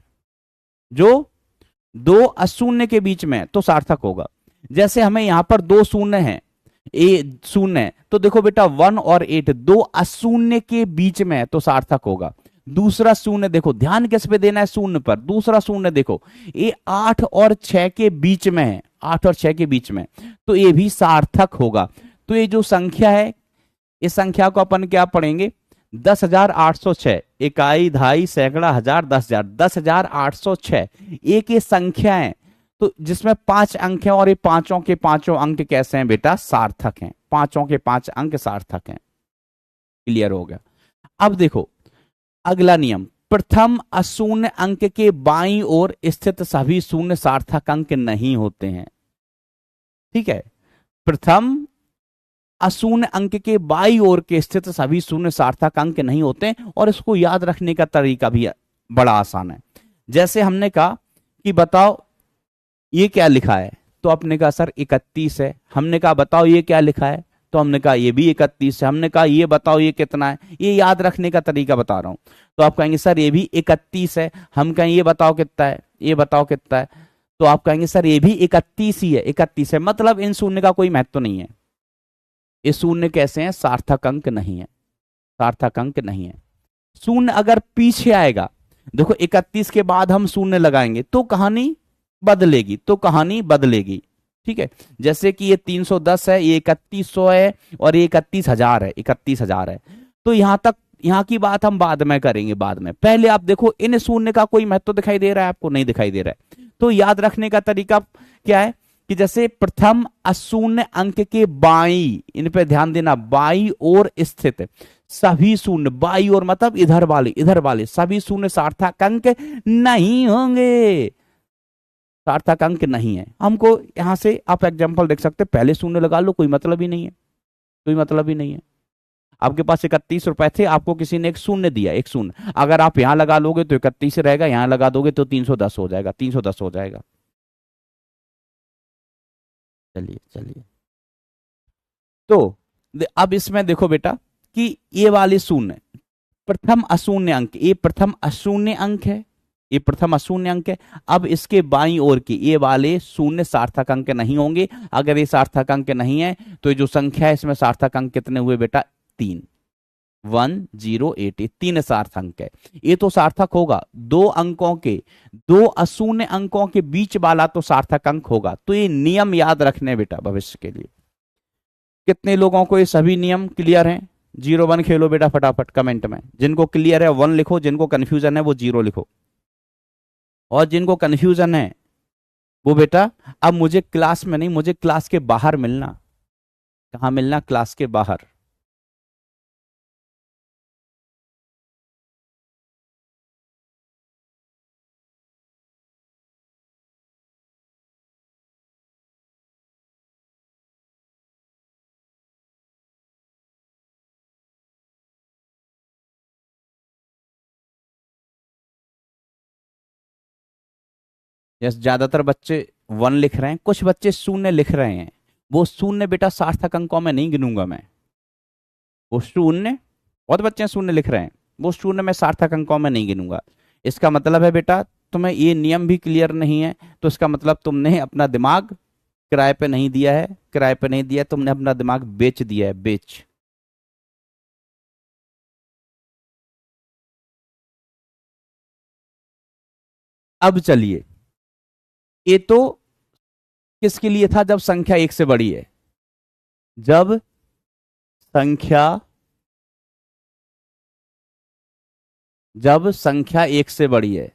जो दो अशून्य के बीच में तो सार्थक होगा। जैसे हमें यहां पर 2 शून्य हैं, ए शून्य है, तो देखो बेटा 1 और 8 दो अशून्य के बीच में तो सार्थक होगा। दूसरा शून्य देखो, ध्यान किस पे देना है? शून्य पर। दूसरा शून्य देखो, ये 8 और 6 के बीच में है, 8 और 6 के बीच में, तो ये भी सार्थक होगा। तो ये जो संख्या है, इस संख्या को अपन क्या पढ़ेंगे? 10,806, इकाई, दहाई, सैकड़ा, हजार, 10,000, 10,806 एक ये संख्या है। तो जिसमें 5 अंक हैं और ये पांचों के पांचों अंक कैसे हैं बेटा? सार्थक हैं। पांचों के 5 अंक सार्थक हैं। क्लियर हो गया? अब देखो अगला नियम, प्रथम अशून्य अंक के बाईं ओर स्थित सभी शून्य सार्थक अंक नहीं होते हैं। ठीक है, प्रथम अशून्य अंक के बाईं ओर के स्थित सभी शून्य सार्थक अंक नहीं होते। और इसको याद रखने का तरीका भी बड़ा आसान है। जैसे हमने कहा कि बताओ ये क्या लिखा है, तो आपने कहा सर 31 है। हमने कहा बताओ ये क्या लिखा है, तो हमने कहा ये भी 31 है। हमने कहा ये बताओ ये कितना है। ये याद रखने का तरीका बता रहा हूं। तो आप कहेंगे सर ये भी 31 है। हम कहें ये बताओ कितना है, ये बताओ कितना है, तो आप कहेंगे सर ये भी 31 ही है, 31 है। मतलब इन शून्य का कोई महत्व नहीं है। ये शून्य कैसे हैं? सार्थक अंक नहीं है, सार्थक अंक नहीं है। शून्य अगर पीछे आएगा, देखो 31 के बाद हम शून्य लगाएंगे तो कहानी बदलेगी, तो कहानी बदलेगी। ठीक है, जैसे कि ये 310 है, ये 3100 है और ये 31,000 है, 31,000 है। तो यहां तक, यहां की बात हम बाद में करेंगे, बाद में। पहले आप देखो इन शून्य का कोई महत्व दिखाई दे रहा है आपको? नहीं दिखाई दे रहा है। तो याद रखने का तरीका क्या है कि जैसे प्रथम अशून्य अंक के बाई, इन पे ध्यान देना, बाई ओर स्थित सभी शून्य, बाई ओर मतलब इधर वाले, इधर वाले सभी शून्य सार्थक अंक नहीं होंगे। सार्थक अंक नहीं है। हमको यहां से आप एग्जाम्पल देख सकते हैं, पहले शून्य लगा लो, कोई मतलब ही नहीं है, कोई मतलब ही नहीं है। आपके पास 31 रुपए थे, आपको किसी ने एक शून्य दिया, एक शून्य, अगर आप यहां लगा लोगे तो 31 रहेगा, यहां लगा दोगे तो 310 हो जाएगा, 310 हो जाएगा। चलिए चलिए, तो अब इसमें देखो बेटा कि ये वाले शून्य प्रथम अशून्य अंक, ये प्रथम अशून्य अंक है, ये प्रथम अशून्य अंक है। अब इसके बाईं ओर के ये वाले शून्य सार्थक अंक नहीं होंगे। अगर ये सार्थक अंक नहीं है तो ये जो संख्या है इसमें सार्थक अंक कितने हुए बेटा? 3, 1088, 3 सार्थक अंक है। ये तो सार्थक होगा, दो अंकों के, दो अशून्य अंकों के बीच वाला तो सार्थक अंक होगा। तो ये नियम याद रखने बेटा भविष्य के लिए। कितने लोगों को ये सभी नियम क्लियर हैं? 0-1 खेलो बेटा फटाफट कमेंट में। जिनको क्लियर है 1 लिखो, जिनको कंफ्यूजन है वो 0 लिखो, और जिनको कंफ्यूजन है वो बेटा अब मुझे क्लास में नहीं, मुझे क्लास के बाहर मिलना। कहां मिलना? क्लास के बाहर। यस, ज्यादातर बच्चे 1 लिख रहे हैं, कुछ बच्चे शून्य लिख रहे हैं। वो शून्य बेटा सार्थक अंकों में नहीं गिनूंगा मैं, वो शून्य, बहुत बच्चे शून्य लिख रहे हैं, वो शून्य में सार्थक अंकों में नहीं गिनूंगा। इसका मतलब है बेटा तुम्हें ये नियम भी क्लियर नहीं है, तो इसका मतलब तुमने अपना दिमाग किराए पे नहीं दिया है, किराए पे नहीं दिया, तुमने अपना दिमाग बेच दिया है, बेच। अब चलिए, ये तो किसके लिए था? जब संख्या 1 से बड़ी है, जब संख्या, जब संख्या 1 से बड़ी है,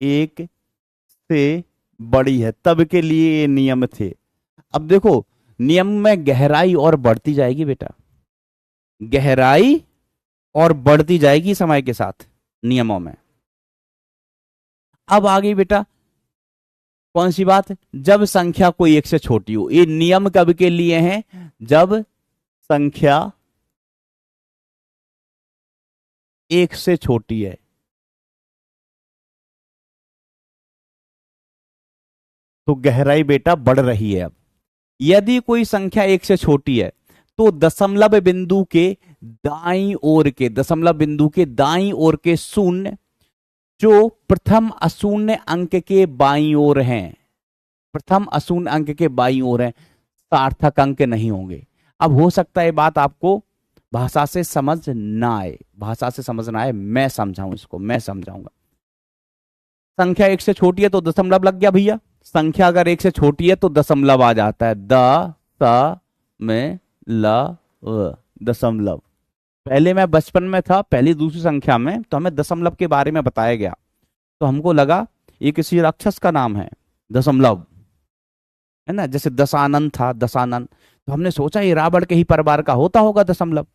1 से बड़ी है, तब के लिए ये नियम थे। अब देखो नियम में गहराई और बढ़ती जाएगी बेटा, गहराई और बढ़ती जाएगी समय के साथ नियमों में। अब आगे बेटा कौन सी बात? जब संख्या कोई 1 से छोटी हो। ये नियम कब के लिए है? जब संख्या 1 से छोटी है। तो गहराई बेटा बढ़ रही है। अब यदि कोई संख्या 1 से छोटी है तो दशमलव बिंदु के दाईं ओर के, दशमलव बिंदु के दाईं ओर के शून्य जो प्रथम अशून्य अंक के बाईं ओर हैं, प्रथम अशून्य अंक के बाईं ओर हैं, सार्थक अंक नहीं होंगे। अब हो सकता है बात आपको भाषा से समझ ना आए, भाषा से समझ ना आए, मैं समझाऊं इसको, मैं समझाऊंगा। संख्या 1 से छोटी है तो दशमलव लग गया भैया। संख्या अगर 1 से छोटी है तो दशमलव आ जाता है, द स में ल दशमलव। पहले मैं बचपन में था, पहली दूसरी संख्या में, तो हमें दशमलव के बारे में बताया गया, तो हमको लगा ये किसी राक्षस का नाम है दशमलव, है ना, जैसे दशानन था, दशानन, तो हमने सोचा ये रावण के ही परिवार का होता होगा दशमलव,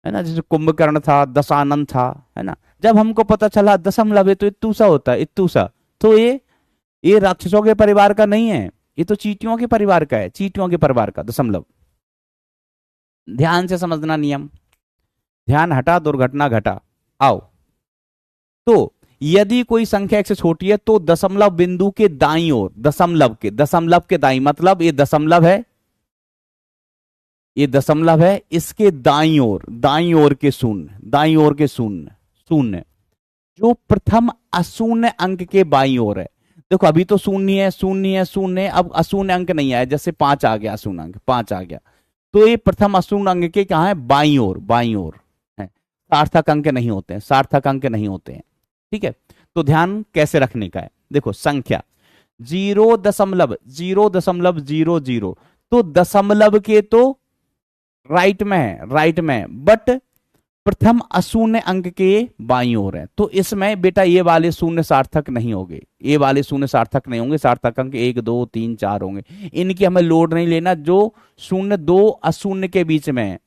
है ना, जैसे कुंभकर्ण था, दशानन था, है ना। जब हमको पता चला दशमलव है तो इत्तूसा होता है, इत्तूसा, तो ये राक्षसों के परिवार का नहीं है, ये तो चींटियों के परिवार का है, चींटियों के परिवार का दशमलव। ध्यान से समझना नियम, ध्यान हटा दुर्घटना घटा। आओ, तो यदि कोई संख्या 1 से छोटी है तो दशमलव बिंदु के दाईं ओर, दशमलव के दाईं, मतलब ये दशमलव है, ये दशमलव है, इसके दाईं ओर, दाईं ओर के शून्य, दाईं ओर के शून्य, शून्य जो प्रथम अशून्य अंक के बाईं ओर है। देखो अभी तो शून्य है, शून्य है, शून्य, अब अशून्य अंक नहीं आया, जैसे 5 आ गया, अशून्य अंक 5 आ गया, तो ये प्रथम अशून्य अंक के कहां है? बाईं ओर, बाईं ओर है। सार्थक अंक नहीं होते हैं, सार्थक अंक नहीं होते हैं, ठीक है। तो ध्यान कैसे रखने का है, देखो संख्या 0.0000, तो दशमलव के तो राइट में है, राइट में, बट प्रथम अशून्य अंक के बाईं ओर है, तो इसमें बेटा ये वाले शून्य सार्थक नहीं होंगे, ये वाले शून्य सार्थक नहीं होंगे, सार्थक अंक 1 2 3 4 होंगे। इनकी हमें लोड नहीं लेना, जो शून्य 2 अशून्य के बीच में है,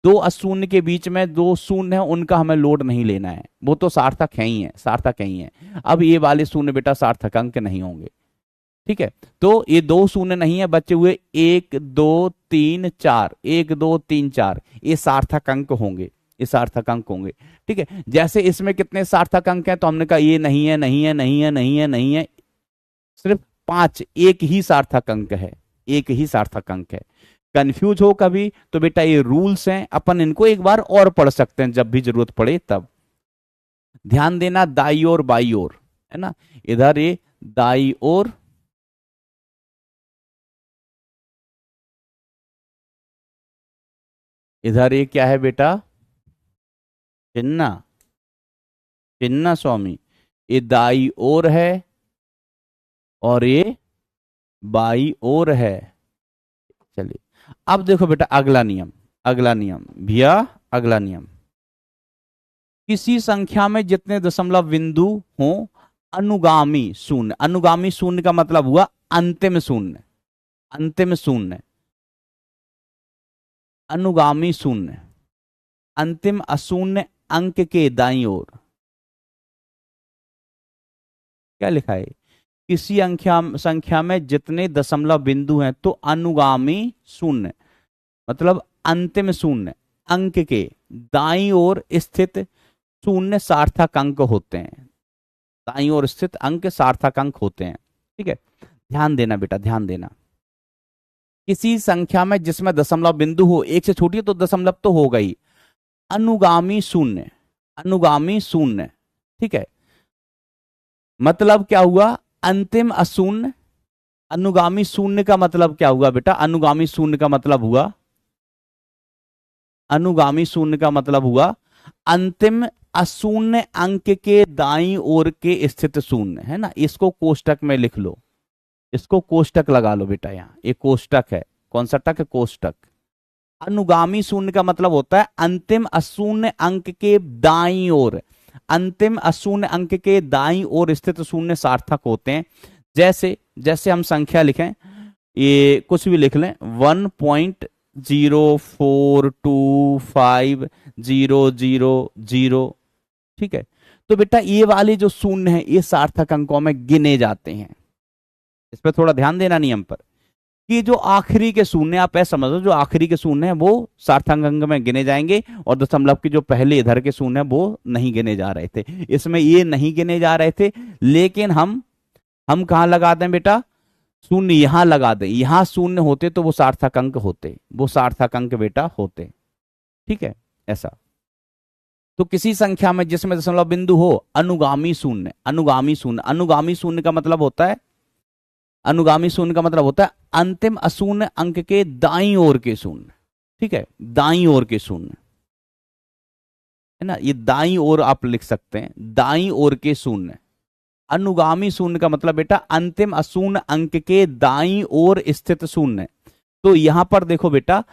दो अशून्य के बीच में दो शून्य है, उनका हमें लोड नहीं लेना है, वो तो सार्थक है ही है, सार्थक है ही है। अब ये वाले शून्य बेटा सार्थक अंक नहीं होंगे, ठीक है। तो ये दो शून्य नहीं है, बचे हुए 1 2 3 4, 1 2 3 4, ये सार्थक अंक होंगे, ये सार्थक अंक होंगे, ठीक है। जैसे इसमें कितने सार्थक अंक हैं, तो हमने कहा ये नहीं है, नहीं है, नहीं है, नहीं है, नहीं है, सिर्फ 5, एक ही सार्थक अंक है, एक ही सार्थक अंक है। कंफ्यूज हो कभी तो बेटा ये रूल्स हैं, अपन इनको एक बार और पढ़ सकते हैं जब भी जरूरत पड़े तब। ध्यान देना, दाई ओर बाई ओर, है ना, इधर ये दाई ओर, इधर ये क्या है बेटा, चिन्ना, चिन्ना स्वामी, ये दाई ओर है और ये बाई ओर है। चलिए अब देखो बेटा अगला नियम, अगला नियम भैया, अगला नियम, किसी संख्या में जितने दशमलव बिंदु हो अनुगामी शून्य, अनुगामी शून्य का मतलब हुआ अंतिम शून्य, अंतिम शून्य, अनुगामी शून्य, अंतिम अशून्य अंक के दाईं ओर, क्या लिखा है, किसी संख्या में जितने दशमलव बिंदु हैं तो अनुगामी शून्य मतलब अंतिम शून्य अंक के दाईं ओर स्थित शून्य सार्थक अंक होते हैं, दाईं ओर स्थित अंक सार्थक अंक होते हैं, ठीक है। ध्यान देना बेटा, ध्यान देना, किसी संख्या में जिसमें दशमलव बिंदु हो, एक से छोटी तो दशमलव तो होगा ही, अनुगामी शून्य, अनुगामी शून्य, ठीक है, मतलब क्या हुआ, अंतिम अशून्य, अनुगामी शून्य का मतलब क्या हुआ बेटा, अनुगामी शून्य का मतलब हुआ, अनुगामी शून्य का मतलब हुआ अंतिम अशून्य अंक के दाईं ओर के स्थित शून्य, है ना। इसको कोष्टक में लिख लो, इसको कोष्टक लगा लो बेटा, यहाँ एक कोष्टक है, कौन सा टक है, कोष्टक। अनुगामी शून्य का मतलब होता है अंतिम अशून्य अंक के दाईं ओर, अंतिम अशून्य अंक के दाईं ओर स्थित शून्य सार्थक होते हैं। जैसे जैसे हम संख्या लिखें, ये कुछ भी लिख लें, 1.0425000, ठीक है। तो बेटा ये वाले जो शून्य है ये सार्थक अंकों में गिने जाते हैं। इस पर थोड़ा ध्यान देना नियम पर, कि जो आखिरी के शून्य, आप ऐसा समझो, जो आखिरी के शून्य है वो सार्थक अंक में गिने जाएंगे, और दशमलव के जो पहले इधर के शून्य है वो नहीं गिने जा रहे थे, इसमें ये नहीं गिने जा रहे थे। लेकिन हम कहाँ लगा दें बेटा, शून्य यहां लगा दें, यहां शून्य होते तो वो सार्थक अंक होते, वो सार्थक अंक बेटा होते, ठीक है, ऐसा। तो किसी संख्या में जिसमें दशमलव बिंदु हो अनुगामी शून्य, अनुगामी शून्य, अनुगामी शून्य का मतलब होता है, अनुगामी शून्य का मतलब होता है अंतिम अशून्य अंक के दाईं ओर के शून्य, ठीक है, दाईं ओर के शून्य, है ना, ये दाईं ओर आप लिख सकते हैं, दाईं ओर के शून्य। अनुगामी शून्य का मतलब बेटा अंतिम अशून्य अंक के दाईं ओर स्थित शून्य। तो यहां पर देखो बेटा,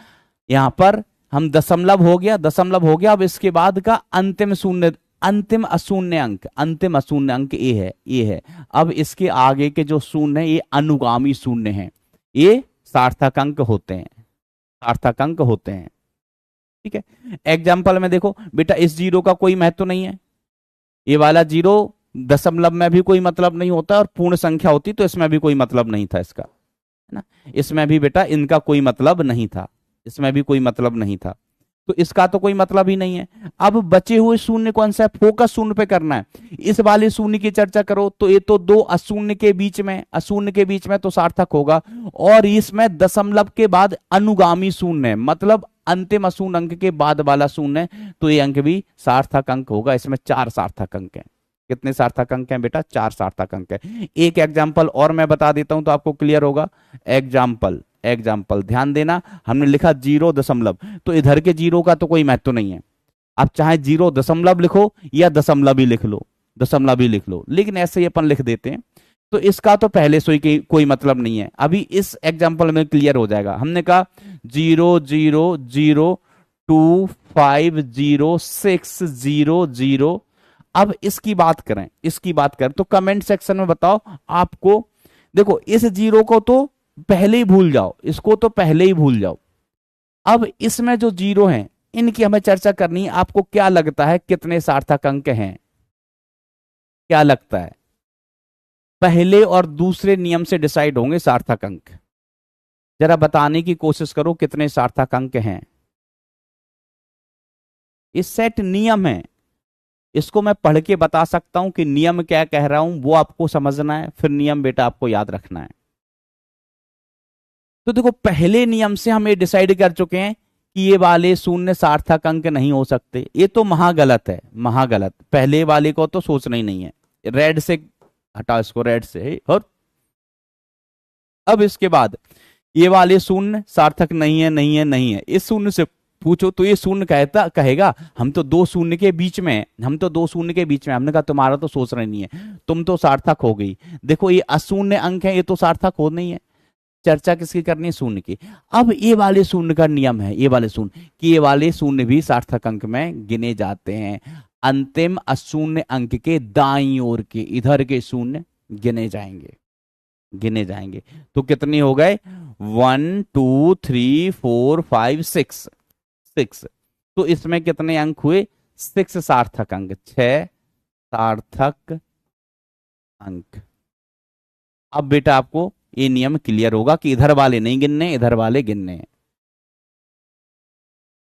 यहां पर हम दशमलव हो गया, दशमलव हो गया, अब इसके बाद का अंतिम शून्य, अंतिम अशून्य अंक, अंतिम अशून्य अंक ये है, ये है। अब इसके आगे के जो शून्य है ये अनुगामी शून्य है, ये सार्थक अंक होते हैं, सार्थक अंक होते हैं, ठीक है। एग्जाम्पल में देखो बेटा, इस जीरो का कोई महत्व नहीं है, ये वाला जीरो दशमलव में भी कोई मतलब नहीं होता, और पूर्ण संख्या होती तो इसमें भी कोई मतलब नहीं था इसका, है ना, इसमें भी बेटा इनका कोई मतलब नहीं था, इसमें भी कोई मतलब नहीं था, तो इसका तो कोई मतलब ही नहीं है। अब बचे हुए शून्य कौन सा है, फोकस शून्य पे करना है। इस वाले शून्य की चर्चा करो तो ये तो दो अशून्य के बीच में, अशून्य के बीच में तो सार्थक होगा, और इसमें दशमलव के बाद अनुगामी शून्य है, मतलब अंतिम अशून्य अंक के बाद वाला शून्य है, तो ये अंक भी सार्थक अंक होगा। इसमें 4 सार्थक अंक हैं। कितने सार्थक अंक हैं बेटा, 4 सार्थक अंक है। एक एग्जाम्पल और मैं बता देता हूं तो आपको क्लियर होगा। एग्जाम्पल, एग्जाम्पल ध्यान देना, हमने लिखा 0 दशमलव, तो इधर के 0 का तो कोई महत्व नहीं है, आप चाहे 0 दशमलव लिखो या दशमलव ही लिख लो, दशमलव ही लिख लो, लेकिन ऐसे ही अपन लिख देते हैं, तो इसका तो पहले से ही कोई मतलब नहीं है। अभी इस एग्जाम्पल में क्लियर हो जाएगा। हमने कहा 000250600। अब इसकी बात करें, इसकी बात करें तो कमेंट सेक्शन में बताओ आपको। देखो इस 0 को तो पहले ही भूल जाओ, इसको तो पहले ही भूल जाओ। अब इसमें जो 0 है इनकी हमें चर्चा करनी है। आपको क्या लगता है कितने सार्थक अंक हैं? क्या लगता है? पहले और दूसरे नियम से डिसाइड होंगे सार्थक अंक। जरा बताने की कोशिश करो कितने सार्थक अंक हैं। इस सेट नियम है, इसको मैं पढ़ के बता सकता हूं कि नियम क्या कह रहा हूं, वो आपको समझना है, फिर नियम बेटा आपको याद रखना है। तो देखो, पहले नियम से हम ये डिसाइड कर चुके हैं कि ये वाले शून्य सार्थक अंक नहीं हो सकते। ये तो महागलत है, महागलत। पहले वाले को तो सोचना ही नहीं है। रेड से हटा इसको, रेड से। और अब इसके बाद ये वाले शून्य सार्थक नहीं है, नहीं है, नहीं है। इस शून्य से पूछो तो ये शून्य कहेगा हम तो दो शून्य के बीच में हैं, हम तो दो शून्य के बीच में। हमने कहा तुम्हारा तो सोचना नहीं है, तुम तो सार्थक हो गई। देखो ये अशून्य अंक है, ये तो सार्थक हो नहीं है। चर्चा किसकी करनी है? शून्य की। अब ये वाले शून्य का नियम है, ये वाले शून्य, कि ये वाले शून्य भी सार्थक अंक में गिने जाते हैं। अंतिम अशून्य अंक के दाईं ओर के इधर के शून्य गिने जाएंगे, गिने जाएंगे। तो कितने हो गए? 1 2 3 4 5 6 6। तो इसमें कितने अंक हुए? 6 सार्थक अंक, 6 सार्थक अंक। अब बेटा आपको ये नियम क्लियर होगा कि इधर वाले नहीं गिनने, इधर वाले गिनने हैं।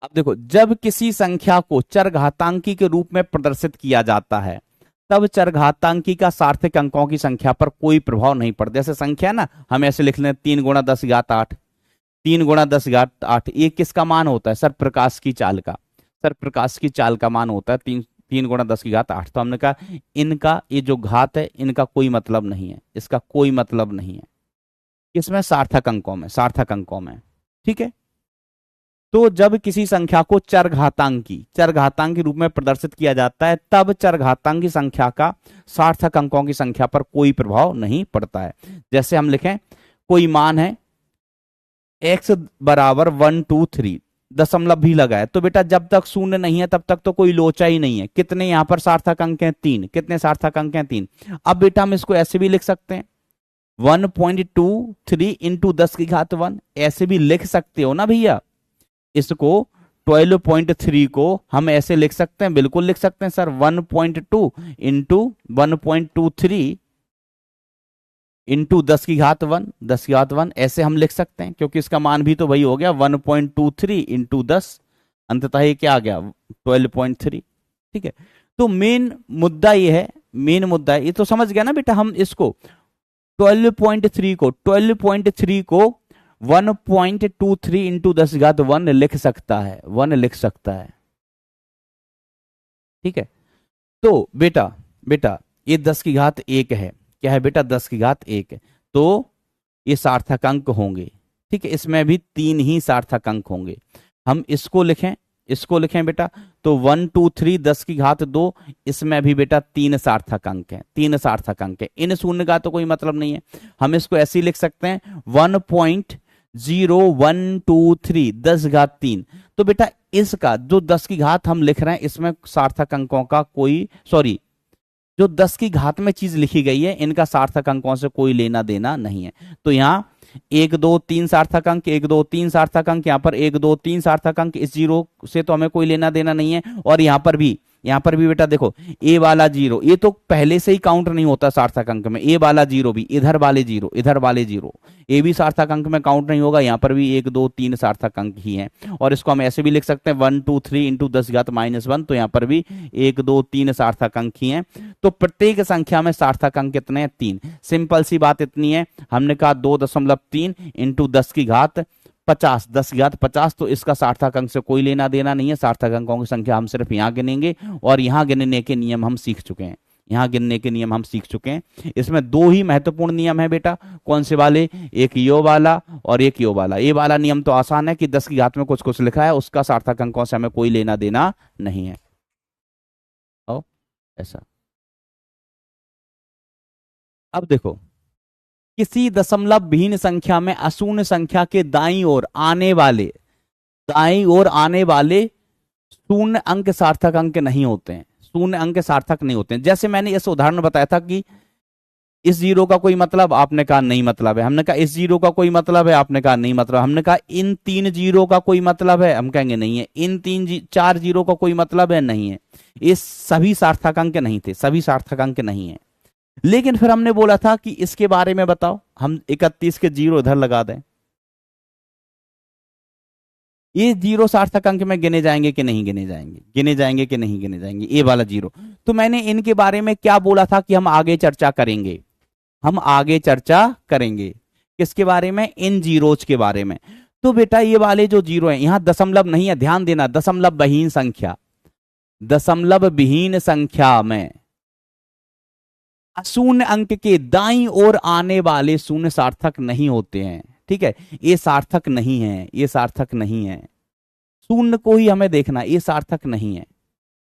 अब देखो, जब किसी संख्या को चरघातांकी के रूप में प्रदर्शित किया जाता है, तब चरघातांकी का सार्थक अंकों की संख्या पर कोई प्रभाव नहीं पड़ता। जैसे संख्या ना, हम ऐसे लिख लें 3 गुणा 10 घात 8, 3 गुणा 10 घात 8। ये किसका मान होता है? सर प्रकाश की चाल का, सर प्रकाश की चाल का मान होता है 3 गुणा 10 की घात 8। तो हमने कहा इनका ये जो घात है इनका कोई मतलब नहीं है, इसका कोई मतलब नहीं है। किसमें? सार्थक अंकों में, सार्थक अंकों में। ठीक है। तो जब किसी संख्या को चरघातांक के रूप में प्रदर्शित किया जाता है, तब चरघातांकी संख्या का सार्थक अंकों की संख्या पर कोई प्रभाव नहीं पड़ता है। जैसे हम लिखें कोई मान है x बराबर 1 2 3, दशमलव भी लगा है, तो बेटा जब तक शून्य नहीं है तब तक तो कोई लोचा ही नहीं है। कितने यहां पर सार्थक अंक हैं? 3। कितने सार्थक अंक हैं? 3। अब बेटा हम इसको ऐसे भी लिख सकते हैं 1.23 इंटू 10 की घात 1, ऐसे भी लिख सकते हो ना भैया। इसको 12.3 को हम ऐसे लिख सकते हैं, बिल्कुल लिख सकते हैं सर। 1.2 इंटू 1.23 इंटू 10 की घात 1, 10 की घात 1, ऐसे हम लिख सकते हैं, क्योंकि इसका मान भी तो वही हो गया 1.23 इंटू 10, अंततः ये क्या आ गया? 12.3। ठीक है। तो मेन मुद्दा ये है, मेन मुद्दा है, ये तो समझ गया ना बेटा। हम इसको 12.3 को 1.23 इंटू 10 घात 1 लिख सकता है, 1 लिख सकता है। ठीक है। तो बेटा ये 10 की घात 1 है। क्या है बेटा? 10 की घात 1 है। तो ये सार्थक अंक होंगे। ठीक है। इसमें भी 3 ही सार्थक अंक होंगे। हम इसको लिखें बेटा, तो 1 2 3 10 की घात 2, इसमें भी बेटा 3 सार्थक अंक हैं, 3 सार्थक अंक है। इन शून्य का तो कोई मतलब नहीं है। हम इसको ऐसे ही लिख सकते हैं 1.0123 10 घात 3। तो बेटा इसका जो 10 की घात हम लिख रहे हैं, इसमें सार्थक अंकों का कोई, सॉरी, जो 10 की घात में चीज लिखी गई है इनका सार्थक अंकों से कोई लेना देना नहीं है। तो यहाँ 1 2 3 सार्थक अंक, 1 2 3 सार्थक अंक, यहाँ पर 1 2 3 सार्थक अंक, इस जीरो से तो हमें कोई लेना देना नहीं है। और यहाँ पर भी बेटा देखो, ए वाला जीरो, ये तो पहले से ही काउंट नहीं होता सार्थक अंक में। ए वाला जीरो भी, इधर वाले जीरो, ये भी सार्थक अंक में काउंट नहीं होगा। यहाँ पर भी 1 2 3 सार्थक अंक ही हैं। और इसको हम ऐसे भी लिख सकते हैं 1 2 3 इंटू 10 घात -1, तो यहाँ पर भी 1 2 3 सार्थक अंक ही हैं। तो प्रत्येक संख्या में सार्थक अंक कितने हैं? 3। सिंपल सी बात इतनी है, हमने कहा 2.3 इंटू 10 की घात 50, 10 की घात 50, तो इसका सार्थक अंक से कोई लेना देना नहीं है। सार्थक अंकों की संख्या हम सिर्फ यहाँ गिनेंगे, और यहाँ गिनने के नियम हम सीख चुके हैं। इसमें 2 ही महत्वपूर्ण नियम है बेटा। कौन से वाले? एक यो वाला और एक यो वाला। ये वाला नियम तो आसान है कि 10 की घात में कुछ कुछ लिखा है, उसका सार्थक अंकों से हमें कोई लेना देना नहीं है। ओ, ऐसा। अब देखो, किसी दशमलव विहीन संख्या में अशून्य संख्या के दाईं ओर आने वाले शून्य अंक सार्थक अंक नहीं होते हैं, शून्य अंक सार्थक नहीं होते हैं। जैसे मैंने इस उदाहरण में बताया था कि इस जीरो का कोई मतलब, आपने कहा नहीं मतलब है। हमने कहा इस जीरो का कोई मतलब है, आपने कहा नहीं मतलब। हमने कहा इन तीन जीरो का कोई मतलब है, हम कहेंगे नहीं है। इन चार जीरो का कोई मतलब है, नहीं है। ये सभी सार्थक अंक नहीं थे, सभी सार्थक अंक नहीं है। लेकिन फिर हमने बोला था कि इसके बारे में बताओ, हम 31 के जीरो इधर लगा दें। ये जीरो सार्थक अंक में गिने जाएंगे कि नहीं गिने जाएंगे, गिने जाएंगे कि नहीं गिने जाएंगे, ये वाला जीरो। तो मैंने इनके बारे में क्या बोला था कि हम आगे चर्चा करेंगे, हम आगे चर्चा करेंगे। किसके बारे में? इन जीरोज के बारे में। तो बेटा ये वाले जो जीरो है, यहां दशमलव नहीं है, ध्यान देना, दशमलव विहीन संख्या, दशमलव विहीन संख्या में शून्य अंक के दाईं ओर आने वाले शून्य सार्थक नहीं होते हैं। ठीक है, ये सार्थक नहीं है, ये सार्थक नहीं है। शून्य को ही हमें देखना, ये सार्थक नहीं है,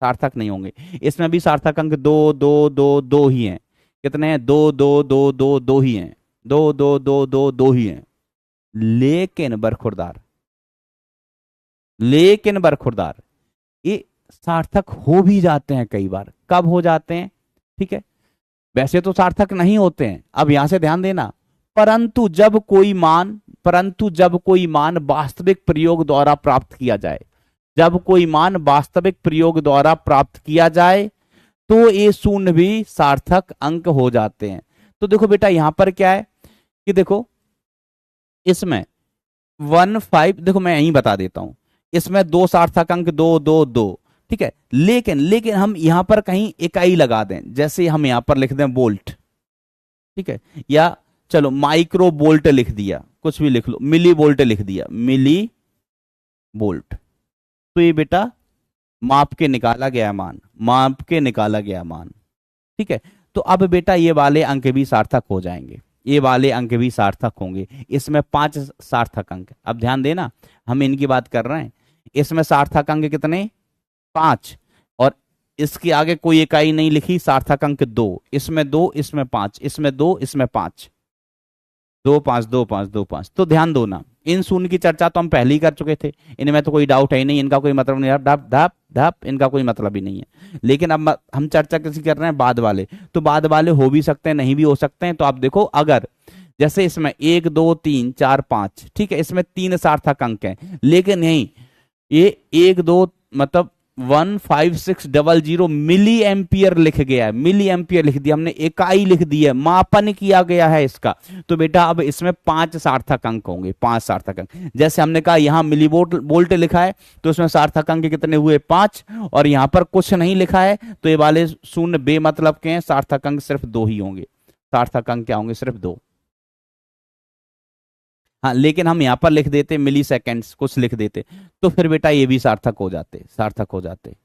सार्थक नहीं होंगे। इसमें भी सार्थक अंक दो दो दो दो ही हैं। कितने हैं? दो दो दो दो दो ही हैं, दो दो दो दो दो ही हैं। लेकिन बरखुरदार, लेकिन बरखुरदार, ये सार्थक हो भी जाते हैं कई बार। कब हो जाते हैं? ठीक है, वैसे तो सार्थक नहीं होते हैं, अब यहां से ध्यान देना। परंतु जब कोई मान, परंतु जब कोई मान वास्तविक प्रयोग द्वारा प्राप्त किया जाए, जब कोई मान वास्तविक प्रयोग द्वारा प्राप्त किया जाए, तो ये शून्य भी सार्थक अंक हो जाते हैं। तो देखो बेटा यहां पर क्या है कि देखो इसमें 1 5, देखो मैं यहीं बता देता हूं, इसमें दो सार्थक अंक, दो दो दो। ठीक है, लेकिन लेकिन हम यहां पर कहीं इकाई लगा दें, जैसे हम यहां पर लिख दें वोल्ट। ठीक है, या चलो माइक्रो वोल्ट लिख दिया, कुछ भी लिख लो, मिली वोल्ट लिख दिया, मिली वोल्ट। तो ये बेटा माप के निकाला गया मान, माप के निकाला गया मान। ठीक है, तो अब बेटा ये वाले अंक भी सार्थक हो जाएंगे, ये वाले अंक भी सार्थक होंगे। इसमें 5 सार्थक अंक, अब ध्यान देना, हम इनकी बात कर रहे हैं। इसमें सार्थक अंक कितने? 5। और इसके आगे कोई इकाई नहीं लिखी, सार्थक अंक 2। इसमें 2, इसमें 5, इसमें 2, इसमें 5, 2 5 2 5 2 5। तो ध्यान दो ना, इन शून्य की चर्चा तो हम पहले ही कर चुके थे, इनमें तो कोई डाउट है ही नहीं, इनका कोई मतलब नहीं, धप धप धप, इनका कोई मतलब ही नहीं है। लेकिन अब हम चर्चा किसी कर रहे हैं? बाद वाले। तो बाद वाले हो भी सकते हैं, नहीं भी हो सकते हैं। तो आप देखो, अगर जैसे इसमें 1 2 3 4 5, ठीक है, इसमें 3 सार्थक अंक हैं, लेकिन यही ये 1 2 मतलब 15600 मिली एम्पियर लिख गया है, मिली एम्पियर लिख दिया हमने, इकाई लिख दी है, मापन किया गया है इसका। तो बेटा अब इसमें 5 सार्थक अंक होंगे, 5 सार्थक अंक। जैसे हमने कहा यहां मिली वोल्ट लिखा है, तो इसमें सार्थक अंक कितने हुए? 5। और यहां पर कुछ नहीं लिखा है, तो ये वाले शून्य बेमतलब के हैं, सार्थक अंक सिर्फ 2 ही होंगे। सार्थक अंक क्या होंगे? सिर्फ 2। हाँ, लेकिन हम यहां पर लिख देते मिली सेकेंड्स, कुछ लिख देते, तो फिर बेटा ये भी सार्थक हो जाते, सार्थक हो जाते।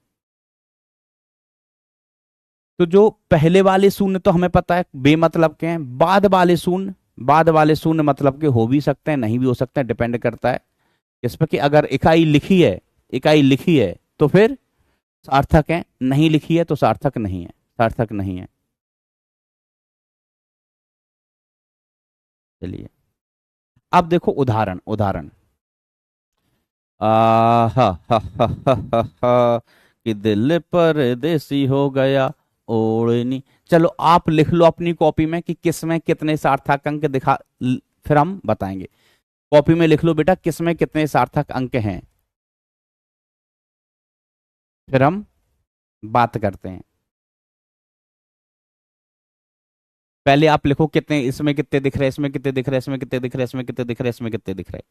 तो जो पहले वाले शून्य तो हमें पता है बेमतलब के हैं, बाद वाले शून्य, बाद वाले शून्य मतलब के हो भी सकते हैं, नहीं भी हो सकते हैं, डिपेंड करता है इस पर कि अगर इकाई लिखी है, इकाई लिखी है तो फिर सार्थक है, नहीं लिखी है तो सार्थक नहीं है, सार्थक नहीं है। चलिए अब देखो उदाहरण, उदाहरण हा हा हा हा हा हा, कि दिल परदेसी हो गया ओढ़नी। चलो आप लिख लो अपनी कॉपी में कि किसमें कितने सार्थक अंक दिखा, फिर हम बताएंगे। कॉपी में लिख लो बेटा किसमें कितने सार्थक अंक हैं, फिर हम बात करते हैं। पहले आप लिखो कितने, इसमें कितने दिख रहे हैं, इसमें कितने दिख रहे हैं, इसमें कितने दिख रहे हैं, इसमें कितने दिख रहे हैं, इसमें कितने दिख रहे हैं।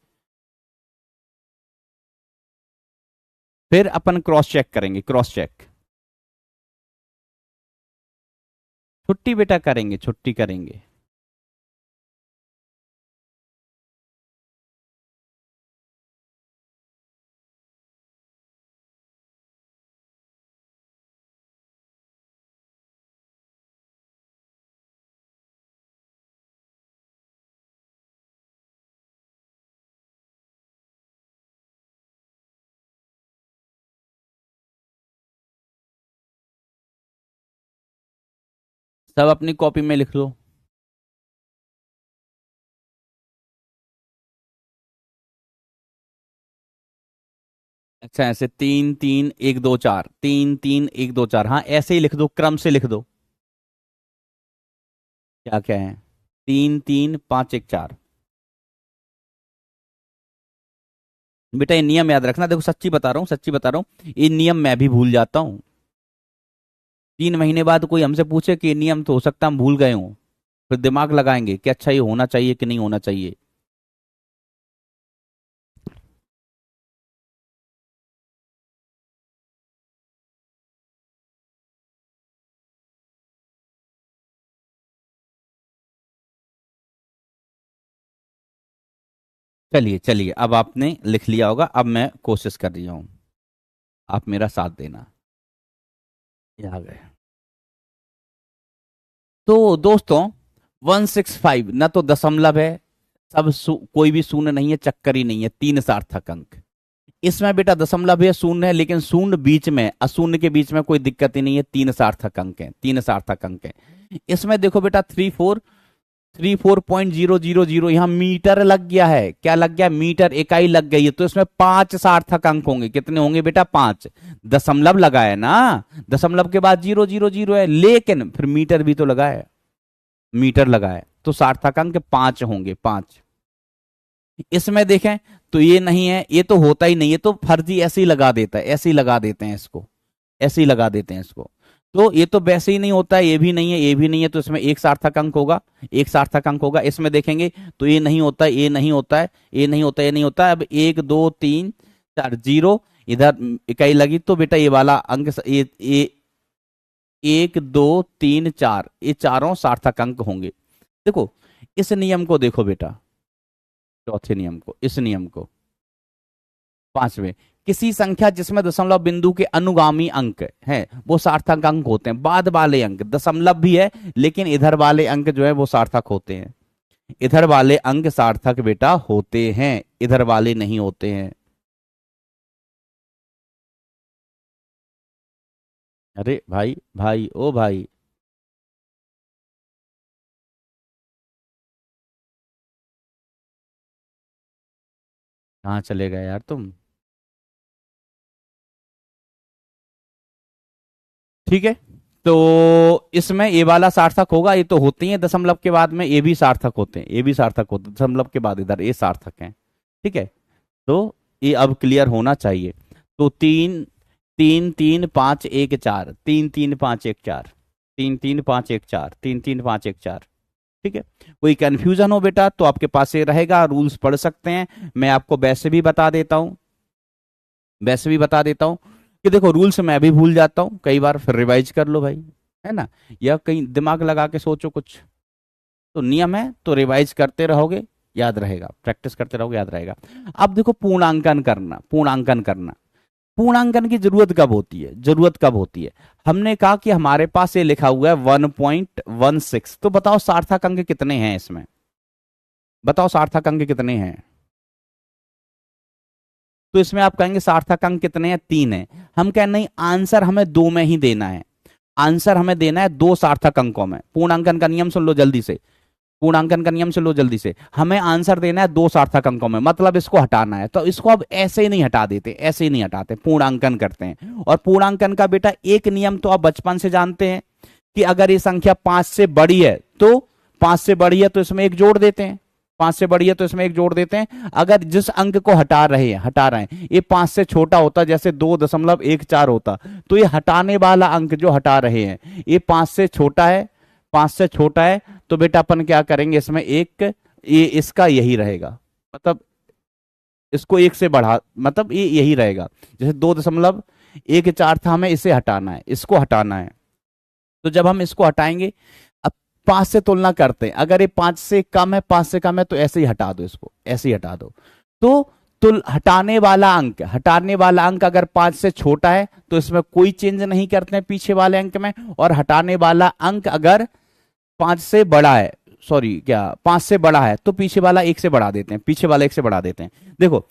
फिर अपन क्रॉस चेक करेंगे, क्रॉस चेक। छुट्टी बेटा करेंगे, छुट्टी करेंगे। सब अपनी कॉपी में लिख लो। अच्छा, ऐसे 3 3 1 2 4, 3 3 1 2 4, हाँ ऐसे ही लिख दो, क्रम से लिख दो। क्या क्या है, 3 3 5 1 4। बेटा ये नियम याद रखना, देखो सच्ची बता रहा हूँ, सच्ची बता रहा हूँ, ये नियम मैं भी भूल जाता हूँ। 3 महीने बाद कोई हमसे पूछे कि ये नियम तो हो सकता है हम भूल गए हों, फिर दिमाग लगाएंगे कि अच्छा ये होना चाहिए कि नहीं होना चाहिए। चलिए चलिए, अब आपने लिख लिया होगा, अब मैं कोशिश कर रही हूँ, आप मेरा साथ देना। ये आ गए। तो दोस्तों 165 ना तो दशमलव है, कोई भी शून्य नहीं है, चक्कर ही नहीं है, 3 सार्थक अंक। इसमें बेटा दशमलव है, शून्य है, लेकिन शून्य बीच में, अशून्य के बीच में कोई दिक्कत ही नहीं है, 3 सार्थक अंक है, 3 सार्थक अंक है। इसमें देखो बेटा 34.000, यहाँ मीटर लग गया है, क्या लग गया, मीटर इकाई लग गई है, तो इसमें 5 सार्थक अंक होंगे। कितने होंगे बेटा, 5। दशमलव लगा है ना, दशमलव के बाद 000 है, लेकिन फिर मीटर भी तो लगा है, मीटर लगा है, तो सार्थक अंक 5 होंगे, 5। इसमें देखें तो ये नहीं है, ये तो होता ही नहीं है, तो फर्जी ऐसे ही लगा देता है, ऐसे ही लगा देते हैं इसको, ऐसे ही लगा देते हैं इसको। तो ये तो वैसे ही नहीं होता है, ये भी नहीं है, ये भी नहीं है, तो इसमें 1 सार्थक अंक होगा, 1 सार्थक अंक होगा। इसमें देखेंगे तो ये नहीं होता है, ये नहीं होता है, ये नहीं होता है, ये नहीं होता है। अब 1 2 3 4 0, इधर इकाई लगी, तो बेटा ये वाला अंक ये 1 2 3 4, ये चारों सार्थक अंक होंगे। देखो इस नियम को देखो बेटा, चौथे नियम को, इस नियम को, पांचवें, किसी संख्या जिसमें दशमलव बिंदु के अनुगामी अंक हैं वो सार्थक अंक होते हैं। बाद वाले अंक, दशमलव भी है लेकिन इधर वाले अंक जो है वो सार्थक होते हैं, इधर वाले अंक सार्थक बेटा होते हैं, इधर वाले नहीं होते हैं। अरे भाई भाई ओ भाई, कहाँ चले गए यार तुम। ठीक है, तो इसमें ये वाला सार्थक होगा, ये तो होते ही है, दशमलव के बाद में ये भी सार्थक होते हैं, ये भी सार्थक होते हैं, दशमलव के बाद इधर ये सार्थक हैं। ठीक है, तो ये अब क्लियर होना चाहिए। तो 3 3 3 5 1 4, 3 3 5 1 4, 3 3 5 1 4, 3 3 5 1 4। ठीक है, कोई कंफ्यूजन हो बेटा तो आपके पास ये रहेगा, रूल्स पढ़ सकते हैं, मैं आपको वैसे भी बता देता हूं, वैसे भी बता देता हूं कि देखो रूल्स मैं भी भूल जाता हूं कई बार, फिर रिवाइज कर लो भाई, है ना, या कहीं दिमाग लगा के सोचो कुछ। तो नियम है तो रिवाइज करते रहोगे, याद रहेगा, प्रैक्टिस करते रहोगे, याद रहेगा। अब देखो पूर्णांकन करना, पूर्णांकन करना, पूर्णांकन की जरूरत कब होती है, जरूरत कब होती है। हमने कहा कि हमारे पास ये लिखा हुआ है 1.16, तो बताओ सार्थक अंक कितने हैं इसमें, बताओ सार्थक अंक कितने हैं। तो इसमें आप कहेंगे सार्थक अंक कितने हैं, 3 है। हम कहें नहीं, आंसर हमें 2 में ही देना है, आंसर हमें देना है 2 सार्थक अंकों में। पूर्णांकन का नियम सुन लो जल्दी से, पूर्णांकन का नियम सुन लो जल्दी से, हमें आंसर देना है 2 सार्थक अंकों में, मतलब इसको हटाना है। तो इसको अब ऐसे ही नहीं हटा देते, ऐसे ही नहीं हटाते, पूर्णांकन करते हैं। और पूर्णांकन का बेटा एक नियम तो आप बचपन से जानते हैं कि अगर ये संख्या 5 से बड़ी है तो, 5 से बड़ी है तो इसमें एक जोड़ देते हैं, 5 से बड़ी है तो इसमें एक जोड़ देते हैं। अगर जिस अंक को हटा रहे हैं, हटा रहे हैं, ये 5 से छोटा होता, जैसे 2.14 होता, तो ये हटाने वाला अंक जो हटा रहे हैं ये 5 से छोटा है, 5 से छोटा है, तो बेटा अपन क्या करेंगे, इसमें एक, ये इसका यही रहेगा, मतलब इसको 1 से बढ़ा, मतलब ये यही रहेगा। जैसे 2.14 था, हमें इसे हटाना है, इसको हटाना है, तो जब हम इसको हटाएंगे, अब 5 से तुलना करते हैं, अगर ये 5 से कम है, 5 से कम है, तो ऐसे ही हटा दो, इसको ऐसे ही हटा दो। तो तुल हटाने वाला अंक, हटाने वाला अंक अगर 5 से छोटा है तो इसमें कोई चेंज नहीं करते हैं पीछे वाले अंक में, और हटाने वाला अंक अगर 5 से बड़ा है, सॉरी क्या 5 से बड़ा है, तो पीछे वाला 1 से बढ़ा देते हैं, पीछे वाला 1 से बढ़ा देते हैं। देखो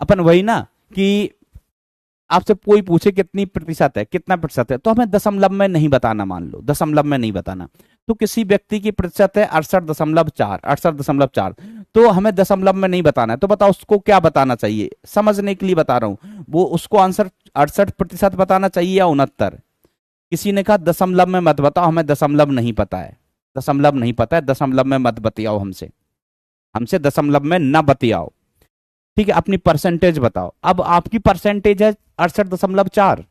अपन वही ना कि आपसे कोई पूछे कितनी प्रतिशत है, कितना प्रतिशत है, तो हमें दशमलव में नहीं बताना, मान लो दशमलव में नहीं बताना। तो किसी व्यक्ति की प्रतिशत है 68.4, 68.4, तो हमें दशमलव में नहीं बताना है, तो बताओ उसको क्या बताना चाहिए, समझने के लिए बता रहा हूं, वो उसको आंसर 68% बताना चाहिए या 69। किसी ने कहा दशमलव में मत बताओ, हमें दशमलव नहीं पता है, दशमलव नहीं पता है, दशमलव में मत बतियाओ हमसे, हमसे दशमलव में न बतियाओ, ठीक है। अपनी परसेंटेज बताओ। अब आपकी परसेंटेज है 68.4,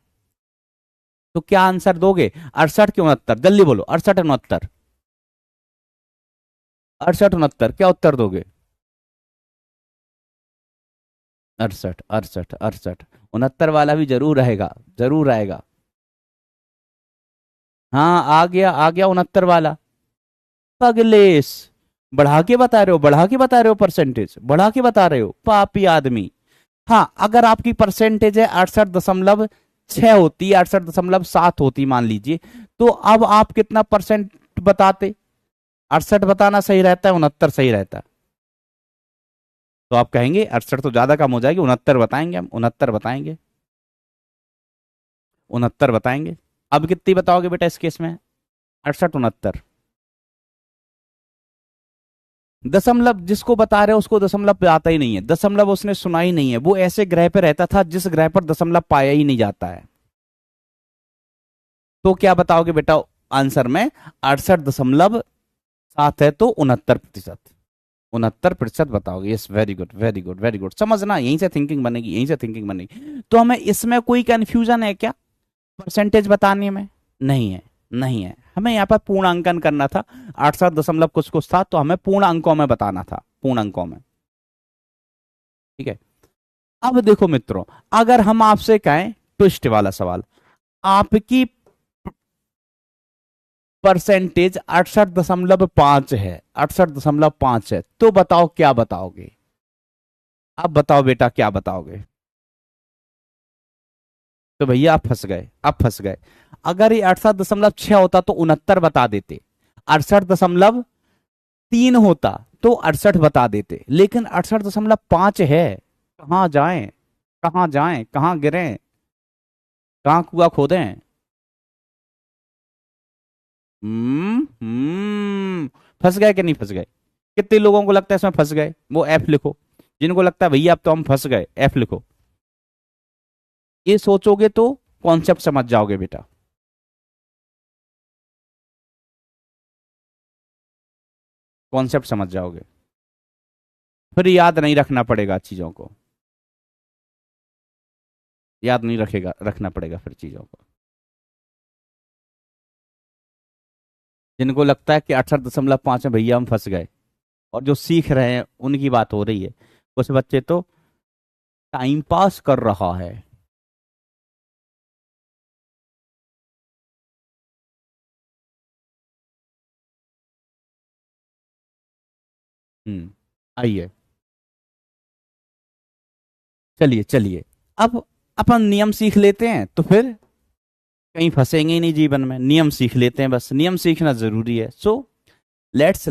तो क्या आंसर दोगे? 68 की 69, जल्दी बोलो, 68 69, 68 69, क्या उत्तर दोगे? 68 68 68, 69 वाला भी जरूर आएगा, जरूर आएगा। हाँ आ गया 69 वाला। पगलेश, बढ़ा के बता रहे हो, बढ़ा के बता रहे हो, परसेंटेज बढ़ा के बता रहे हो, पापी आदमी। हाँ, अगर आपकी परसेंटेज है 68.6 होती, 68.7 होती मान लीजिए, तो अब आप कितना परसेंट बताते? 68 बताना सही रहता है, 69 सही रहता है। तो आप कहेंगे 68 तो ज्यादा कम हो जाएगी, 69 बताएंगे, हम 69 बताएंगे, 69 बताएंगे। अब कितनी बताओगे बेटा इस केस में? 68 69। दशमलव जिसको बता रहे हो उसको दशमलव पे आता ही नहीं है, दशमलव उसने सुना ही नहीं है, वो ऐसे ग्रह पे रहता था जिस ग्रह पर दशमलव पाया ही नहीं जाता है। तो क्या बताओगे बेटा आंसर में? 68.7 है तो 69%, 69% बताओगे। Yes, very good very good very good. समझना, यहीं से थिंकिंग बनेगी, यहीं से थिंकिंग बनेगी। तो हमें इसमें कोई कंफ्यूजन है क्या परसेंटेज बताने में? नहीं है, नहीं है। हमें यहाँ पर पूर्ण अंकन करना था, 68 दशमलव कुछ कुछ था, तो हमें पूर्ण अंकों में बताना था, पूर्ण अंकों में, ठीक है। अब देखो मित्रों, अगर हम आपसे कहें ट्विस्ट वाला सवाल, आपकी परसेंटेज 68.5 है, 68.5 है, तो बताओ क्या बताओगे? अब बताओ बेटा क्या बताओगे? तो भैया आप फंस गए, आप फंस गए। अगर ये 68.6 होता तो 69 बता देते, 68.3 होता तो 68 बता देते, लेकिन 68.5 है। कहां जाएं, कहां जाएं, कहां गिरें, कहां कुआ खोदें? फंस गए कि नहीं फंस गए? कितने लोगों को लगता है इसमें फंस गए? वो एफ लिखो, जिनको लगता है भैया अब तो हम फंस गए, एफ लिखो। ये सोचोगे तो कॉन्सेप्ट समझ जाओगे बेटा। कॉन्सेप्ट समझ जाओगे, फिर याद नहीं रखना पड़ेगा चीजों को, याद नहीं रखेगा, रखना पड़ेगा फिर चीजों को। जिनको लगता है कि 68.5 में भैया हम फंस गए, और जो सीख रहे हैं उनकी बात हो रही है, कुछ बच्चे तो टाइम पास कर रहा है। आइए, चलिए चलिए, अब अपन नियम सीख लेते हैं, तो फिर कहीं फंसेंगे ही नहीं जीवन में। नियम सीख लेते हैं, बस नियम सीखना जरूरी है। सो लेट्स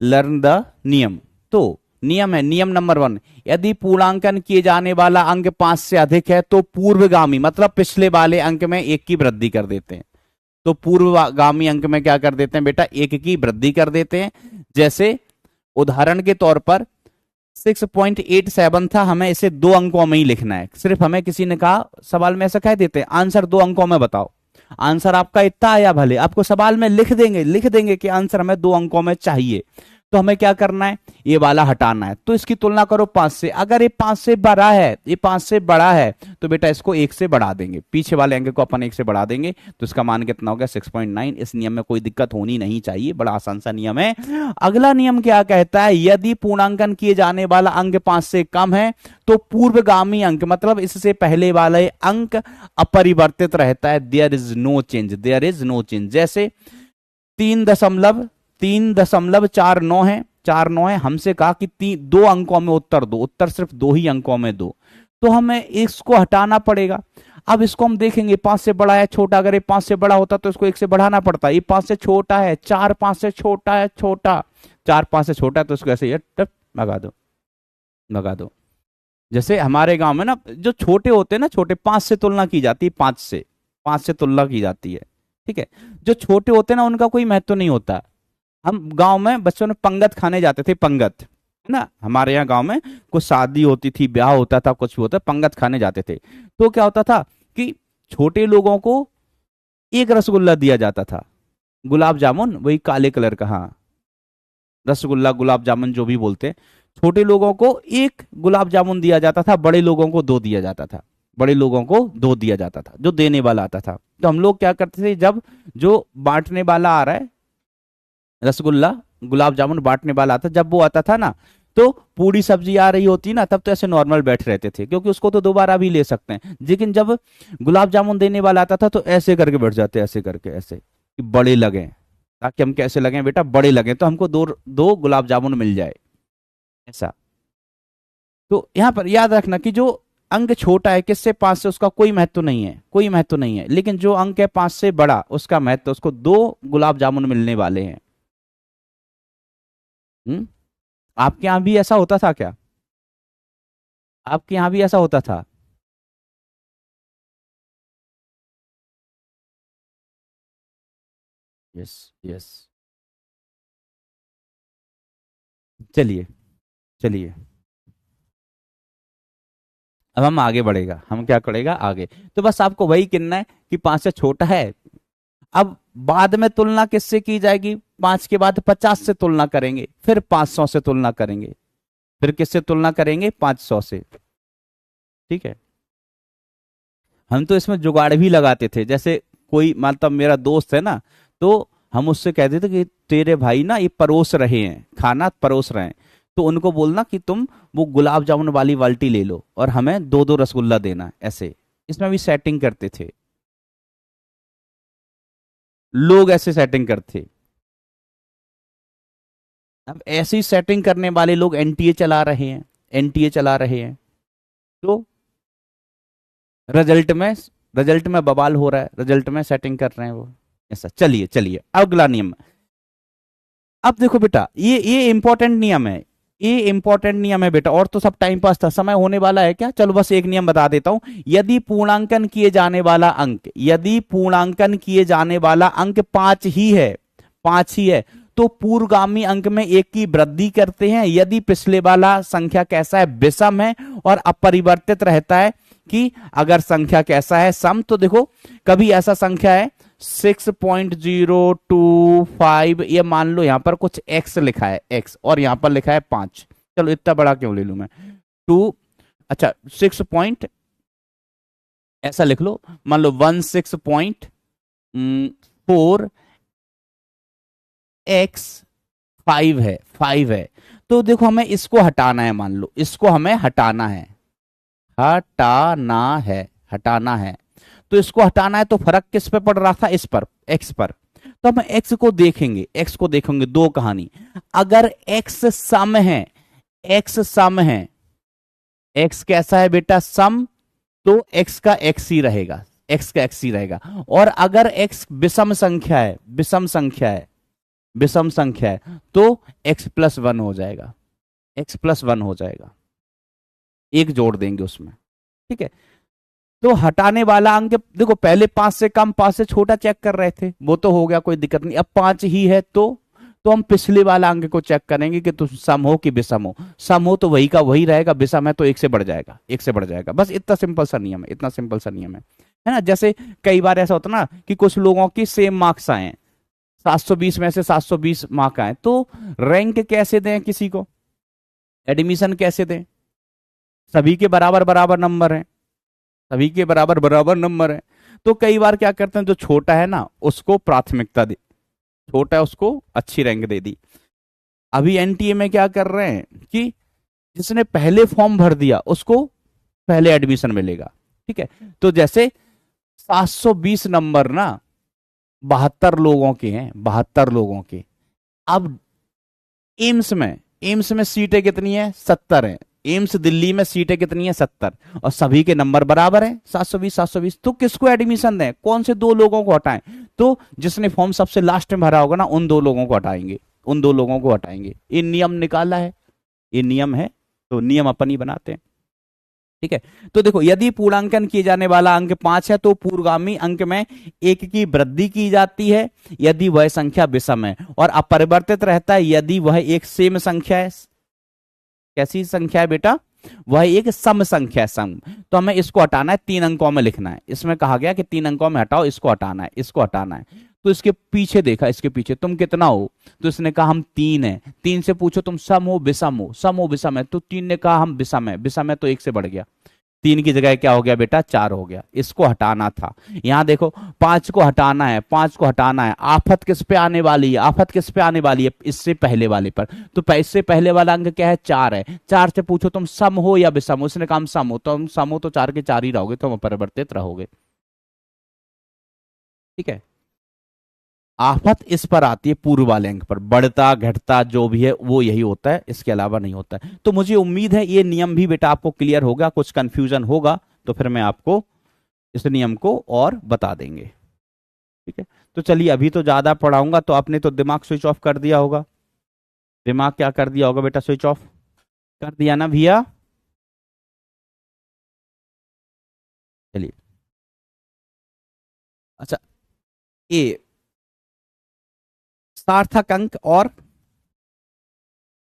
लर्न द नियम। तो नियम है, नियम नंबर 1, यदि पूर्णांकन किए जाने वाला अंक 5 से अधिक है तो पूर्वगामी मतलब पिछले वाले अंक में 1 की वृद्धि कर देते हैं। तो पूर्वगामी अंक में क्या कर देते हैं बेटा? 1 की वृद्धि कर देते हैं। जैसे उदाहरण के तौर पर 6.87 था, हमें इसे 2 अंकों में ही लिखना है। सिर्फ हमें किसी ने कहा सवाल में ऐसा कह देते हैं आंसर 2 अंकों में बताओ, आंसर आपका इतना आया, भले आपको सवाल में लिख देंगे कि आंसर हमें 2 अंकों में चाहिए, तो हमें क्या करना है? ये वाला हटाना है। तो इसकी तुलना करो 5 से, अगर ये 5 से बड़ा है, ये 5 से बड़ा है, तो बेटा इसको 1 से बढ़ा देंगे, पीछे वाले अंक को अपन 1 से बढ़ा देंगे, तो इसका मान कितना हो गया? 6.9। इस नियम में कोई दिक्कत होनी नहीं चाहिए, बड़ा आसान सा नियम है। अगला नियम क्या कहता है? यदि पूर्णांकन किए जाने वाला अंक 5 से कम है तो पूर्वगामी अंक मतलब इससे पहले वाले अंक अपरिवर्तित रहता है। There is no change, there is no change. जैसे 3.49 है, 49 है, हमसे कहा कि 2 अंकों में उत्तर दो, उत्तर सिर्फ 2 ही अंकों में दो, तो हमें इसको हटाना पड़ेगा। अब इसको हम देखेंगे 5 से बड़ा है छोटा, अगर ये 5 से बड़ा होता तो इसको 1 से बढ़ाना पड़ता, ये 5 से छोटा है, 4 5 से छोटा है, छोटा 4 5 से छोटा है, तो इसको ऐसे ये भगा दो, भगा दो। जैसे हमारे गांव में ना जो छोटे होते हैं ना, छोटे 5 से तुलना की जाती है, 5 से तुलना की जाती है, ठीक है। जो छोटे होते हैं ना उनका कोई महत्व नहीं होता। हम गांव में बच्चों ने पंगत खाने जाते थे, पंगत है ना, हमारे यहाँ गांव में कुछ शादी होती थी, ब्याह होता था, कुछ भी होता, पंगत खाने जाते थे। तो क्या होता था कि छोटे लोगों को 1 रसगुल्ला दिया जाता था, गुलाब जामुन वही काले कलर का, हाँ, रसगुल्ला गुलाब जामुन जो भी बोलते हैं। छोटे लोगों को एक गुलाब जामुन दिया जाता था, बड़े लोगों को दो दिया जाता था, बड़े लोगों को दो दिया जाता था, जो देने वाला आता था। तो हम लोग क्या करते थे, जब जो बांटने वाला आ रहा है, रसगुल्ला गुलाब जामुन बांटने वाला आता, जब वो आता था ना, तो पूरी सब्जी आ रही होती ना, तब तो ऐसे नॉर्मल बैठ रहते थे, क्योंकि उसको तो दोबारा भी ले सकते हैं। लेकिन जब गुलाब जामुन देने वाला आता था, तो ऐसे करके बैठ जाते, ऐसे करके, ऐसे कि बड़े लगे, ताकि हम कैसे लगे बेटा, बड़े लगे, तो हमको दो दो गुलाब जामुन मिल जाए, ऐसा। तो यहां पर याद रखना कि जो अंक छोटा है किससे, 5 से, उसका कोई महत्व नहीं है, कोई महत्व नहीं है। लेकिन जो अंक है 5 से बड़ा, उसका महत्व, उसको दो गुलाब जामुन मिलने वाले हैं। हम्म। आपके यहां भी ऐसा होता था क्या? आपके यहां भी ऐसा होता था? Yes, yes. चलिए, चलिए, अब हम आगे बढ़ेगा, हम क्या करेगा आगे। तो बस आपको वही गिनना है कि 5 से छोटा है। अब बाद में तुलना किससे की जाएगी? 5 के बाद 50 से तुलना करेंगे, फिर 500 से तुलना करेंगे, फिर किससे तुलना करेंगे? 500 से। ठीक है। हम तो इसमें जुगाड़ भी लगाते थे, जैसे कोई मतलब मेरा दोस्त है ना, तो हम उससे कहते थे कि तेरे भाई ना ये परोस रहे हैं, खाना परोस रहे हैं, तो उनको बोलना कि तुम वो गुलाब जामुन वाली बाल्टी ले लो और हमें दो दो रसगुल्ला देना, ऐसे। इसमें भी सेटिंग करते थे, लोग ऐसे सेटिंग करते। अब ऐसी सेटिंग करने वाले लोग एनटीए चला रहे हैं, एनटीए चला रहे हैं। तो रिजल्ट में, रिजल्ट में बवाल हो रहा है, रिजल्ट में सेटिंग कर रहे हैं वो, ऐसा। चलिए, चलिए अगला नियम। अब देखो बेटा, ये इंपॉर्टेंट नियम है, ये इंपॉर्टेंट नियम है बेटा। और तो सब टाइम पास था, समय होने वाला है क्या? चलो बस एक नियम बता देता हूं। यदि पूर्णांकन किए जाने वाला अंक, यदि पूर्णांकन किए जाने वाला अंक 5 ही है, 5 ही है, तो पूर्वगामी अंक में एक की वृद्धि करते हैं। यदि पिछले वाला संख्या कैसा है? विषम है और अपरिवर्तित रहता है। कि अगर संख्या कैसा है? सम। तो देखो, कभी ऐसा संख्या है 6.025, ये मान लो यहां पर कुछ x लिखा है, x, और यहां पर लिखा है 5। चलो इतना बड़ा क्यों ले लूं मैं, 2, अच्छा 6 पॉइंट, ऐसा लिख लो, मान लो 16.4x5 है, 5 है। तो देखो हमें इसको हटाना है, मान लो इसको हमें हटाना है, हटाना है, हटाना है। तो इसको हटाना है, तो फर्क किस पे पड़ रहा था? इस पर, एक्स पर। तो हम एक्स को देखेंगे, एक्स को देखेंगे, दो कहानी। अगर एक्स सम है, एक्स सम है, एक्स कैसा है बेटा? सम। तो एक्स का एक्स ही रहेगा, एक्स का एक्स ही रहेगा। और अगर एक्स विषम संख्या है, विषम संख्या है, विषम संख्या है, तो एक्स प्लस वन हो जाएगा, एक्स प्लस वन हो जाएगा, एक जोड़ देंगे उसमें। ठीक है। तो हटाने वाला अंक देखो, पहले 5 से कम 5 से छोटा चेक कर रहे थे, वो तो हो गया, कोई दिक्कत नहीं। अब 5 ही है, तो हम पिछले वाला अंक को चेक करेंगे कि तुम सम हो कि विषम हो। सम हो तो वही का वही रहेगा, विषम है तो एक से बढ़ जाएगा, एक से बढ़ जाएगा। बस इतना सिंपल सा नियम है, इतना सिंपल सा नियम है ना। जैसे कई बार ऐसा होता ना कि कुछ लोगों की सेम मार्क्स आए, 720 में से 720 मार्क आए, तो रैंक कैसे दें किसी को, एडमिशन कैसे दें? सभी के बराबर बराबर नंबर है, सभी के बराबर बराबर नंबर है। तो कई बार क्या करते हैं, जो छोटा है ना उसको प्राथमिकता दे, छोटा है उसको अच्छी रैंक दे दी। अभी एनटीए में क्या कर रहे हैं कि जिसने पहले फॉर्म भर दिया उसको पहले एडमिशन मिलेगा। ठीक है। तो जैसे 720 नंबर ना 72 लोगों के हैं, 72 लोगों के। अब एम्स में सीटें कितनी है? 70 है। एम्स दिल्ली में सीटें कितनी है? 70। और सभी के नंबर बराबर है, 720 720। तो किसको एडमिशन दें? कौन से दो लोगों को हटाएं? तो जिसने फॉर्म सबसे लास्ट में भरा होगा ना, उन दो लोगों को हटाएंगे, उन दो लोगों को हटाएंगे। ये नियम निकाला है, ये नियम है, तो नियम अपन ही बनाते हैं। ठीक है। तो देखो, यदि पूर्णांकन किए जाने वाला अंक 5 है, तो पूर्वगामी अंक में एक की वृद्धि की जाती है यदि वह संख्या विषम है, और अपरिवर्तित रहता है यदि वह एक सेम संख्या है। कैसी संख्या है बेटा? वह एक सम संख्या है, सम। तो हमें इसको हटाना है, 3 अंकों में लिखना है। इसमें कहा गया कि 3 अंकों में हटाओ, इसको हटाना है, इसको हटाना है। तो इसके पीछे देखा, इसके पीछे तुम कितना हो, तो इसने कहा हम 3 है। 3 से पूछो तुम सम हो विषम हो, सम हो विषम है, तो 3 ने कहा हम विषम है, विषम है तो 1 से बढ़ गया, 3 की जगह क्या हो गया बेटा 4 हो गया। इसको हटाना था। यहां देखो 5 को हटाना है, 5 को हटाना है। आफत किस पे आने वाली है, आफत किस पे आने वाली है, इससे पहले वाले पर। तो इससे पहले वाला अंक क्या है 4 है। 4 से पूछो तुम सम हो या विषम हो, उसने कहा हम सम हो, तो हम सम हो तो 4 के 4 ही रहोगे, तो हम अपरिवर्तित रहोगे। ठीक है। आफत इस पर आती है पूर्व वाले अंक पर, बढ़ता घटता जो भी है वो यही होता है, इसके अलावा नहीं होता है। तो मुझे उम्मीद है ये नियम भी बेटा आपको क्लियर होगा। कुछ कंफ्यूजन होगा तो फिर मैं आपको इस नियम को और बता देंगे। ठीक है। तो चलिए अभी तो ज्यादा पढ़ाऊंगा, तो आपने तो दिमाग स्विच ऑफ कर दिया होगा। दिमाग क्या कर दिया होगा बेटा, स्विच ऑफ कर दिया ना भैया। चलिए अच्छा, ये सार्थक अंक और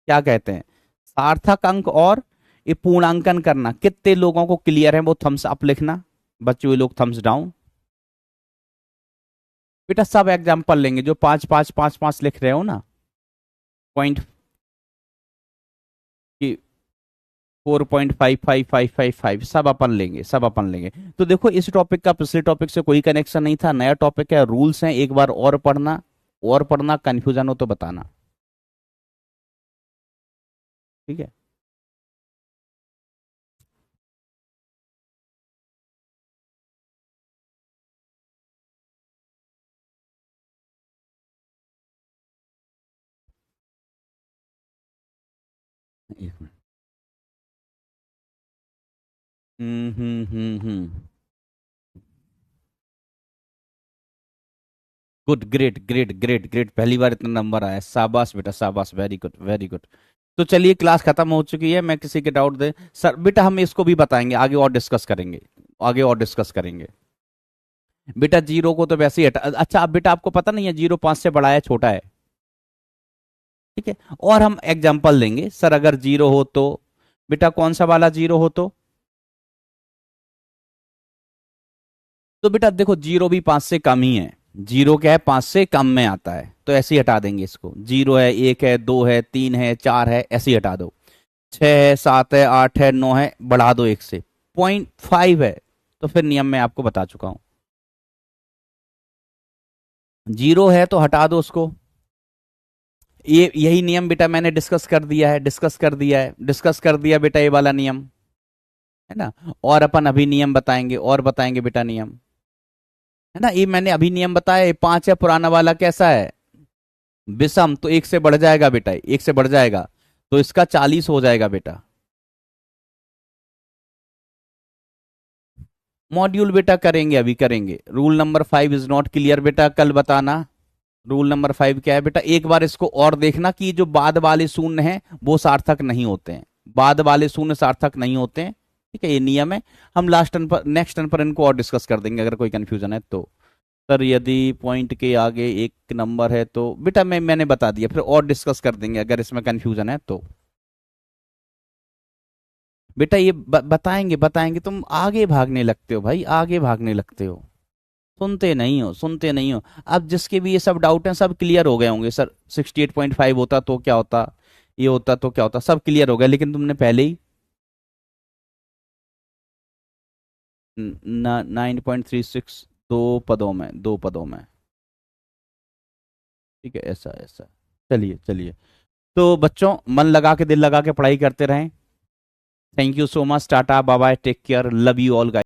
क्या कहते हैं, सार्थक अंक और ये पूर्णांकन करना कितने लोगों को क्लियर है, वो थम्स अप लिखना। बच्चे हुए लोग थम्स डाउन। बेटा सब एग्जाम्पल लेंगे, जो 5 5 5 5 लिख रहे हो ना, पॉइंट की 4.5555 सब अपन लेंगे, सब अपन लेंगे। तो देखो इस टॉपिक का पिछले टॉपिक से कोई कनेक्शन नहीं था, नया टॉपिक है, रूल्स हैं, एक बार और पढ़ना, कंफ्यूजन हो तो बताना। ठीक है। एक minute. Hmm. Good, great great great great, पहली बार इतना नंबर आया, शाबाश बेटा शाबाश, वेरी गुड वेरी गुड। तो चलिए क्लास खत्म हो चुकी है, मैं किसी के डाउट दे सर बेटा, हम इसको भी बताएंगे आगे और डिस्कस करेंगे, आगे और डिस्कस करेंगे। बेटा जीरो को तो वैसे ही हटा, अच्छा अब बेटा आपको पता नहीं है जीरो 5 से बड़ा है छोटा है। ठीक है। और हम एग्जाम्पल लेंगे सर, अगर जीरो हो तो बेटा कौन सा वाला जीरो हो तो बेटा देखो जीरो भी 5 से कम ही है, जीरो क्या है 5 से कम में आता है, तो ऐसे ही हटा देंगे इसको। जीरो है, 1 है, 2 है, 3 है, 4 है, ऐसे ही हटा दो। 6 है, 7 है, 8 है, 9 है, बढ़ा दो 1 से। 0.5 है, तो फिर नियम में आपको बता चुका हूं, जीरो है तो हटा दो उसको। ये यही नियम बेटा मैंने डिस्कस कर दिया है, डिस्कस कर दिया है, डिस्कस कर दिया बेटा ये वाला नियम, है ना। और अपन अभी नियम बताएंगे, और बताएंगे बेटा नियम, है ना। ये मैंने अभी नियम बताया, ये 5 है, पुराना वाला कैसा है विषम, तो 1 से बढ़ जाएगा बेटा, 1 से बढ़ जाएगा, तो इसका 40 हो जाएगा बेटा। मॉड्यूल बेटा करेंगे, अभी करेंगे। Rule number 5 is not clear बेटा, कल बताना। रूल नंबर 5 क्या है बेटा, एक बार इसको और देखना कि जो बाद वाले शून्य हैं वो सार्थक नहीं होते हैं, बाद वाले शून्य सार्थक नहीं होते हैं। ठीक है, ये नियम है। हम लास्ट टर्न पर, नेक्स्ट टर्न पर इनको और डिस्कस कर देंगे अगर कोई कंफ्यूजन है तो। सर यदि पॉइंट के आगे एक नंबर है तो बेटा मैंने बता दिया, फिर और डिस्कस कर देंगे अगर इसमें कंफ्यूजन है तो। बेटा ये बताएंगे बताएंगे, तुम आगे भागने लगते हो भाई, आगे भागने लगते हो, सुनते नहीं हो, सुनते नहीं हो। अब जिसके भी ये सब डाउट हैं सब क्लियर हो गए होंगे, सर 68.5 होता तो क्या होता, ये होता तो क्या होता, सब क्लियर हो गया, लेकिन तुमने पहले ही 9.36 दो पदों में। ठीक है, ऐसा ऐसा। चलिए चलिए, तो बच्चों मन लगा के दिल लगा के पढ़ाई करते रहें। Thank you so much, tata bye bye, take care, love you all guys.